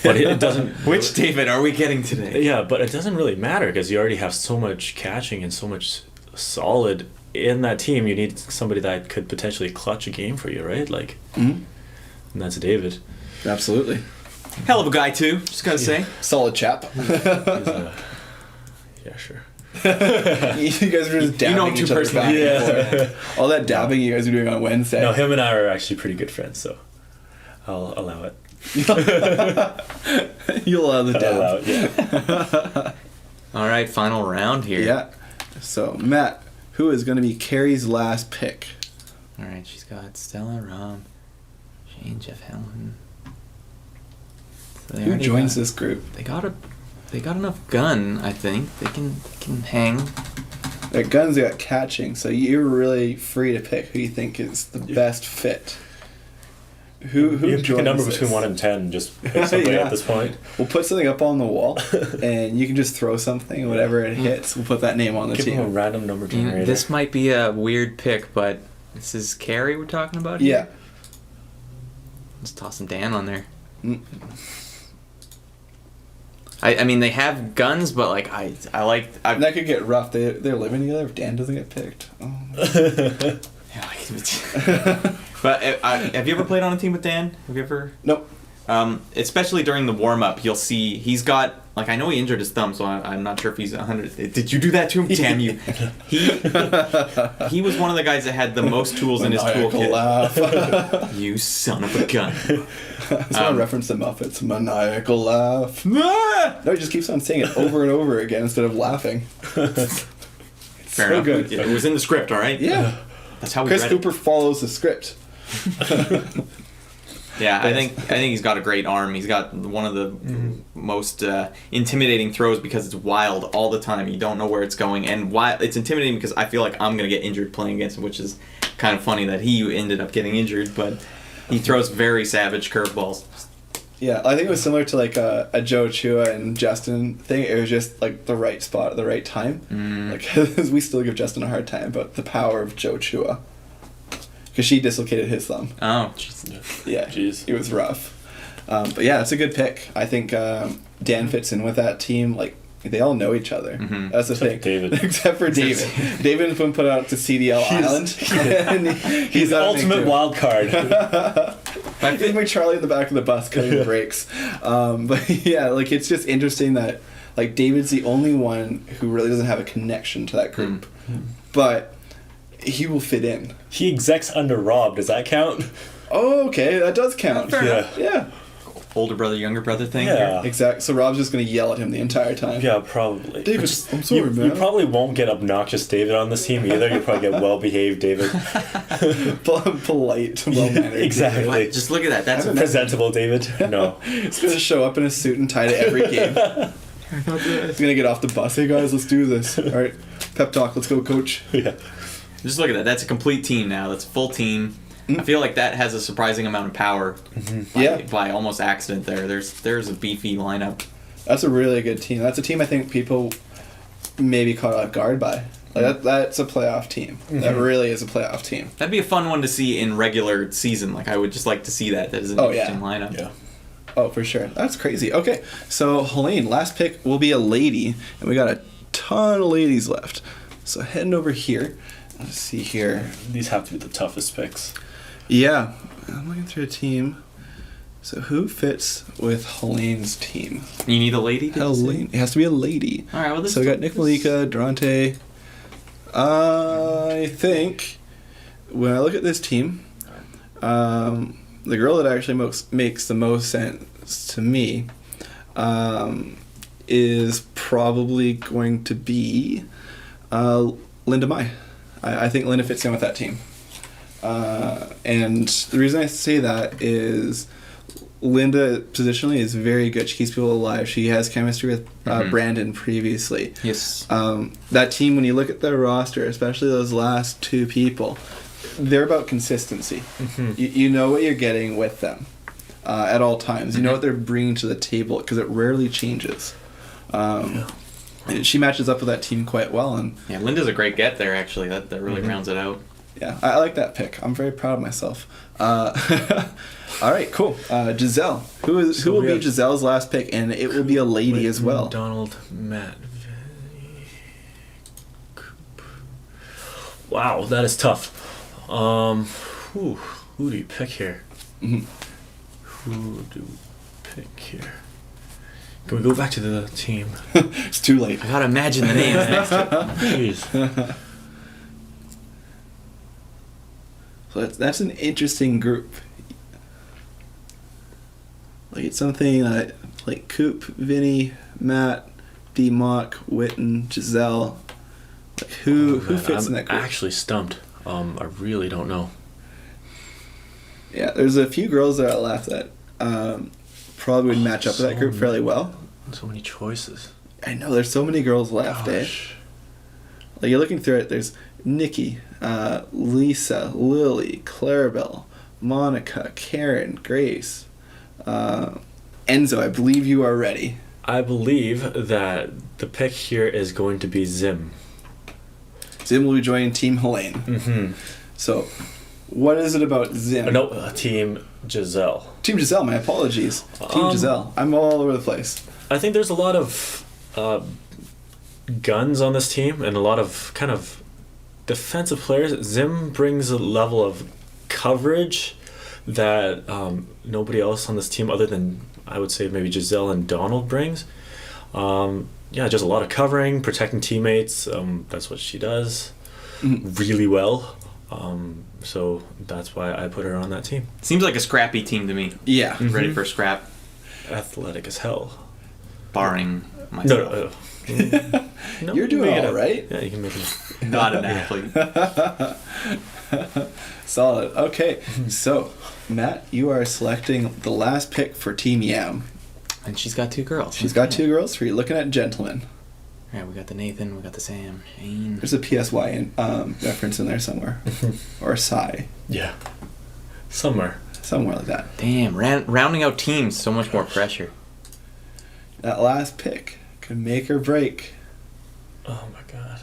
Speaker 2: But it doesn't...
Speaker 1: Which David are we getting today?
Speaker 2: Yeah, but it doesn't really matter because you already have so much catching and so much solid in that team. You need somebody that could potentially clutch a game for you, right? And that's David.
Speaker 3: Absolutely.
Speaker 1: Hell of a guy too. Just gotta say.
Speaker 3: Solid chap.
Speaker 2: He's, yeah, sure.
Speaker 3: You guys were just dabbing
Speaker 1: know him too
Speaker 3: each other back
Speaker 1: personally.
Speaker 3: and forth. All that dabbing you guys were doing on Wednesday.
Speaker 2: No, him and I are actually pretty good friends, so I'll allow it.
Speaker 3: You'll allow the
Speaker 2: I'll allow
Speaker 3: dab.
Speaker 2: it, yeah.
Speaker 1: All right, final round here.
Speaker 3: Yeah. So, Matt, who is going to be Carrie's last pick?
Speaker 1: All right, she's got Stella, Rob, Shayn, Geoff Hamilton. So
Speaker 3: Who joins this group?
Speaker 1: They got enough gun, I think. They can hang.
Speaker 3: Their guns got catching, so you're really free to pick who you think is the best fit. Who
Speaker 2: you pick a number
Speaker 3: this?
Speaker 2: between 1 and 10 and just pick somebody
Speaker 3: Yeah.
Speaker 2: at this point.
Speaker 3: We'll put something up on the wall, and you can just throw something, whatever it hits. We'll put that name on the
Speaker 2: Give
Speaker 3: team.
Speaker 2: them a random number generator.
Speaker 1: This might be a weird pick, but this is Carey we're talking about here?
Speaker 3: Yeah.
Speaker 1: Let's toss some Dan on there.
Speaker 3: Mm.
Speaker 1: I mean, they have guns, but like I
Speaker 3: That could get rough. They're living together if Dan doesn't get picked. Oh.
Speaker 1: But have you ever played on a team with Dan? Have you ever?
Speaker 3: Nope.
Speaker 1: Especially during the warm up, you'll see he's got like I know he injured his thumb, so I'm not sure if he's 100. Did you do that to him? Damn you! He was one of the guys that had the most tools in his toolkit.
Speaker 3: Laugh.
Speaker 1: You son of a gun!
Speaker 3: I just want to reference the Muppets. Maniacal laugh. No, he just keeps on saying it over and over again instead of laughing.
Speaker 1: Fair enough.
Speaker 3: Good.
Speaker 1: It was in the script, all right.
Speaker 3: Yeah.
Speaker 1: That's how we
Speaker 3: Chris
Speaker 1: read
Speaker 3: Cooper
Speaker 1: it.
Speaker 3: follows the script.
Speaker 1: Yeah, I think he's got a great arm. He's got one of the most intimidating throws because it's wild all the time. You don't know where it's going, and it's intimidating because I feel like I'm gonna get injured playing against him, which is kind of funny that he ended up getting injured. But he throws very savage curveballs.
Speaker 3: Yeah, I think it was similar to like a Joe Chua and Justin thing. It was just like the right spot at the right time. Like we still give Justin a hard time about the power of Joe Chua. Because she dislocated his thumb.
Speaker 1: Oh, jeez.
Speaker 3: Yeah,
Speaker 2: Jeez.
Speaker 3: It was rough. But yeah, it's a good pick. I think Dan fits in with that team. Like, they all know each other.
Speaker 1: Mm-hmm.
Speaker 3: That's the thing.
Speaker 2: David.
Speaker 3: Except for David. David's been put out to CDL Island. And
Speaker 2: He's the
Speaker 3: got a big
Speaker 2: ultimate
Speaker 3: group.
Speaker 2: wild card.
Speaker 3: He's like Charlie in the back of the bus cutting the brakes. But yeah, like it's just interesting that like David's the only one who really doesn't have a connection to that group. But he will fit in.
Speaker 2: He execs under Rob. Does that count?
Speaker 3: Oh, okay, that does count.
Speaker 1: Fair enough.
Speaker 3: Yeah.
Speaker 1: Older brother, younger brother thing.
Speaker 2: Yeah.
Speaker 3: Exactly. So Rob's just gonna yell at him the entire time.
Speaker 2: Yeah, probably.
Speaker 3: David, I'm sorry,
Speaker 2: you
Speaker 3: man.
Speaker 2: probably won't get obnoxious David on this team either. You'll probably get well-behaved David.
Speaker 3: Polite, well-mannered.
Speaker 2: Exactly.
Speaker 1: What? Just look at that. That's
Speaker 2: Presentable David. No.
Speaker 3: He's gonna show up in a suit and tie to every game. He's gonna get off the bus. Hey guys, let's do this. All right, pep talk. Let's go, coach.
Speaker 2: Yeah.
Speaker 1: Just look at that. That's a complete team now. That's a full team. I feel like that has a surprising amount of power. By almost accident there. There's a beefy lineup.
Speaker 3: That's a really good team. That's a team I think people maybe caught off guard by. Like that's a playoff team. That really is a playoff team.
Speaker 1: That'd be a fun one to see in regular season. Like I would just like to see that. That is an interesting lineup.
Speaker 2: Yeah.
Speaker 3: Oh, for sure. That's crazy. Okay, so Helene, last pick will be a lady, and we got a ton of ladies left. So heading over here. Let's see here.
Speaker 2: These have to be the toughest picks.
Speaker 3: Yeah, I'm looking through a team. So who fits with Helene's team?
Speaker 1: You need a lady? Did you say?
Speaker 3: Helene. It has to be a lady.
Speaker 1: All right. Well,
Speaker 3: So we got Nick Mollica, Durante. I think when I look at this team, the girl that actually makes the most sense to me is probably going to be Linda Mai. I think Linda fits in with that team. And the reason I say that is Linda positionally is very good. She keeps people alive. She has chemistry with Brandon previously.
Speaker 1: Yes.
Speaker 3: That team, when you look at their roster, especially those last two people, they're about consistency. You know what you're getting with them at all times. You know what they're bringing to the table because it rarely changes. And she matches up with that team quite well. And
Speaker 1: Yeah, Linda's a great get there. Actually, that really rounds it out.
Speaker 3: yeah, I like that pick. I'm very proud of myself. All right, cool. Giselle. Who will be Giselle's last pick? And it will be a lady as well.
Speaker 2: Donald, Matt, wow, that is tough. Who do you pick here? Who do we pick here? Can we go back to the team?
Speaker 3: It's too late.
Speaker 1: I gotta imagine the names next to it.
Speaker 2: Jeez.
Speaker 3: So that's an interesting group. Like it's something like Coop, Vinny, Matt, D. Mock, Witton, Giselle. Like who fits in that group?
Speaker 2: I'm actually stumped. I really don't know.
Speaker 3: Yeah, there's a few girls that are left that probably would match up with that group fairly well.
Speaker 2: So many choices.
Speaker 3: I know, there's so many girls left, eh? Like, you're looking through it, there's Nikki, Lisa, Lily, Clarabelle, Monica, Karen, Grace, Enzo, I believe you are ready.
Speaker 2: I believe that the pick here is going to be Dziem.
Speaker 3: Dziem will be joining Team Helene.
Speaker 2: Mm-hmm.
Speaker 3: So, what is it about Dziem?
Speaker 2: No, Team Giselle.
Speaker 3: Team Giselle, my apologies. Team Giselle. I'm all over the place.
Speaker 2: I think there's a lot of guns on this team and a lot of kind of defensive players. Dziem brings a level of coverage that nobody else on this team other than, I would say, maybe Giselle and Donald brings. Just a lot of covering, protecting teammates. That's what she does really well. So that's why I put her on that team.
Speaker 1: Seems like a scrappy team to me.
Speaker 3: Yeah.
Speaker 1: Ready for scrap.
Speaker 2: Athletic as hell.
Speaker 1: Barring myself.
Speaker 3: No, you're doing all right.
Speaker 2: Yeah, you can make it.
Speaker 1: Not an athlete.
Speaker 3: Solid. Okay, so Matt, you are selecting the last pick for Team Yam.
Speaker 1: And she's got two girls.
Speaker 3: She's got two girls for you. Looking at gentlemen.
Speaker 1: All right, we got the Nathan, we got the Sam, Shayn.
Speaker 3: There's a PSY reference in there somewhere, or a Psy.
Speaker 2: Yeah. Somewhere
Speaker 3: like that.
Speaker 1: Damn, rounding out teams, so much more pressure.
Speaker 3: That last pick could make or break.
Speaker 2: Oh my god.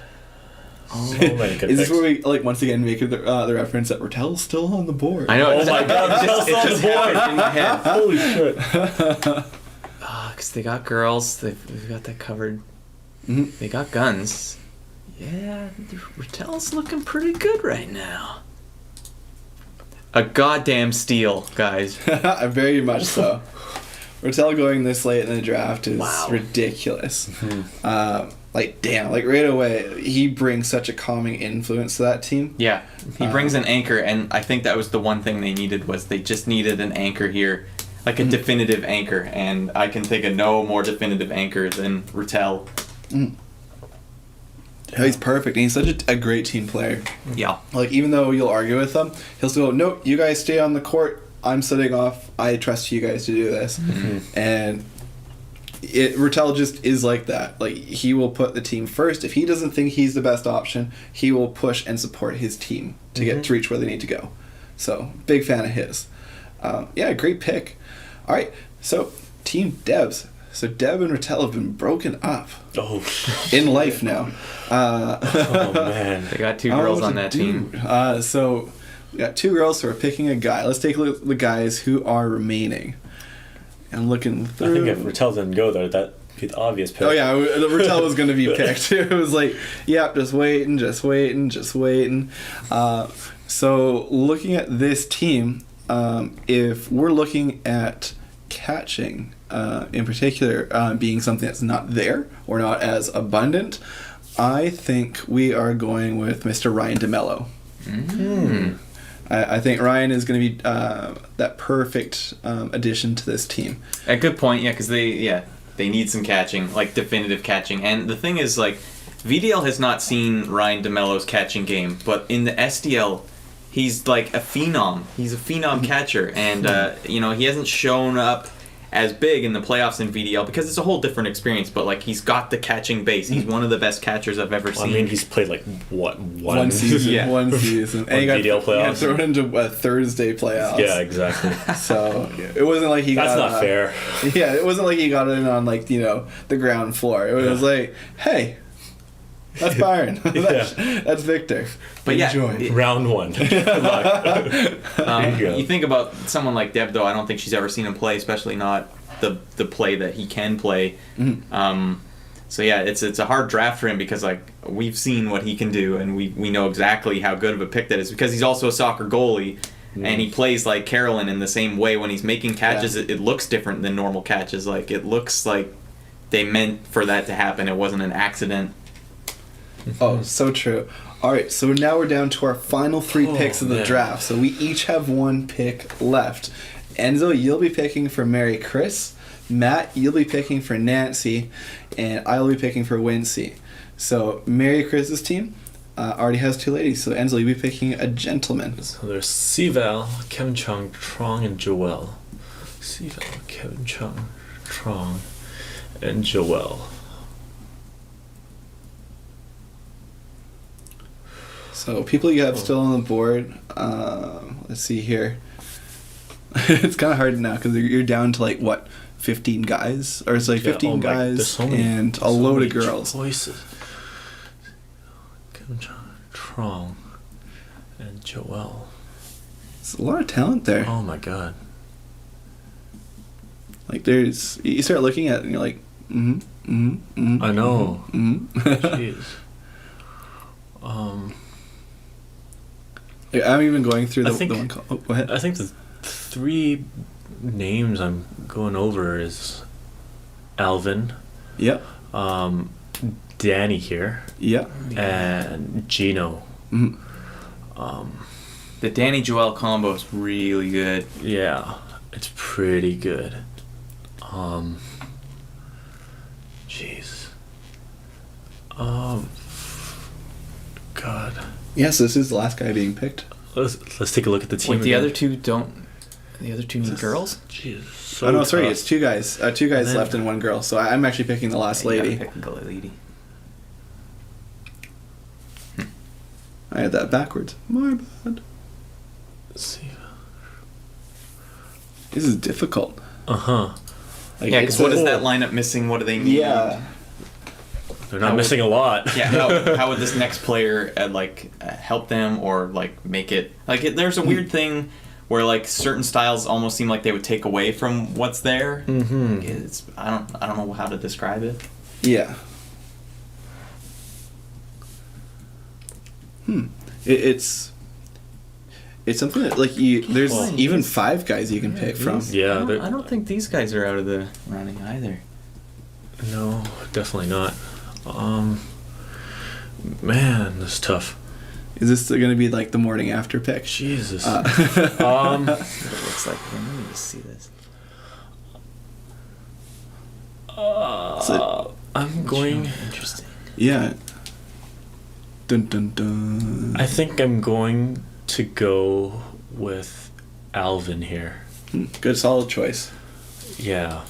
Speaker 3: Oh.
Speaker 2: So many good
Speaker 3: Is this
Speaker 2: picks.
Speaker 3: where we once again make the reference that Retell's still on the board?
Speaker 1: I know.
Speaker 2: Oh my god,
Speaker 1: it's just happened in my head.
Speaker 2: Holy shit.
Speaker 1: Because they got girls, they've got that covered.
Speaker 3: Mm-hmm.
Speaker 1: They got guns. Yeah, Retell's looking pretty good right now. A goddamn steal, guys.
Speaker 3: Very much so. Retell going this late in the draft is ridiculous.
Speaker 2: Mm-hmm.
Speaker 3: Right away, he brings such a calming influence to that team.
Speaker 1: Yeah, he brings an anchor, and I think that was the one thing they needed, was they just needed an anchor here. Like a definitive anchor, and I can think of no more definitive anchor than Retell.
Speaker 3: Yeah, he's perfect, and he's such a great team player.
Speaker 1: Yeah.
Speaker 3: Like, even though you'll argue with him, he'll still go, nope, you guys stay on the court, I'm sitting off, I trust you guys to do this.
Speaker 1: Mm-hmm.
Speaker 3: And Retell just is like that. Like, he will put the team first. If he doesn't think he's the best option, he will push and support his team to get to reach where they need to go. So, big fan of his. Great pick. All right, so Team Debs. So Deb and Retell have been broken up in life now.
Speaker 2: Oh man,
Speaker 1: they got two girls on that team.
Speaker 3: So we got two girls who are picking a guy. Let's take a look at the guys who are remaining. And looking through.
Speaker 2: I think if Retell didn't go there, that'd be the obvious pick.
Speaker 3: Oh yeah, Retell was going to be picked. It was like, yep, just waiting. So looking at this team, if we're looking at catching in particular being something that's not there or not as abundant, I think we are going with Mr. Ryan DeMello. I think Ryan is going to be that perfect addition to this team.
Speaker 1: A good point, yeah, because they need some catching, like definitive catching. And the thing is, like, VDL has not seen Ryan DeMello's catching game, but in the SDL, he's like a phenom. He's a phenom catcher, and he hasn't shown up as big in the playoffs in VDL because it's a whole different experience, but like he's got the catching base. He's one of the best catchers I've ever seen.
Speaker 2: I mean, he's played like one
Speaker 3: season.
Speaker 1: Yeah.
Speaker 3: One season. And he
Speaker 2: VDL playoffs.
Speaker 3: He got thrown into Thursday playoffs.
Speaker 2: Yeah, exactly.
Speaker 3: So it wasn't like he
Speaker 2: That's
Speaker 3: got...
Speaker 2: not fair.
Speaker 3: Yeah, it wasn't like he got in on the ground floor. It was like, hey, that's Byron. That's Victor.
Speaker 1: But
Speaker 3: enjoy.
Speaker 2: Round one. Good luck.
Speaker 1: You think about someone like Deb, though. I don't think she's ever seen him play, especially not the play that he can play. So yeah, it's a hard draft for him because like we've seen what he can do, and we know exactly how good of a pick that is because he's also a soccer goalie, and he plays like Carolyn in the same way. When he's making catches, it looks different than normal catches. Like it looks like they meant for that to happen. It wasn't an accident.
Speaker 3: Oh, so true. All right, so now we're down to our final three picks of the draft. So we each have one pick left. Enzo, you'll be picking for Mary Chris. Matt, you'll be picking for Nancy. And I'll be picking for Wincy. So Mary Chris's team, already has 2 ladies. So Enzo, you'll be picking a gentleman.
Speaker 2: So there's Sival, Kevin Cheung, Truong, and Joel. Sival, Kevin Cheung, Truong, and Joel.
Speaker 3: So people you have still on the board. Let's see here. It's kind of hard now because you're down to like what, 15 guys, or it's like 15 guys and a load of girls.
Speaker 2: Choices. Kevin Truong and Joel.
Speaker 3: It's a lot of talent there.
Speaker 2: Oh my god.
Speaker 3: Like you start looking at it and you're like,
Speaker 2: I know. Jeez.
Speaker 3: I'm even going through the one call. Oh, go ahead.
Speaker 2: I think the 3 names I'm going over is Alvin.
Speaker 3: Yep.
Speaker 2: Danny here.
Speaker 3: Yep.
Speaker 2: And Gino.
Speaker 1: The Danny Joel combo is really good.
Speaker 2: Yeah, it's pretty good. Jeez. God.
Speaker 3: Yes, this is the last guy being picked.
Speaker 2: Let's take a look at the team.
Speaker 1: Wait, the
Speaker 2: again.
Speaker 1: other two don't. The other two need girls.
Speaker 2: Jeez.
Speaker 3: So no, sorry, it's 2 guys. 2 guys left and 1 girl. So I'm actually picking the last lady.
Speaker 1: Picking the lady.
Speaker 3: I had that backwards. My bad.
Speaker 2: Let's see.
Speaker 3: This is difficult.
Speaker 2: Uh-huh.
Speaker 3: Like,
Speaker 1: Yeah, because what is that lineup missing? What do they need?
Speaker 3: Yeah.
Speaker 2: They're not missing a lot.
Speaker 1: Yeah. How would this next player help them or like make it like? There's a weird thing where like certain styles almost seem like they would take away from what's there.
Speaker 2: Mm-hmm.
Speaker 1: I don't know how to describe it.
Speaker 3: Yeah. It's something that like there's even 5 guys you can pick from.
Speaker 2: Yeah.
Speaker 1: I don't think these guys are out of the running either.
Speaker 2: No, definitely not. Man, this is tough.
Speaker 3: Is this going to be like the morning after pick?
Speaker 2: Jesus.
Speaker 1: That's what it looks like. Let me just see this.
Speaker 2: I'm going.
Speaker 1: Interesting.
Speaker 3: Yeah. Dun dun dun.
Speaker 2: I think I'm going to go with Alvin here.
Speaker 3: Good, solid choice.
Speaker 2: Yeah.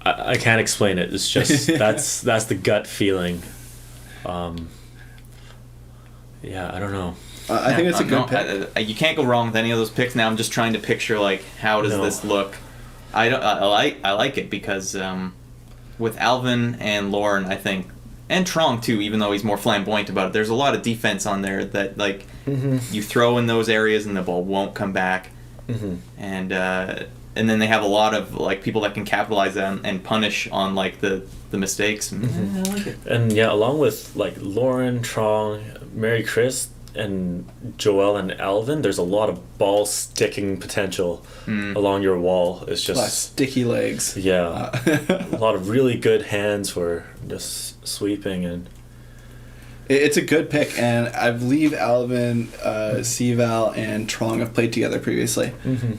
Speaker 2: I can't explain it. It's just that's the gut feeling. Yeah, I don't know.
Speaker 3: I think it's a good pick.
Speaker 1: You can't go wrong with any of those picks. Now I'm just trying to picture like how does this look. I like it because with Alvin and Lauren, I think, and Truong too, even though he's more flamboyant about it, there's a lot of defense on there that like you throw in those areas and the ball won't come back, and then they have a lot of like people that can capitalize on and punish on like the mistakes. I like it.
Speaker 2: And yeah, along with like Lauren, Truong, Mary Chris, and Joel and Alvin, there's a lot of ball sticking potential along your wall. It's just
Speaker 3: sticky legs.
Speaker 2: Yeah, a lot of really good hands for just sweeping and.
Speaker 3: It's a good pick, and I believe Alvin, Sival, and Truong have played together previously.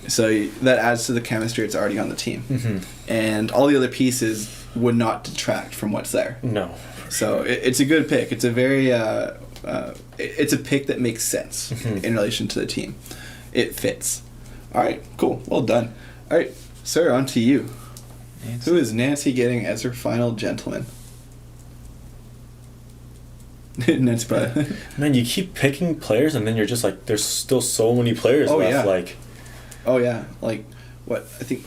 Speaker 3: So that adds to the chemistry that's already on the team. And all the other pieces would not detract from what's there.
Speaker 2: No.
Speaker 3: So it's a good pick. It's a very it's a pick that makes sense in relation to the team. It fits. All right, cool. Well done. All right, sir, on to you. Nancy. Who is Nancy getting as her final gentleman? Nancy, brother.
Speaker 2: Man, you keep picking players, and then you're just like, there's still so many players left.
Speaker 3: Yeah.
Speaker 2: Like,
Speaker 3: oh yeah, like what? I think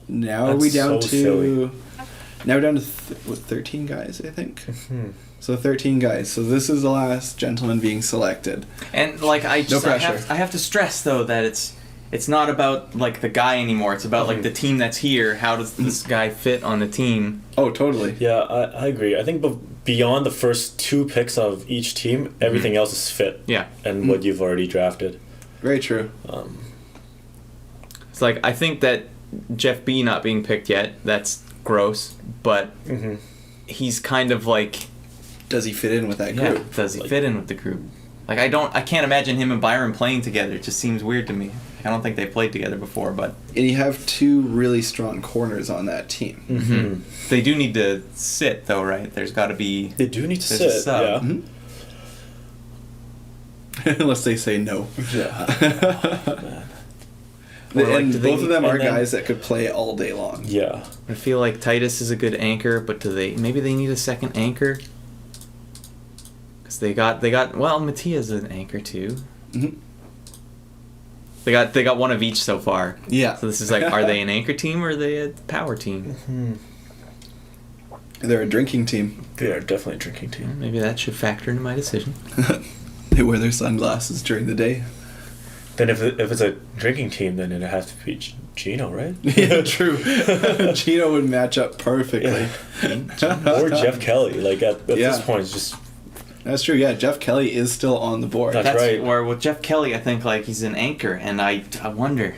Speaker 3: now
Speaker 2: That's
Speaker 3: are we down
Speaker 2: so
Speaker 3: to
Speaker 2: silly.
Speaker 3: now we're down to 13 guys, I think. So 13 guys. So this is the last gentleman being selected.
Speaker 1: And like I have to stress though that it's not about like the guy anymore. It's about like the team that's here. How does this guy fit on the team?
Speaker 3: Oh, totally.
Speaker 2: yeah, I agree. I think beyond the first 2 picks of each team, everything else is fit.
Speaker 1: Yeah.
Speaker 2: And what you've already drafted.
Speaker 3: Very true.
Speaker 1: It's like I think that Jeff B not being picked yet, that's gross, but he's kind of like,
Speaker 3: does he fit in with that group?
Speaker 1: Does he fit in with the group? Like I can't imagine him and Byron playing together. It just seems weird to me. I don't think they played together before, but
Speaker 3: And you have two really strong corners on that team.
Speaker 2: Mm-hmm.
Speaker 1: They do need to sit, though, right? There's got to be.
Speaker 2: They do need to
Speaker 1: There's a
Speaker 2: sit.
Speaker 1: sub.
Speaker 2: Yeah.
Speaker 3: Mhm. Unless they say no.
Speaker 2: Yeah.
Speaker 1: Or, like,
Speaker 3: And
Speaker 1: do they-
Speaker 3: both of them are
Speaker 2: and then-
Speaker 3: guys that could play all day long.
Speaker 2: Yeah.
Speaker 1: I feel like Titus is a good anchor, but maybe they need a second anchor? Because they got well, Matija's an anchor too.
Speaker 3: Mhm.
Speaker 1: They got one of each so far.
Speaker 3: Yeah.
Speaker 1: So this is like, are they an anchor team or are they a power team?
Speaker 2: Mm-hmm.
Speaker 3: They're a drinking team.
Speaker 2: They are definitely a drinking team.
Speaker 1: Maybe that should factor into my decision.
Speaker 3: They wear their sunglasses during the day.
Speaker 2: Then if it's a drinking team, then it'd have to be Gino, right?
Speaker 3: Yeah, true. Gino would match up perfectly.
Speaker 2: Or Jeff Kelly. Like at
Speaker 3: Yeah.
Speaker 2: this point, it's just
Speaker 3: That's true. Yeah, Jeff Kelly is still on the board.
Speaker 2: That's right.
Speaker 1: Where with Jeff Kelly, I think like he's an anchor, and I wonder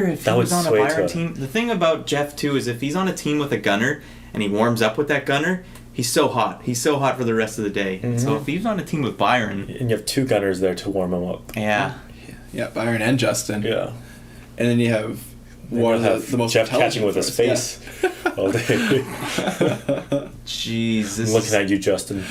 Speaker 1: if
Speaker 2: That
Speaker 1: he was
Speaker 2: would
Speaker 1: on a
Speaker 2: sway
Speaker 1: Byron
Speaker 2: to-
Speaker 1: team. The thing about Jeff too is if he's on a team with a gunner and he warms up with that gunner, he's so hot. He's so hot for the rest of the day.
Speaker 2: Mhm.
Speaker 1: So if he's on a team with Byron,
Speaker 2: and you have two gunners there to warm him up.
Speaker 1: yeah.
Speaker 3: Yeah, Byron and Justin.
Speaker 2: Yeah.
Speaker 3: And then you have one of
Speaker 2: Have
Speaker 3: the most
Speaker 2: Jeff
Speaker 3: intelligent
Speaker 2: catching with his
Speaker 3: forwards.
Speaker 2: face all day.
Speaker 1: Jeez, this
Speaker 2: I'm looking
Speaker 1: is,
Speaker 2: at you, Justin.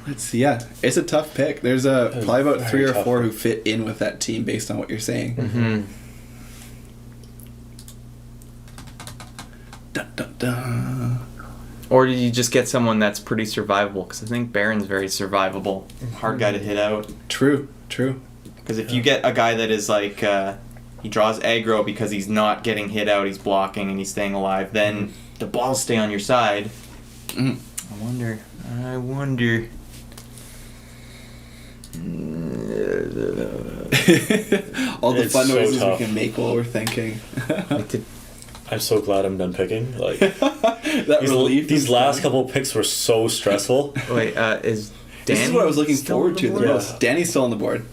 Speaker 3: Let's see. Yeah, it's a tough pick. There's probably about
Speaker 2: Very
Speaker 3: 3 or
Speaker 2: tough
Speaker 3: 4
Speaker 2: one.
Speaker 3: who fit in with that team based on what you're saying.
Speaker 1: Mhm.
Speaker 3: Dun, dun, dun.
Speaker 1: Or did you just get someone that's pretty survivable? Because I think Barron's very survivable. Hard guy to hit out.
Speaker 3: True. True.
Speaker 1: Because if you get a guy that is like, he draws aggro because he's not getting hit out, he's blocking and he's staying alive, then the balls stay on your side.
Speaker 3: Mhm.
Speaker 1: I wonder.
Speaker 3: All the
Speaker 2: It's
Speaker 3: fun
Speaker 2: so
Speaker 3: noises
Speaker 2: tough.
Speaker 3: we can make while we're thinking.
Speaker 1: Like, did-
Speaker 2: I'm so glad I'm done picking. Like
Speaker 3: that relief.
Speaker 2: these
Speaker 3: is
Speaker 2: last
Speaker 3: fun.
Speaker 2: couple picks were so stressful.
Speaker 1: wait, is Danny
Speaker 3: This is what I was looking
Speaker 1: still
Speaker 3: forward
Speaker 1: on
Speaker 3: to
Speaker 1: the
Speaker 3: the
Speaker 1: board?
Speaker 3: most. Danny's still on the board.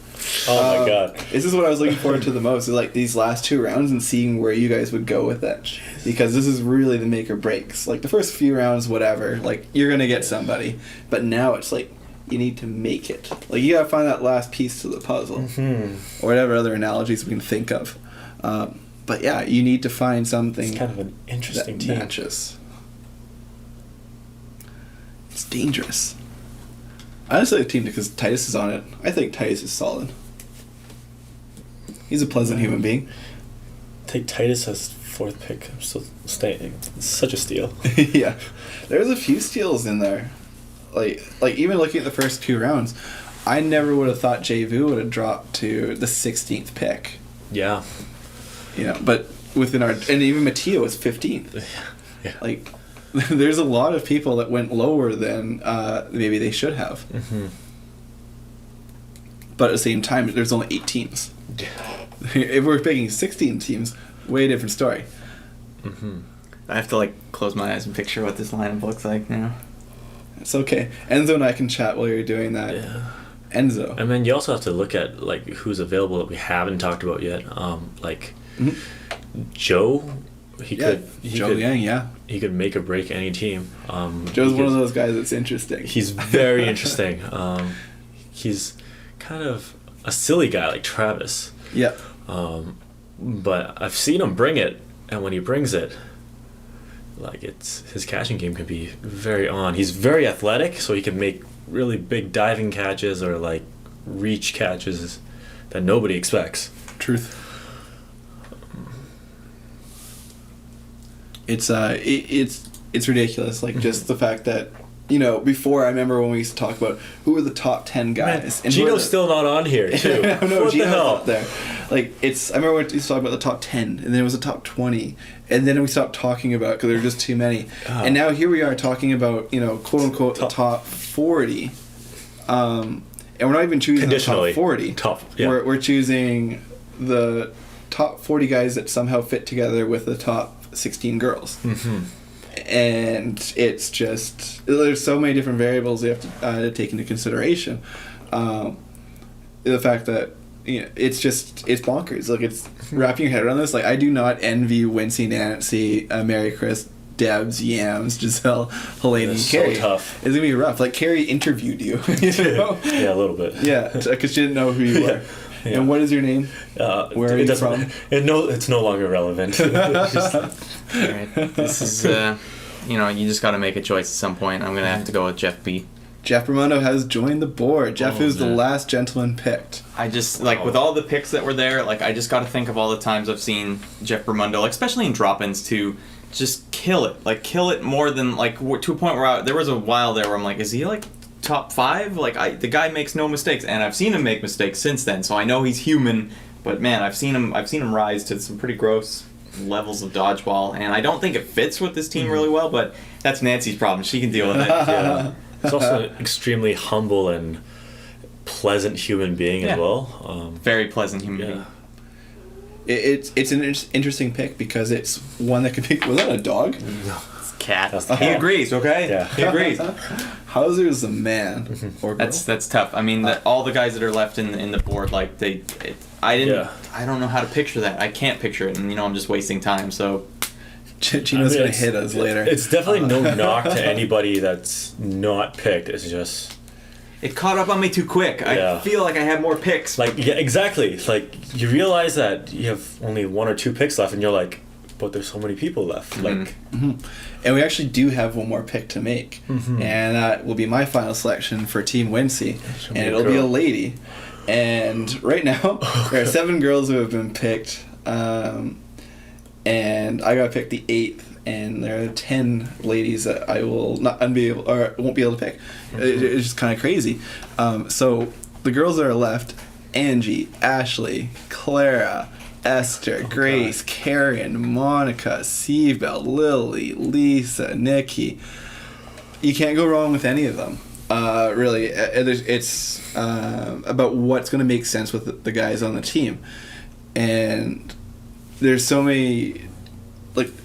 Speaker 2: Oh my god.
Speaker 3: This is what I was looking forward to the most. Is like these last 2 rounds and seeing where you guys would go with that, because this is really the make or breaks. Like the first few rounds, whatever, like you're gonna get somebody, but now it's like you need to make it. Like you gotta find that last piece to the puzzle, or whatever other analogies we can think of. But yeah, you need to find something
Speaker 2: It's kind of an interesting
Speaker 3: that
Speaker 2: team.
Speaker 3: matches. It's dangerous. I just like the team because Titus is on it. I think Titus is solid. He's a pleasant human being.
Speaker 2: Take Titus as 4th pick. I'm still staying. It's such a steal.
Speaker 3: Yeah, there's a few steals in there. Like even looking at the first 2 rounds, I never would have thought Jay Vu would have dropped to the 16th pick.
Speaker 2: Yeah.
Speaker 3: You know, but within our and even Matija was 15th.
Speaker 2: Yeah.
Speaker 3: Like, there's a lot of people that went lower than maybe they should have.
Speaker 2: Mm-hmm.
Speaker 3: But at the same time, there's only 8 teams. If we're picking 16 teams, way different story.
Speaker 2: Mm-hmm.
Speaker 1: I have to like close my eyes and picture what this lineup looks like now.
Speaker 3: It's okay. Enzo and I can chat while you're doing that.
Speaker 2: Yeah.
Speaker 3: Enzo.
Speaker 2: And then you also have to look at like who's available that we haven't talked about yet. Like
Speaker 3: Mhm.
Speaker 2: Joe,
Speaker 3: Joe Liang, yeah.
Speaker 2: he could make or break any team.
Speaker 3: Joe's one of
Speaker 2: because
Speaker 3: those guys that's interesting.
Speaker 2: He's very interesting. He's kind of a silly guy like Travis,
Speaker 3: Yeah.
Speaker 2: but I've seen him bring it, and when he brings it, like his catching game can be very on. He's very athletic, so he can make really big diving catches or like reach catches that nobody expects.
Speaker 3: Truth. It's it's ridiculous. Like just the fact that, you know, before I remember when we used to talk about who were the top 10 guys.
Speaker 2: Man,
Speaker 3: who are
Speaker 2: Gino's
Speaker 3: the-
Speaker 2: still not on here too.
Speaker 3: No,
Speaker 2: What
Speaker 3: Gino's
Speaker 2: the hell?
Speaker 3: up there. Like I remember when we used to talk about the top 10, and then it was the top 20, and then we stopped talking about because there were just too many.
Speaker 2: Oh.
Speaker 3: And now here we are talking about, you know, quote unquote the top 40, and we're not even choosing the top
Speaker 2: Conditionally.
Speaker 3: 40.
Speaker 2: Yeah.
Speaker 3: We're choosing the top 40 guys that somehow fit together with the top 16 girls.
Speaker 2: Mm-hmm.
Speaker 3: And it's just there's so many different variables you have to take into consideration. The fact that, you know, it's bonkers. Like, it's wrapping your head around this. Like, I do not envy Wincy, Nancy, Mary Chris, Debs, Yams, Giselle, Helene,
Speaker 2: It's
Speaker 3: Carrie.
Speaker 2: so tough.
Speaker 3: It's gonna be rough. Like Carrie interviewed you. You know?
Speaker 2: Yeah, a little bit.
Speaker 3: Yeah, because she didn't know who you were.
Speaker 2: Yeah.
Speaker 3: And what is your name? Where are you from?
Speaker 2: It's no longer relevant.
Speaker 1: Alright, this is, you just got to make a choice at some point. I'm going to have to go with Jeff B.
Speaker 3: Jeff Bermundo has joined the board. Jeff is the last gentleman picked.
Speaker 1: I just, with all the picks that were there, I just got to think of all the times I've seen Jeff Bermundo, especially in drop-ins, to just kill it. Kill it more than, to a point where there was a while there where I'm like, is he, top 5? The guy makes no mistakes, and I've seen him make mistakes since then, so I know he's human, but man, I've seen him rise to some pretty gross levels of dodgeball, and I don't think it fits with this team really well, but that's Nancy's problem. She can deal with it.
Speaker 2: Yeah. He's also an extremely humble and pleasant human being as well.
Speaker 1: Very pleasant human being.
Speaker 3: It's an interesting pick because it's one that could be... Was that a dog?
Speaker 1: It's a cat.
Speaker 2: That's the
Speaker 1: He
Speaker 2: cat.
Speaker 1: agrees, okay?
Speaker 2: Yeah.
Speaker 1: He agrees.
Speaker 3: Hauser's a man. Or girl?
Speaker 1: That's tough. I mean, all the guys that are left in the board, I don't know how to picture that. I can't picture it, and I'm just wasting time. So
Speaker 3: Chino's gonna hit us later.
Speaker 2: It's definitely no knock to anybody that's not picked. It's just
Speaker 1: it caught up on me too quick. I feel like I had more picks.
Speaker 2: Exactly. You realize that you have only 1 or 2 picks left, and you're like, but there's so many people left.
Speaker 3: And we actually do have one more pick to make, and that will be my final selection for Team Wincy, and it'll be a lady. And right now, there are 7 girls who have been picked, and I got to pick the 8th, and there are 10 ladies that I will won't be able to pick. It's just kind of crazy. So the girls that are left: Angie, Ashley, Clara, Esther, Grace, Karen, Monica, Seabelle, Lily, Lisa, Nikki. You can't go wrong with any of them. Really, it's about what's going to make sense with the guys on the team. And there's so many...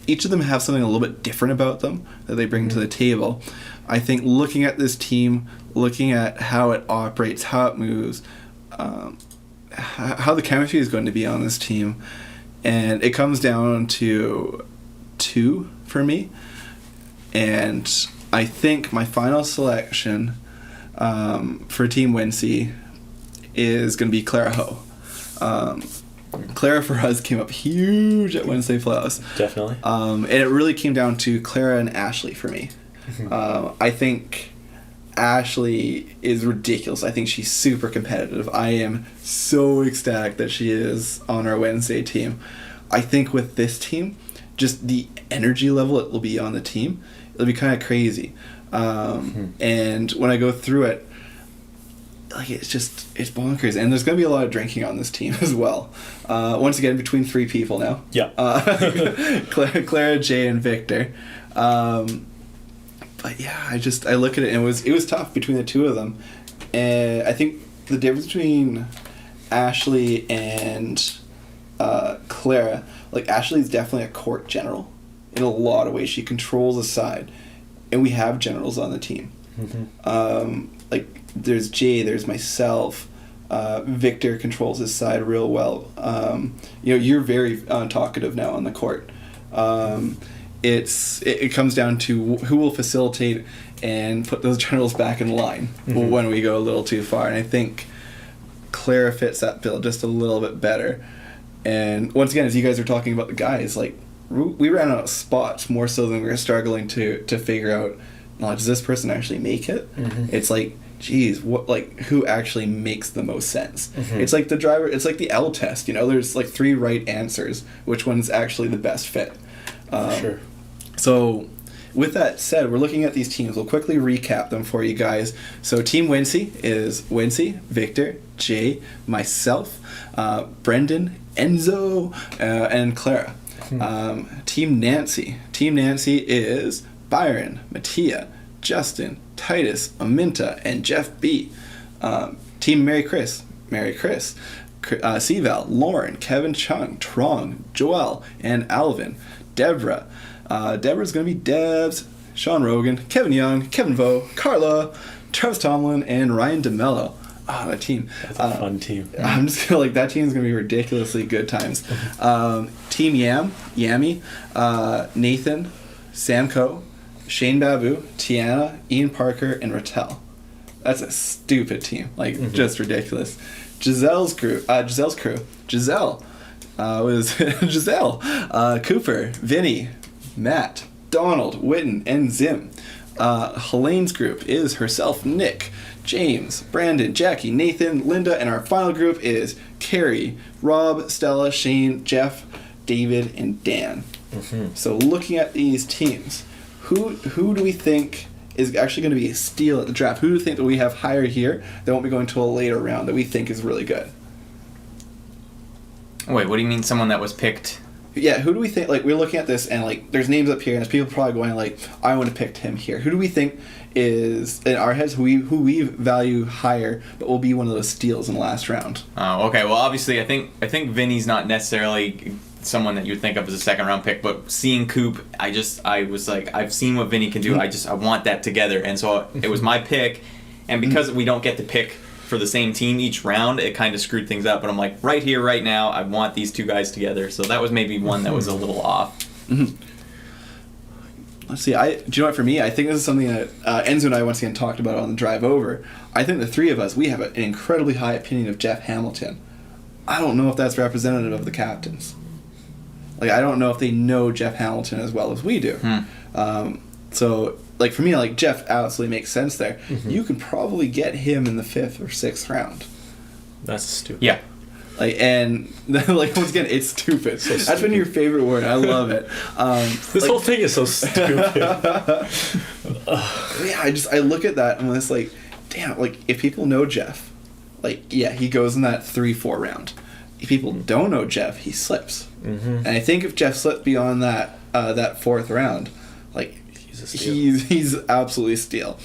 Speaker 3: each of them have something a little bit different about them that they bring to the table. I think looking at this team, looking at how it operates, how it moves... how the chemistry is going to be on this team, and it comes down to 2 for me, and I think my final selection for Team Wincy is going to be Clara Ho. Clara for us came up huge at Wednesday Playoffs.
Speaker 2: Definitely.
Speaker 3: And it really came down to Clara and Ashley for me. I think Ashley is ridiculous. I think she's super competitive. I am so ecstatic that she is on our Wednesday team. I think with this team, just the energy level it will be on the team, it'll be kind of crazy. And when I go through it, it's bonkers. And there's going to be a lot of drinking on this team as well. Once again, between 3 people now.
Speaker 2: Yeah.
Speaker 3: Clara, Jay, and Victor. But yeah, I look at it and it was tough between the 2 of them, and I think the difference between Ashley and Clara, Ashley's definitely a court general in a lot of ways. She controls the side, and we have generals on the team. There's Jay, there's myself. Victor controls his side real well. You're very talkative now on the court. It comes down to who will facilitate and put those generals back in line when we go a little too far. And I think Clara fits that bill just a little bit better. And once again, as you guys are talking about the guys, we ran out of spots more so than we were struggling to figure out, does this person actually make it? It's geez, who actually makes the most sense? It's like the driver, it's like the L test, there's 3 right answers. Which one's actually the best fit?
Speaker 2: For sure.
Speaker 3: So, with that said, we're looking at these teams. We'll quickly recap them for you guys. So, Team Wincy is Wincy, Victor, Jay, myself, Brendan, Enzo, and Clara. Team Nancy. Team Nancy is Byron, Matija, Justin, Titus, Amynta, and Jeff B. Team Mary Chris, Seaval, Lauren, Kevin Cheung, Truong, Joel, and Alvin. Deborah. Deborah's going to be Debs, Sean Rogan, Kevin Yeung, Kevin Vo, Karla, Travis Tomlin, and Ryan DeMello. That team.
Speaker 2: That's a fun team.
Speaker 3: I'm just going to that team's going to be ridiculously good times. Team Yammy, Nathan, Sam Coe, Shane Babu, Tiana, Ian Parker, and Retell. That's a stupid team. Like, just ridiculous. Giselle was Giselle, Cooper, Vinny, Matt, Donald, Witton, and Dziem. Helene's group is herself, Nick, James, Brandon, Jackie, Nathan, Linda, and our final group is Carrie, Rob, Stella, Shane, Jeff, David, and Dan. So looking at these teams, who do we think is actually going to be a steal at the draft? Who do you think that we have higher here that won't be going to a later round that we think is really good?
Speaker 1: Wait, what do you mean someone that was picked?
Speaker 3: Yeah, who do we think, like, we're looking at this and, like, there's names up here and there's people probably going, like, I want to pick him here. Who do we think is, in our heads, who we value higher but will be one of those steals in the last round?
Speaker 1: Oh, okay. Well, obviously, I think Vinny's not necessarily someone that you'd think of as a second round pick, but seeing Coop, I was like, I've seen what Vinny can do. I want that together, and so it was my pick. And because we don't get to pick for the same team each round, it kind of screwed things up. But I'm like, right here, right now, I want these two guys together. So that was maybe one that was a little off.
Speaker 3: Let's see. Do you know what? For me, I think this is something that Enzo and I once again talked about on the drive over. I think the three of us, we have an incredibly high opinion of Geoff Hamilton. I don't know if that's representative of the captains. Like, I don't know if they know Geoff Hamilton as well as we do. So, like, for me, like, Geoff absolutely makes sense there. You can probably get him in the 5th or 6th round.
Speaker 2: That's stupid.
Speaker 1: Yeah.
Speaker 3: Like, and, like, once again, it's stupid. That's been your favorite word. I love it.
Speaker 2: This whole thing is so stupid.
Speaker 3: Yeah, I look at that and I'm just like, damn, like, if people know Geoff, like, yeah, he goes in that 3-4 round. If people don't know Geoff, he slips. And I think if Geoff slipped beyond that 4th round, like, he's absolutely a steal.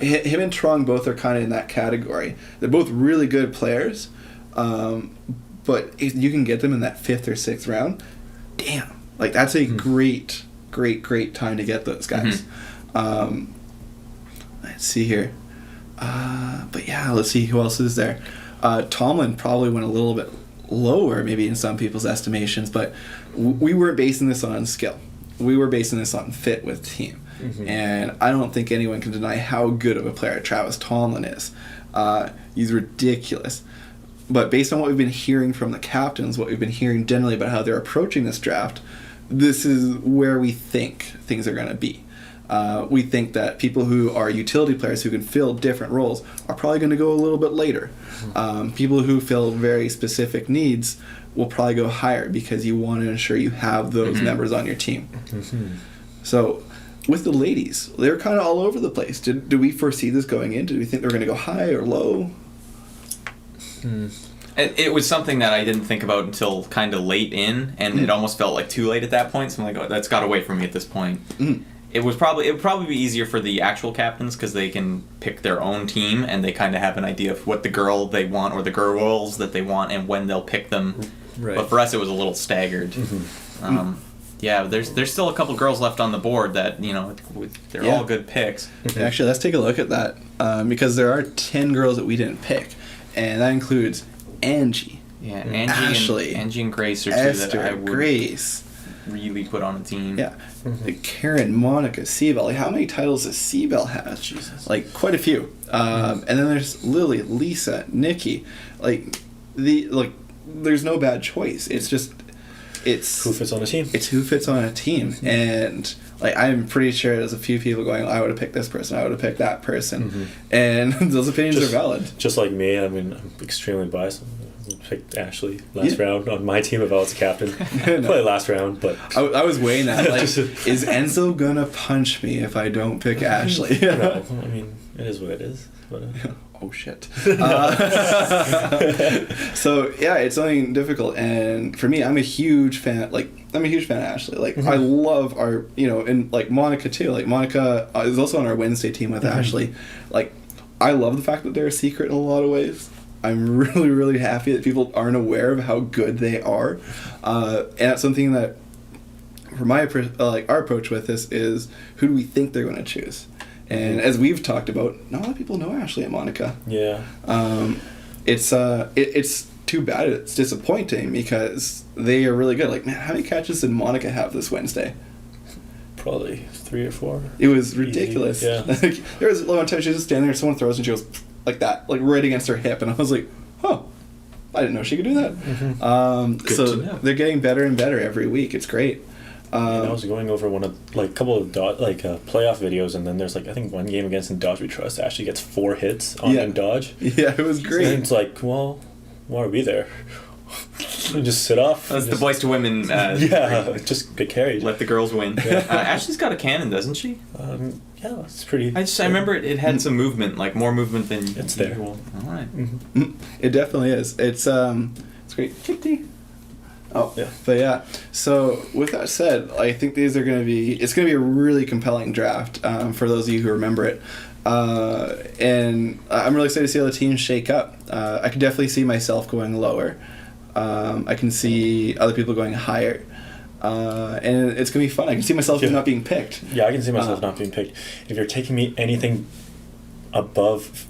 Speaker 3: Yeah. Him and Truong both are kind of in that category. They're both really good players, but if you can get them in that 5th or 6th round, damn, like, that's a great time to get those guys. Let's see here. But yeah, let's see who else is there. Tomlin probably went a little bit lower maybe in some people's estimations, but we weren't basing this on skill. We were basing this on fit with team. And I don't think anyone can deny how good of a player Travis Tomlin is. He's ridiculous. But based on what we've been hearing from the captains, what we've been hearing generally about how they're approaching this draft, this is where we think things are going to be. We think that people who are utility players who can fill different roles are probably going to go a little bit later. People who fill very specific needs will probably go higher because you want to ensure you have those members on your team. So with the ladies, they're kind of all over the place. Did we foresee this going in? Did we think they were going to go high or low?
Speaker 1: It was something that I didn't think about until kind of late in, and it almost felt like too late at that point. So I'm like, oh, that's got away from me at this point. It would probably be easier for the actual captains because they can pick their own team and they kind of have an idea of what the girl they want or the girls that they want and when they'll pick them. Right. But for us, it was a little staggered. Yeah, there's still a couple girls left on the board that, you know, they're all good picks.
Speaker 3: Actually, let's take a look at that because there are 10 girls that we didn't pick, and that includes Angie.
Speaker 1: Yeah, Angie,
Speaker 3: Ashley,
Speaker 1: Angie and Grace are two
Speaker 3: Esther,
Speaker 1: that I would really put on a team.
Speaker 3: Yeah. Like Karen, Monica, Seabell. Like, how many titles does Seabell have? Jesus. Like, quite a few. And then there's Lily, Lisa, Nikki. Like, there's no bad choice. It's just, it's
Speaker 2: who fits on a team.
Speaker 3: It's who fits on a team. And, like, I'm pretty sure there's a few people going, I would have picked this person, I would have picked that person. And those opinions are valid.
Speaker 2: Just like me, I mean, I'm extremely biased. Picked Ashley last round on my team if I was a captain. Play last round, but
Speaker 3: I was weighing that. Like, is Enzo gonna punch me if I don't pick Ashley?
Speaker 2: No, I mean, it is what it is. But,
Speaker 3: oh shit. So yeah, it's something difficult, and for me, I'm a huge fan. Like, I'm a huge fan of Ashley. Like, I love our, you know, and like Monica too. Like, Monica is also on our Wednesday team with Ashley. Like, I love the fact that they're a secret in a lot of ways. I'm really, really happy that people aren't aware of how good they are, and that's something that, for my our approach with this is, who do we think they're going to choose? And as we've talked about, not a lot of people know Ashley and Monica.
Speaker 2: Yeah.
Speaker 3: It's too bad. It's disappointing because they are really good. Like, man, how many catches did Monica have this Wednesday?
Speaker 2: Probably 3 or 4.
Speaker 3: It was ridiculous.
Speaker 2: Easy. Yeah.
Speaker 3: Like, there was one time she was just standing there, someone throws and she goes like that, like right against her hip, and I was like, huh, I didn't know she could do that.
Speaker 2: Mm-hmm.
Speaker 3: So they're getting better and better every week. It's great.
Speaker 2: I was going over one of a couple of playoff videos, and then there's I think one game against In Dodge We Trust actually gets 4 hits on In Dodge.
Speaker 3: Yeah, it was great.
Speaker 2: And it's like, well, why are we there? You just sit off.
Speaker 1: That's the boys to women.
Speaker 2: Just get carried.
Speaker 1: Let the girls win. Ashley's got a cannon, doesn't she?
Speaker 2: Yeah, it's pretty.
Speaker 1: I remember it had some movement, like more movement than
Speaker 2: it's
Speaker 1: usual.
Speaker 2: There.
Speaker 1: All right.
Speaker 3: Mm-hmm. It definitely is. It's great. Kitty. Oh
Speaker 2: yeah.
Speaker 3: But yeah. So with that said, I think it's going to be a really compelling draft for those of you who remember it. And I'm really excited to see how the teams shake up. I can definitely see myself going lower. I can see other people going higher. And it's going to be fun. I can see myself not being picked.
Speaker 2: Yeah, I can see myself not being picked. If you're taking me anything above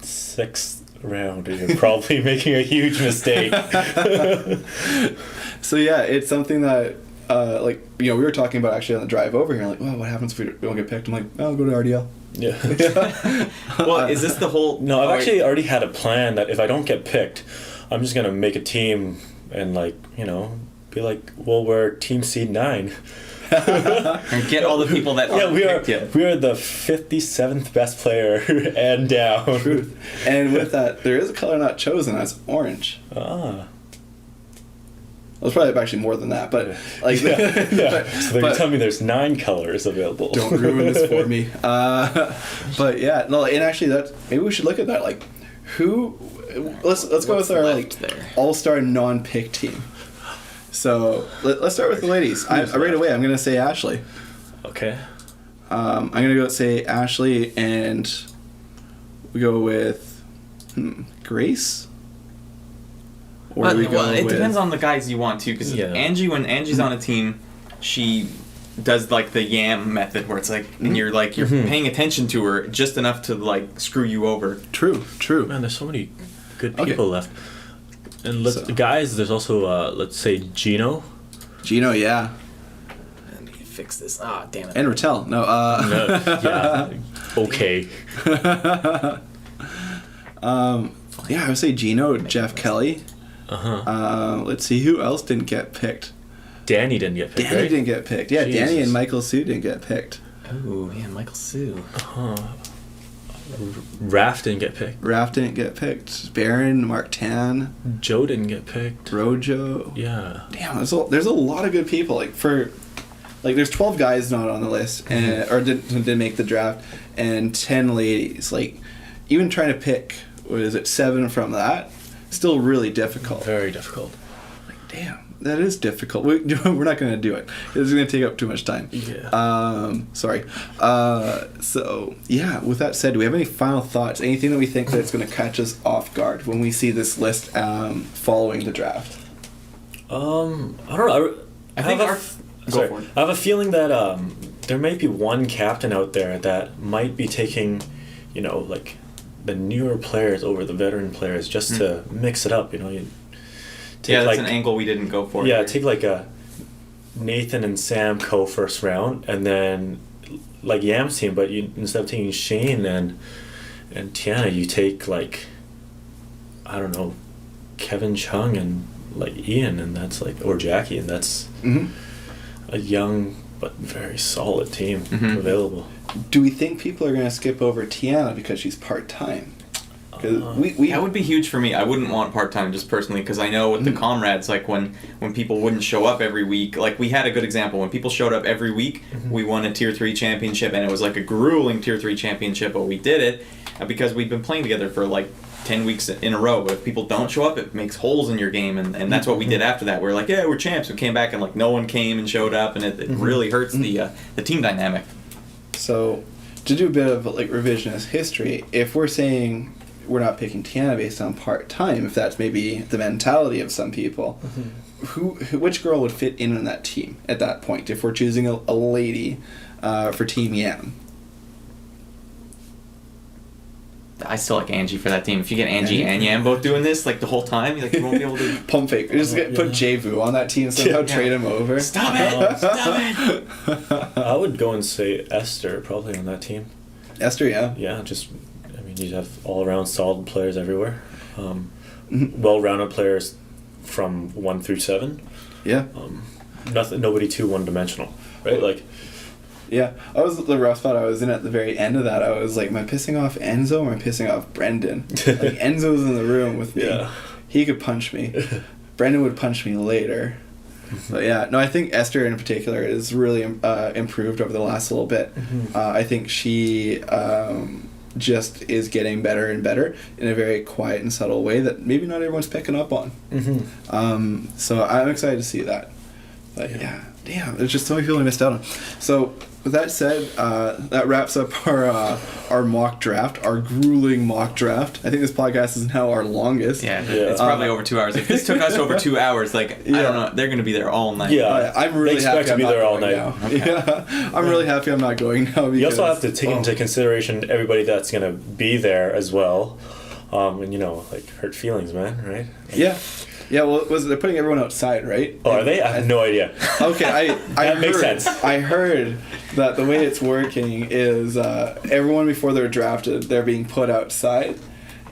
Speaker 2: 6th round, you're probably making a huge mistake.
Speaker 3: So yeah, it's something that we were talking about actually on the drive over here. Like, well, what happens if we don't get picked? I'm like, I'll go to RDL.
Speaker 2: Yeah.
Speaker 1: Well, is this the whole?
Speaker 2: No, I've actually already had a plan that if I don't get picked, I'm just gonna make a team and be like, well, we're team seed 9.
Speaker 1: And get all the people that
Speaker 2: we
Speaker 1: picked yet.
Speaker 2: We are the 57th best player and down.
Speaker 3: Truth. And with that, there is a color not chosen. That's orange.
Speaker 2: Ah.
Speaker 3: Well, it's probably actually more than that, but
Speaker 2: yeah. So they're telling me there's 9 colors available.
Speaker 3: Don't ruin this for me. But yeah, no, and actually maybe we should look at that. Like, who? Let's go with our all-star non-pick team. So let's start with the ladies. Right away, I'm gonna say Ashley.
Speaker 2: Okay.
Speaker 3: I'm gonna go say Ashley, and we go with Grace. Or
Speaker 1: it depends on the guys you want to, because Angie, when Angie's on a team, she does the yam method where it's and you're paying attention to her just enough to screw you over.
Speaker 3: True.
Speaker 2: Man, there's so many good people left. And guys, there's also let's say Gino,
Speaker 3: yeah.
Speaker 1: And you fix this. Ah, damn it.
Speaker 3: And Retell. No.
Speaker 2: Yeah. Okay.
Speaker 3: Yeah, I would say Gino, Jeff Kelly. Let's see, who else didn't get picked?
Speaker 2: Danny didn't get picked.
Speaker 3: Danny didn't get picked. Yeah, Jesus. Danny and Michael Sue didn't get picked.
Speaker 1: Oh, yeah, Michael Sue.
Speaker 2: Raph didn't get picked.
Speaker 3: Raph didn't get picked. Barron, Mark Tan.
Speaker 2: Joe didn't get picked.
Speaker 3: Rojo.
Speaker 2: Yeah.
Speaker 3: Damn, there's a lot of good people. There's 12 guys not on the list, or didn't make the draft, and 10 ladies. Even trying to pick, 7 from that, still really difficult.
Speaker 2: Very difficult.
Speaker 3: Damn, that is difficult. We're not going to do it. It's going to take up too much time.
Speaker 2: Yeah.
Speaker 3: Sorry. So, yeah, with that said, do we have any final thoughts? Anything that we think that's going to catch us off guard when we see this list following the draft?
Speaker 2: I don't know. I have a feeling that there may be one captain out there that might be taking, the newer players over the veteran players just to mix it up.
Speaker 1: That's an angle we didn't go for.
Speaker 2: Yeah,
Speaker 1: here.
Speaker 2: take a Nathan and Sam first round, and then Yam's team, but instead of taking Shayn and Tiana, you take I don't know, Kevin Cheung and Ian, and that's or Jacky, and that's a young but very solid team available.
Speaker 3: Do we think people are going to skip over Tiana because she's part-time?
Speaker 1: That would be huge for me. I wouldn't want part-time just personally, because I know with the comrades, when people wouldn't show up every week, we had a good example. When people showed up every week, we won a Tier 3 championship, and it was a grueling Tier 3 championship, but we did it because we'd been playing together for 10 weeks in a row. But if people don't show up, it makes holes in your game, and that's what we did after that. We're we're champs. We came back, and no one came and showed up, and it really hurts the team dynamic.
Speaker 3: So, to do a bit of revisionist history, if we're saying we're not picking Tiana based on part-time, if that's maybe the mentality of some people, which girl would fit in on that team at that point if we're choosing a lady for Team Yam?
Speaker 1: I still like Angie for that team. If you get Angie and Yan both doing this like the whole time, like you won't be able to
Speaker 3: pump fake. Just put Javu on that team somehow, trade him over.
Speaker 1: Stop it! Stop it!
Speaker 2: I would go and say Esther probably on that team.
Speaker 3: Esther, yeah.
Speaker 2: Yeah, you have all around solid players everywhere. Well-rounded players from 1 through 7.
Speaker 3: Yeah.
Speaker 2: Nobody too one-dimensional, right? Like.
Speaker 3: Yeah, the rough spot I was in at the very end of that. I was like, am I pissing off Enzo or am I pissing off Brendan? Like, Enzo's in the room with me. Yeah. He could punch me. Brendan would punch me later. But yeah, no, I think Esther in particular is really improved over the last little bit. I think she just is getting better and better in a very quiet and subtle way that maybe not everyone's picking up on. So I'm excited to see that. But yeah, damn, there's just so many people I missed out on. So with that said, that wraps up our mock draft, our grueling mock draft. I think this podcast is now our longest.
Speaker 1: Yeah. It's probably over 2 hours. If this took us over 2 hours, I don't know, they're going to be there all night.
Speaker 2: Yeah,
Speaker 3: I'm really
Speaker 2: they
Speaker 3: happy
Speaker 2: expect to be there all night.
Speaker 3: Okay. Yeah, I'm really happy I'm not going now. Because,
Speaker 2: you also have to take into consideration everybody that's going to be there as well, and hurt feelings, man, right?
Speaker 3: Yeah. Yeah, well, they're putting everyone outside, right?
Speaker 2: Oh, are they? I have no idea.
Speaker 3: Okay,
Speaker 2: that makes sense.
Speaker 3: I heard that the way it's working is everyone before they're drafted, they're being put outside,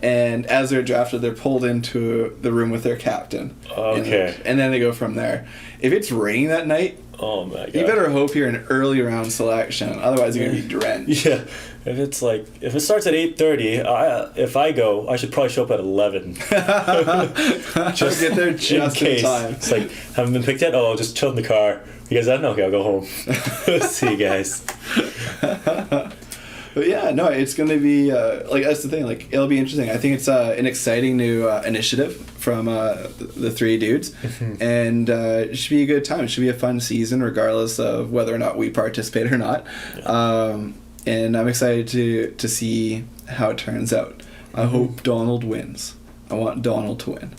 Speaker 3: and as they're drafted, they're pulled into the room with their captain.
Speaker 2: Okay.
Speaker 3: And then they go from there. If it's raining that night,
Speaker 2: oh my god,
Speaker 3: you better hope you're an early round selection. Otherwise, you're gonna be drenched.
Speaker 2: Yeah. If it starts at 8:30, if I go, I should probably show up at 11.
Speaker 3: Just get there just in time.
Speaker 2: It's like, haven't been picked yet? Oh, I'll just chill in the car. You guys done? Okay, I'll go home. See you guys.
Speaker 3: But yeah, no, it's going to be, that's the thing, it'll be interesting. I think it's an exciting new initiative from the three dudes, and it should be a good time. It should be a fun season, regardless of whether or not we participate or not. Yeah. And I'm excited to see how it turns out. I hope Donald wins. I want Donald to win.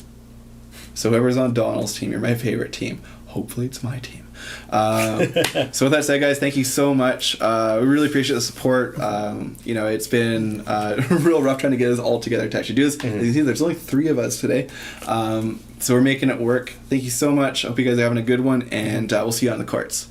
Speaker 3: So whoever's on Donald's team, you're my favorite team. Hopefully it's my team. So with that said, guys, thank you so much. We really appreciate the support. It's been real rough trying to get us all together to actually do this. As you can see, there's only 3 of us today. So we're making it work. Thank you so much. I hope you guys are having a good one, and we'll see you on the courts.